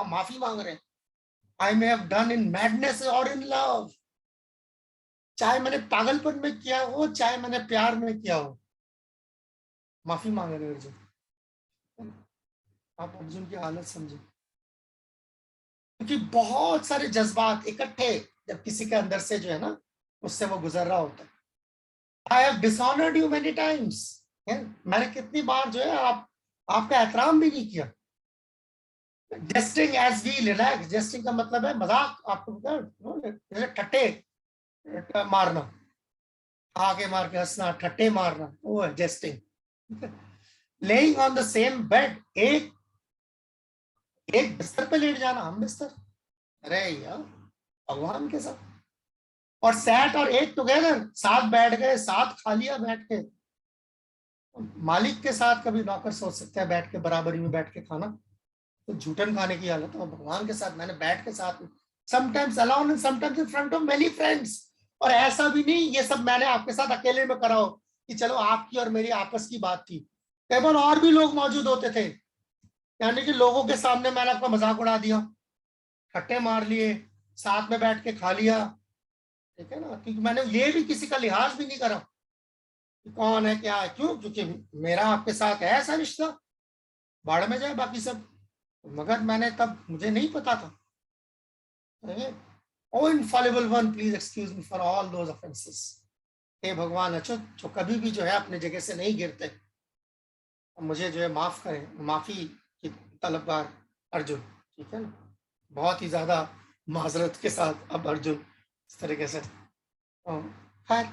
माफी मांग रहे हैं। I may have done in madness और इन लव, चाहे मैंने पागलपन में किया हो, चाहे मैंने प्यार में किया हो, माफी मांग रहे अर्जुन। आप अर्जुन की हालत समझे, क्योंकि बहुत सारे जज्बात इकट्ठे जब किसी के अंदर से जो है ना, उससे वो गुजर रहा होता है। I have dishonoured you many times, मैंने कितनी बार जो है आपका एहतराम भी नहीं किया। Jesting as we relax, jesting का मतलब है मजाक, आपको जैसे ठट्टे मारना, आगे मार के हंसना, ठट्टे मारना, वो है jesting. Laying on the same bed, एक बिस्तर पे लेट जाना, हम बिस्तर, अरे यार भगवान के साथ। और सैट और एक टुगेदर, साथ बैठ गए, साथ खा लिया बैठ के। मालिक के साथ कभी नौकर सोच सकता है बैठ के बराबरी में बैठ के खाना, तो झूठन खाने की हालत है। भगवान के साथ मैंने बैठ के साथ, sometimes alone and sometimes in front of many friends. और ऐसा भी नहीं ये सब मैंने आपके साथ अकेले में करा हो कि चलो आपकी और मेरी आपस की बात थी, कई बार और भी लोग मौजूद होते थे, यानी कि लोगों के सामने मैंने आपका मजाक उड़ा दिया, खट्टे मार लिए, साथ में बैठ के खा लिया, ठीक है ना। क्योंकि मैंने ये भी किसी का लिहाज भी नहीं करा कि कौन है क्या है, क्यों, क्योंकि मेरा आपके साथ है ऐसा रिश्ता, बाढ़ में जाए बाकी सब। मगर मैंने तब, मुझे नहीं पता था। O infallible one, please excuse me for all those offenses. हे भगवान अच्युत, जो कभी भी जो है अपने जगह से नहीं गिरते, मुझे जो है माफ करें, माफी की तलबगार अर्जुन, ठीक है ना। बहुत ही ज्यादा माजरत के साथ अब अर्जुन इस तरीके से, खैर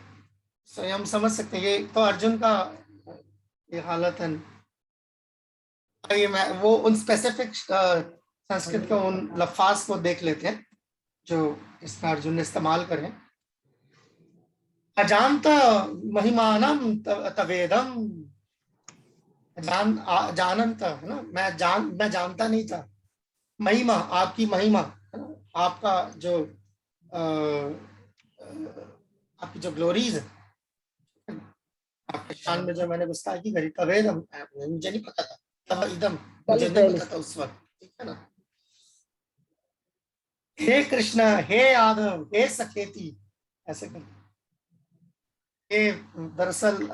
हम समझ सकते हैं। ये तो अर्जुन का ये हालत है। ये मैं वो उन स्पेसिफिक संस्कृत के उन लफ्ज को देख लेते हैं जो इसमें अर्जुन ने इस्तेमाल करे। अजानत महिमानम तवेदम, जानंत है ना, मैं जानता नहीं था। महिमा, आपकी महिमा है ना, आपका जो आपकी जो ग्लोरीज है, आपके शान में जो मैंने गुस्ताखी करी, तवेदम, मुझे नहीं पता था, तब इदम मुझे नहीं पता था उस वक्त, ठीक है ना। हे कृष्ण, हे यादव, हे सखेती, ऐसे कर। ये दरअसल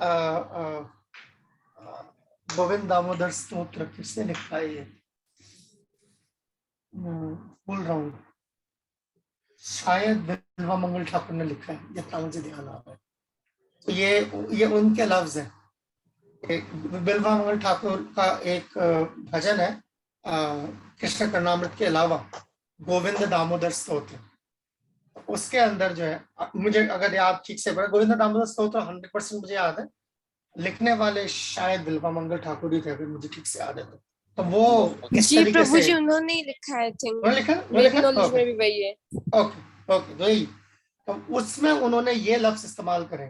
गोविंद दामोदर स्तोत्र किसने लिखा है? ये भूल रहा हूँ, शायद बिल्वा मंगल ठाकुर ने लिखा है, जितना मुझे ध्यान आ रहा है। तो ये उनके लफ्ज हैं। बिल्वा मंगल ठाकुर का एक भजन है कृष्ण कर्णामृत के अलावा, गोविंद दामोदर स्तोत्र। उसके अंदर जो है, मुझे अगर याद ठीक से पड़ा, गोविंद दामोदर स्तोत्र 100% मुझे याद है, लिखने वाले शायद बिल्वा मंगल ठाकुर ही थे, अगर मुझे ठीक से याद है तो वो इस जी तरीके प्रभु से जी उन्होंने ही लिखा है, थिंक उन्होंने लिखा, मेरी नॉलेज में भी वही है। ओके वही। तो उसमें उन्होंने ये लफ्ज इस्तेमाल करे,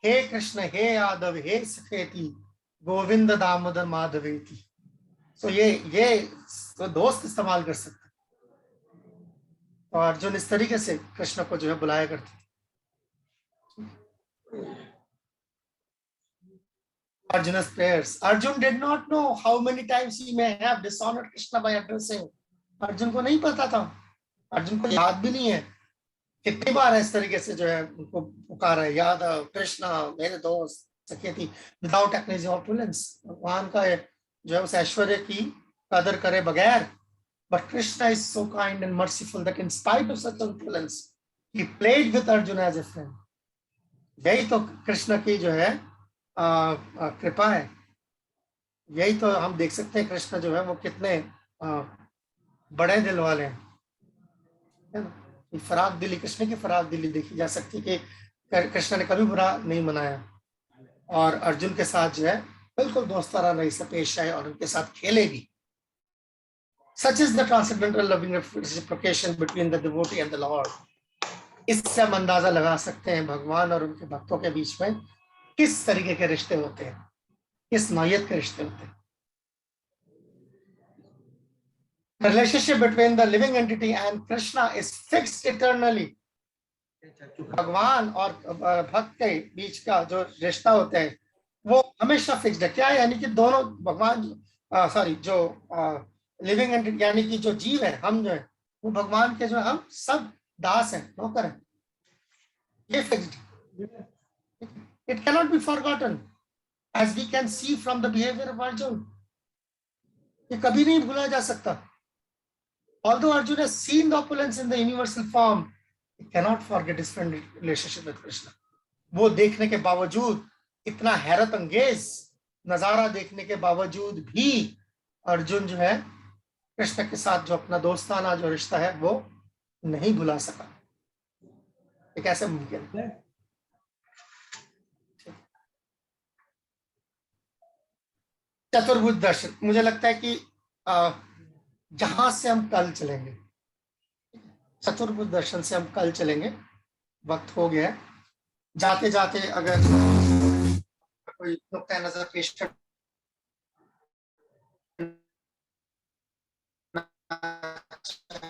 हे कृष्ण, हे यादव, हे सखेती, गोविंद दामोदर माधवेती। तो ये तो दोस्त इस्तेमाल कर सकते। तो अर्जुन इस तरीके से कृष्ण को जो है बुलाया करते। Arjuna's prayers. Arjun did not know how many times he may have dishonored Krishna by addressing. Arjun को नहीं पता था, अर्जुन को याद भी नहीं है कितनी बार इस तरीके से जो है उनको पुकारा है, यादव, कृष्णा, मेरे दोस्त, सखेती, विदाउट एक्नॉलेजिंग ऑपुलेंस। भगवान का जो है उस ऐश्वर्य की कदर करे बगैर, but Krishna is so kind and merciful that in spite of such opulence, he played with Arjuna as a friend. यही तो कृष्ण की जो है कृपा है। यही तो हम देख सकते हैं कृष्ण जो है वो कितने बड़े दिल वाले हैं, है ना। फराग दिली, कृष्ण की फराग दिली देखी जा सकती है कि कृष्ण ने कभी बुरा नहीं मनाया और अर्जुन के साथ जो है बिल्कुल दोस्ताना रही से पेश आए और उनके साथ खेले भी। Such is the transcendental loving reciprocation between the devotee and the Lord. इससे हम अंदाजा लगा सकते हैं भगवान और उनके भक्तों के बीच में किस तरीके के रिश्ते होते हैं, किस नौयत के रिश्ते होते हैं। The relationship between the living entity and Krishna is fixed eternally. भगवान और भक्त के बीच का जो रिश्ता होता है वो हमेशा फिक्स्ड है। क्या है? यानी कि दोनों भगवान जो लिविंग एंटिटी यानी कि जो जीव है, हम जो है वो भगवान के जो है हम सब दास हैं, नौकर हैं। ये fixed, it can not be forgotten as we can see from the behaviour of Arjun. ये कभी नहीं भूला जा सकता। Although Arjuna has seen the opulence in the universal form, he cannot forget his friendly relationship with Krishna. वो देखने के बावजूद, इतना हैरत अंगेज नजारा देखने के बावजूद भी अर्जुन जो है कृष्ण के साथ जो अपना दोस्ताना जो रिश्ता है वो नहीं भुला सका। ये कैसे मुमकिन है? चतुर्भुज दर्शन, मुझे लगता है कि जहां से हम कल चलेंगे, चतुर्भुज दर्शन से हम कल चलेंगे। वक्त हो गया है। जाते जाते अगर कोई नुक्ता नजर पेश कर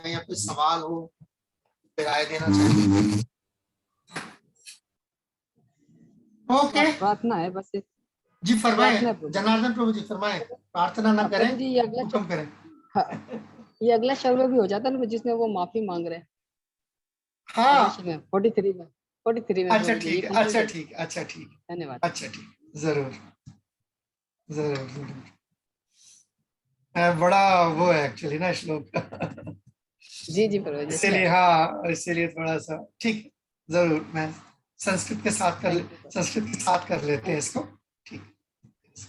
या कोई सवाल हो, राय देना चाहिए। ओके, प्रार्थना है बस। जी फरमाए जनार्दन प्रभु जी, फरमाए। प्रार्थना ना करें, जी अगला हुक्म करें। हाँ, ये अगला शब्द भी हो जाता है ना जिसमें वो माफी मांग रहे हैं। हाँ 43 में। अच्छा ठीक है, अच्छा ठीक, अच्छा ठीक, धन्यवाद। अच्छा ठीक, जरूर जरूर जरूर। बड़ा वो है एक्चुअली ना श्लोक। जी जी प्रभु जी, इसीलिए हाँ, इसीलिए थोड़ा सा ठीक, जरूर मैं संस्कृत के साथ कर लेते हैं इसको। ठीक,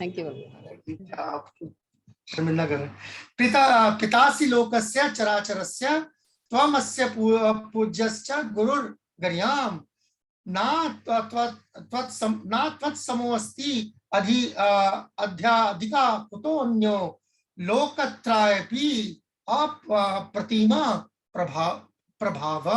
थैंक यू प्रभु। आप शर्मिंदा कर रहे हैं। पितासी लोकस्य चराचरस्य त्वमस्य पूज्यश्च गुरुर्गर्याम ना त्वत्समोऽस्ति अध्याधिका कुतोऽन्यो लोकत्रयेऽपि अप्रतिमा प्रभाव।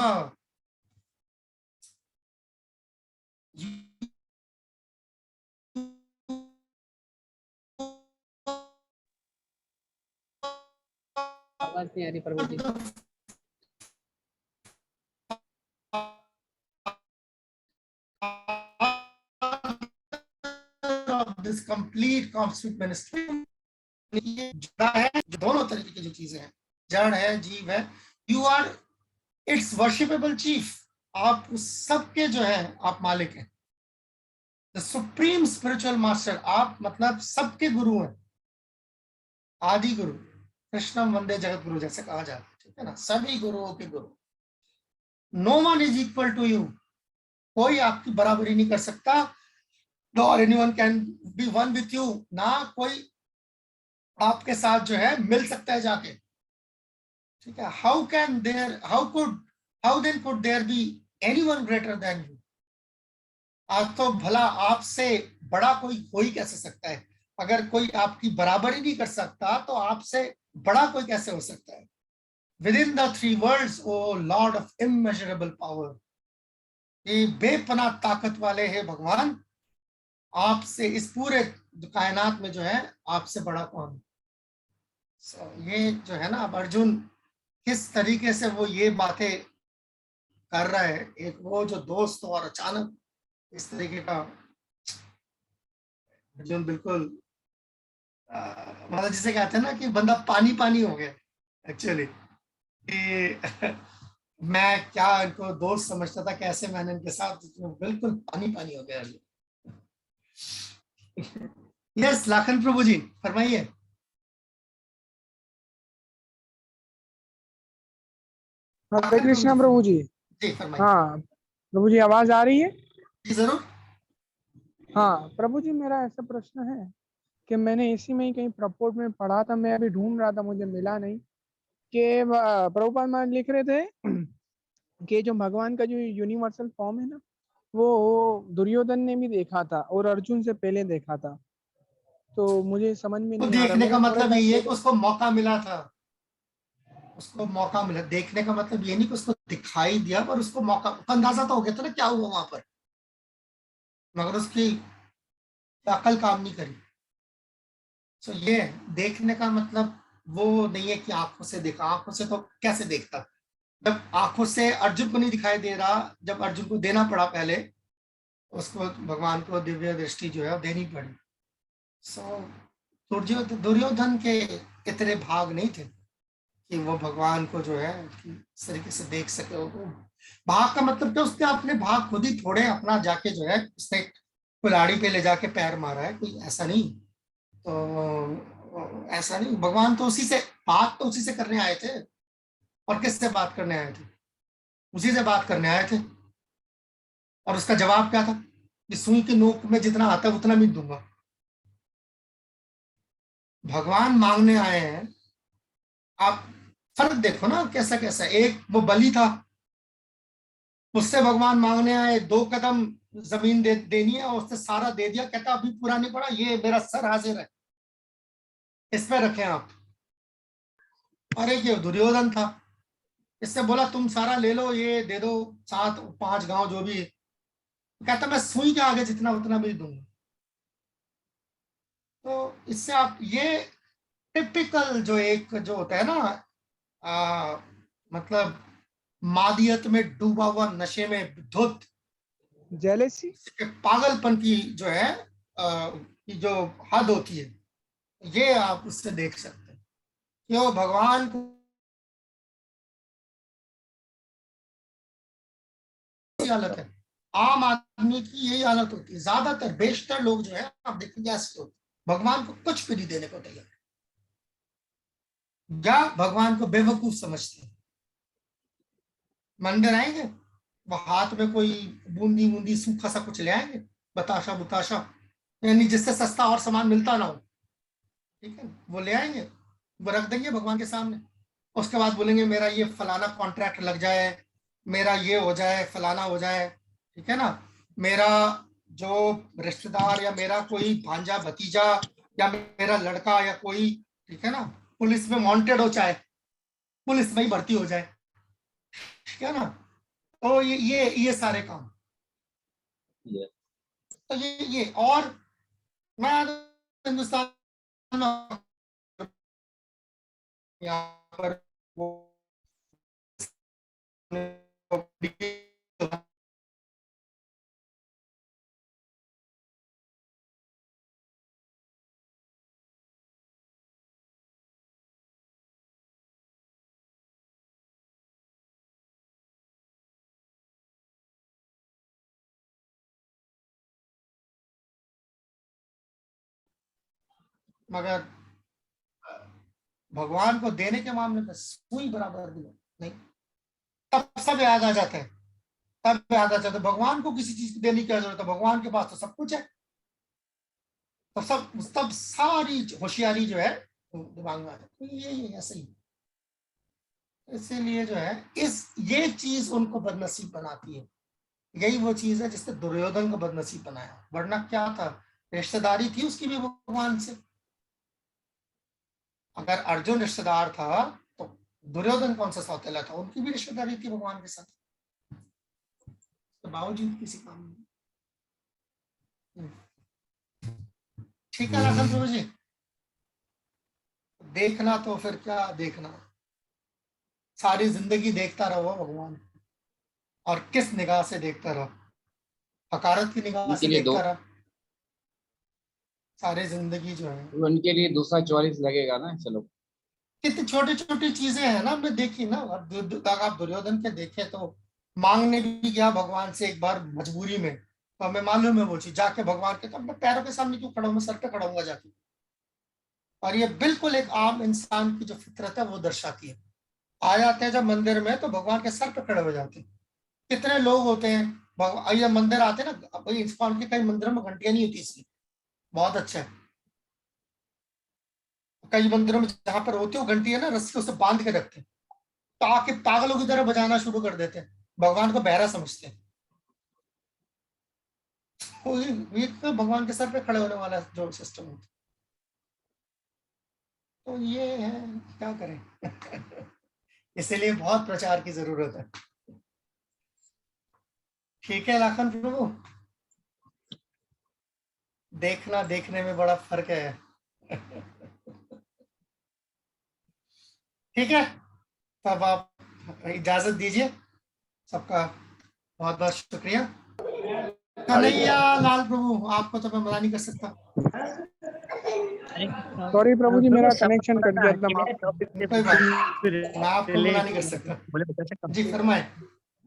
आवाज नहीं आ रही प्रभु जी। This complete cosmic ministry ये जुड़ा है, जो दोनों तरीके की जो चीजें हैं, जड़ है, जीव है। You are its worshipable chief, आप उस सबके जो है आप मालिक हैं। द सुप्रीम स्पिरिचुअल मास्टर, आप मतलब सबके गुरु हैं, आदि गुरु। कृष्णम वंदे जगत गुरु जैसे कहा जाता है, ठीक है ना, सभी गुरुओं के गुरु। No one is equal to you, कोई आपकी बराबरी नहीं कर सकता। nor anyone can be one with you, ना कोई आपके साथ जो है मिल सकता है जाके, ठीक है। how then could there be anyone greater than you? आज तो भला आपसे बड़ा कोई हो ही कैसे सकता है? अगर कोई आपकी बराबरी नहीं कर सकता तो आपसे बड़ा कोई कैसे हो सकता है? Within the three worlds, O Lord of immeasurable power, ये बेपनाह ताकत वाले हैं भगवान, आपसे इस पूरे कायनात में जो है आपसे बड़ा कौन? ये जो है ना, अब अर्जुन किस तरीके से वो ये बातें कर रहा है, एक वो जो दोस्त और अचानक इस तरीके का अर्जुन बिल्कुल मतलब जिसे कहते हैं ना कि बंदा पानी पानी हो गया एक्चुअली, कि मैं क्या इनको दोस्त समझता था, कैसे मैंने इनके साथ बिल्कुल पानी पानी हो गया। यस लाखन प्रभु जी फरमाइए। हरे कृष्णा प्रभु जी। जी फरमाइए। हाँ प्रभु जी, आवाज आ रही है? जी जरूर। हाँ प्रभु जी, मेरा ऐसा प्रश्न है कि मैंने इसी में ही कहीं प्रपोर्ट में पढ़ा था, मैं अभी ढूंढ रहा था, मुझे मिला नहीं, कि प्रभुपाद महाराज लिख रहे थे कि जो भगवान का जो यूनिवर्सल फॉर्म है ना, वो दुर्योधन ने भी देखा था और अर्जुन से पहले देखा था। तो मुझे समझ में तो नहीं आ रहा। देखने का मैंने थोड़ा मतलब सा ये है कि उसको मौका मिला था, उसको मौका मिला। देखने का मतलब ये नहीं कि उसको दिखाई दिया, पर उसको मौका, अंदाजा तो हो गया था ना क्या हुआ वहां पर, मगर उसकी अकल काम नहीं करी। तो ये देखने का मतलब वो नहीं है कि आंखों से देखा। आंखों से तो कैसे देखता, जब आंखों से अर्जुन को नहीं दिखाई दे रहा, जब अर्जुन को देना पड़ा पहले, उसको भगवान को दिव्य दृष्टि जो है देनी पड़ी। सो दुर्योधन के इतने भाग नहीं थे कि वो भगवान को जो है इस तरीके से देख सके। वो भाग का मतलब क्या, उसने अपने भाग खुद ही थोड़े अपना जाके जो है उसने कुल्हाड़ी पे ले जाके पैर मारा है, कोई ऐसा नहीं। तो ऐसा नहीं, भगवान तो उसी से बात तो उसी से करने आए थे। और किससे बात करने आए थे? उसी से बात करने आए थे। और उसका जवाब क्या था कि सुई की नोक में जितना आता है उतना मैं दूंगा। भगवान मांगने आए हैं। आप फर्क देखो ना कैसा कैसा। एक वो बलि था, उससे भगवान मांगने आए, 2 कदम जमीन देनी है और उसने सारा दे दिया। कहता अभी पूरा नहीं पड़ा, ये मेरा सर हाजिर है, इस पे रखें आप। और एक ये दुर्योधन था, इससे बोला तुम सारा ले लो, ये दे दो 7-5 गांव जो भी। कहता मैं सुई के आगे जितना उतना भी दूंगा। तो इससे आप ये टिपिकल जो एक जो होता है ना, मतलब मादियत में डूबा हुआ, नशे में धुत, जेलेसी, पागलपन की जो है की जो हद होती है, ये आप उससे देख सकते हैं। क्यों भगवान को हालत है, आम आदमी की यही हालत होती है। ज्यादातर बेशतर लोग जो है आप देखेंगे ऐसे होते, भगवान को कुछ भी नहीं देने को तैयार, या भगवान को बेवकूफ समझते हैं। मंदिर आएंगे, वो हाथ में कोई बूंदी बूंदी सूखा सा कुछ ले आएंगे, बताशा बुताशा, यानी जिससे सस्ता और सामान मिलता ना हो, ठीक है, वो ले आएंगे, वो रख देंगे भगवान के सामने। उसके बाद बोलेंगे मेरा ये फलाना कॉन्ट्रैक्ट लग जाए, मेरा ये हो जाए, फलाना हो जाए, ठीक है ना, मेरा जो रिश्तेदार या मेरा कोई भांजा भतीजा या मेरा लड़का या कोई, ठीक है ना, पुलिस में वांटेड हो, चाहे पुलिस में ही भर्ती हो जाए, ठीक है ना। तो ये सारे काम, तो ये और मैं हिंदुस्तान में यहाँ पर वो मगर भगवान को देने के मामले में सुई बराबर भी नहीं। तब सब याद आ जाता है, तब याद आ जाता है भगवान को किसी चीज की देने की क्या जरूरत है, भगवान के पास तो सब कुछ है। तो सब सारी होशियारी जो है दिमाग में आ जाती है। ये ऐसे ही, इसीलिए जो है ये चीज उनको बदनसीब बनाती है। यही वो चीज है जिसने दुर्योधन को बदनसीब बनाया। वरना क्या था, रिश्तेदारी थी उसकी भी भगवान से। अगर अर्जुन रिश्तेदार था तो दुर्योधन कौन सा सौतेला था, उनकी भी रिश्तेदारी थी भगवान के साथ, तो बावजूद किसी काम नहीं। ठीक है राधन प्रभु जी, देखना तो फिर क्या देखना, सारी जिंदगी देखता रहो भगवान, और किस निगाह से देखता रहो, हकारत की निगाह से देखता रहो सारी जिंदगी जो है। उनके लिए दूसरा चॉइस लगेगा ना। चलो कितनी छोटी छोटी चीजें हैं ना, हमने देखी ना। अब आप दुर्योधन के देखे तो मांगने भी गया भगवान से एक बार मजबूरी में, तो हमें मालूम है वो चीज, जाके भगवान के तो अपने पैरों के सामने क्यों खड़ा हूं, मैं सर पे खड़ा हूंगा जाके। और ये बिल्कुल एक आम इंसान की जो फितरत है वो दर्शाती है। आ जाते हैं जब मंदिर में तो भगवान के सर पे खड़े हो जाते हैं। कितने लोग होते हैं ये मंदिर आते हैं ना, भाई इस्कॉन के कई मंदिरों में घंटियां नहीं होती, इसलिए बहुत अच्छा है। कई मंदिरों में जहां पर होती है वो घंटी है ना, रस्सी उसे बांध के रखते हैं ताकि पागलों की तरह बजाना शुरू कर देते हैं, भगवान को बहरा समझते हैं। ये तो भगवान के सर पे खड़े होने वाला जो सिस्टम होता है, तो ये है, क्या करें। इसीलिए बहुत प्रचार की जरूरत है। ठीक है लाखन प्रभु, देखना देखने में बड़ा फर्क है। ठीक है, तब आप इजाजत दीजिए। सबका बहुत बहुत शुक्रिया। कन्हैया लाल प्रभु, आपको तो मैं मना नहीं कर सकता। सॉरी प्रभु जी, मेरा कनेक्शन कट गया था। मैं आपको मना नहीं कर सकता। जी फरमाए।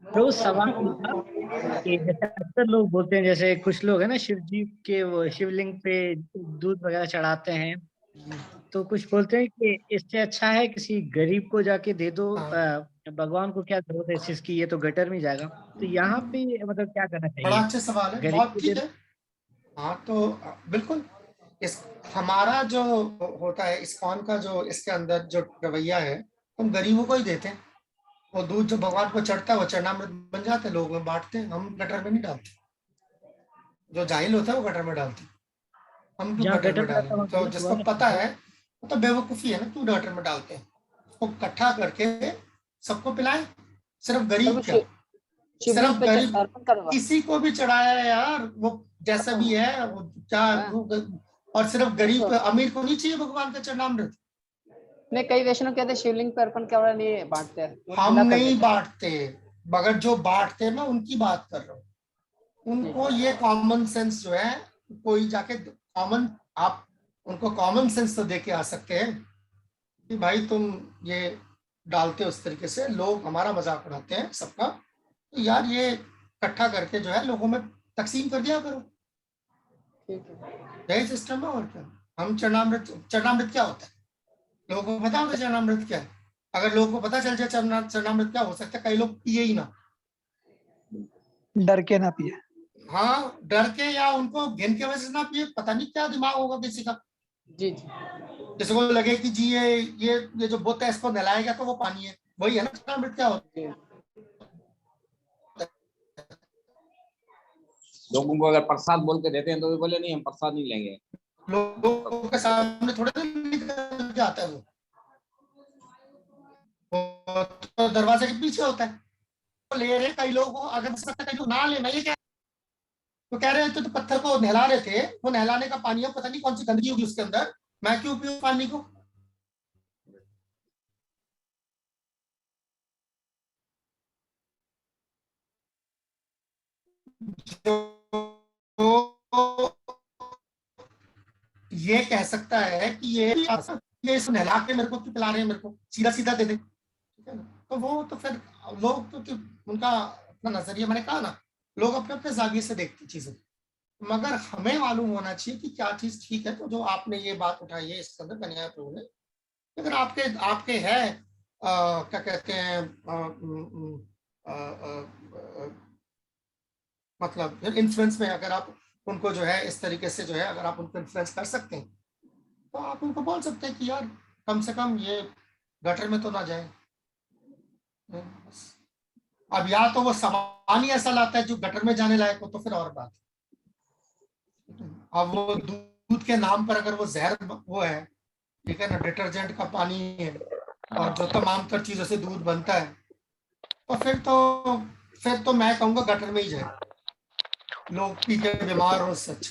तो सवाल कि जैसे अक्सर लोग बोलते हैं, जैसे कुछ लोग है ना शिव जी के वो शिवलिंग पे दूध वगैरह चढ़ाते हैं, तो कुछ बोलते हैं कि इससे अच्छा है किसी गरीब को जाके दे दो, भगवान को क्या जरूरत है इस चीज की, ये तो गटर में जाएगा। तो यहाँ पे मतलब क्या करना चाहिए? बड़ा अच्छा सवाल है, बहुत ठीक है। हाँ तो बिल्कुल, इस हमारा जो होता है इस्कॉन का जो इसके अंदर जो रवैया है, हम गरीबों को ही देते हैं। वो दूध जो भगवान को चढ़ता है वो चरणामृत बन जाते हैं, लोग में बांटते हैं, हम गटर में नहीं डालते। जो जाहिल होता है वो गटर में डालते हैं, हम क्यों गटर में डालें? तो जिसको पता है तो बेवकूफी है ना, क्यों गटर में डालते हैं? उसको इकट्ठा करके सबको पिलाएं। सिर्फ गरीब क्या, सिर्फ गरीब किसी को भी चढ़ाया है यार, वो जैसा भी है वो क्या, और सिर्फ गरीब अमीर को नहीं चाहिए भगवान का चरणामृत। नहीं, कई वैष्णव कहते हैं शिवलिंग पे अर्पण करने नहीं बांटते हैं। हम नहीं बांटते, मगर जो बांटते हैं मैं उनकी बात कर रहा हूँ। उनको ये कॉमन सेंस जो है, कोई जाके कॉमन, आप उनको कॉमन सेंस तो दे के आ सकते हैं कि भाई तुम ये डालते हो उस तरीके से, लोग हमारा मजाक उड़ाते हैं सबका, तो यार ये इकट्ठा करके जो है लोगों में तकसीम कर दिया करो। यही सिस्टम है और क्या। हम चरणामृत क्या होता है लोगों को पता होगा? चरणामृत क्या है? अगर लोगों को पता चल जाए चरणामृत क्या हो सकता है, कई लोग पिए ही ना, डर के ना पिए। हाँ डर के, या उनको घिन के वजह से ना पिए, पता नहीं क्या दिमाग होगा किसी का। जी जैसे को लगे कि जी ये जो बोतल है इसको नहलाएगा तो वो पानी है, वही है ना चरणामृत क्या होता है। लोगों को अगर प्रसाद बोल के देते हैं तो वे बोले नहीं हम प्रसाद नहीं लेंगे। लोगों के सामने थोड़े निकल के आता है वो तो दरवाजे के पीछे होता है। तो ले रहे कई लोग, अगर कई लोग ना लेना, ये क्या तो कह रहे थे, तो पत्थर को नहला रहे थे, वो नहलाने का पानी है, पता नहीं कौन सी गंदगी होगी उसके अंदर, मैं क्यों पीऊं पानी को? ये कह सकता है कि ये इस नहला के मेरे को क्यों पिला रहे हैं, मेरे को सीधा सीधा दे दे, ठीक है ना? तो वो तो फिर लोग तो उनका अपना नजरिया, मैंने कहा ना, लोग अपने अपने जाविये से देखते चीजें, मगर हमें मालूम होना चाहिए कि क्या चीज ठीक है। तो जो आपने ये बात उठाई है इसके अंदर कन्हैया प्रभु ने, अगर आपके है क्या कहते हैं मतलब इन्फ्लुएंस में, अगर आप उनको जो है इस तरीके से जो है अगर आप उनको इन्फ्लुएंस कर सकते हैं तो आप उनको बोल सकते हैं कि यार कम से कम ये गटर में तो ना जाए। अब या तो वो सामान ही ऐसा लाता है जो गटर में जाने लायक हो तो फिर और बात। अब वो दूध के नाम पर अगर वो जहर वो है, ठीक है ना, डिटर्जेंट का पानी है और जो तमाम तर चीजों से दूध बनता है, तो फिर तो मैं कहूँगा गटर में ही जाए, लोग पी के बीमार हो सच।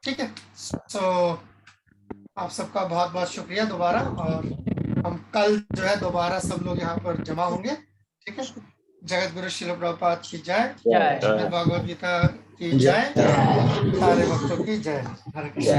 ठीक है, तो आप सबका बहुत बहुत शुक्रिया दोबारा, और हम कल जो है दोबारा सब लोग यहाँ पर जमा होंगे। ठीक है, जगत गुरु श्रील प्रभुपाद की जय, भगवद गीता की जय, सारे भक्तों की जय। हरे कृष्ण।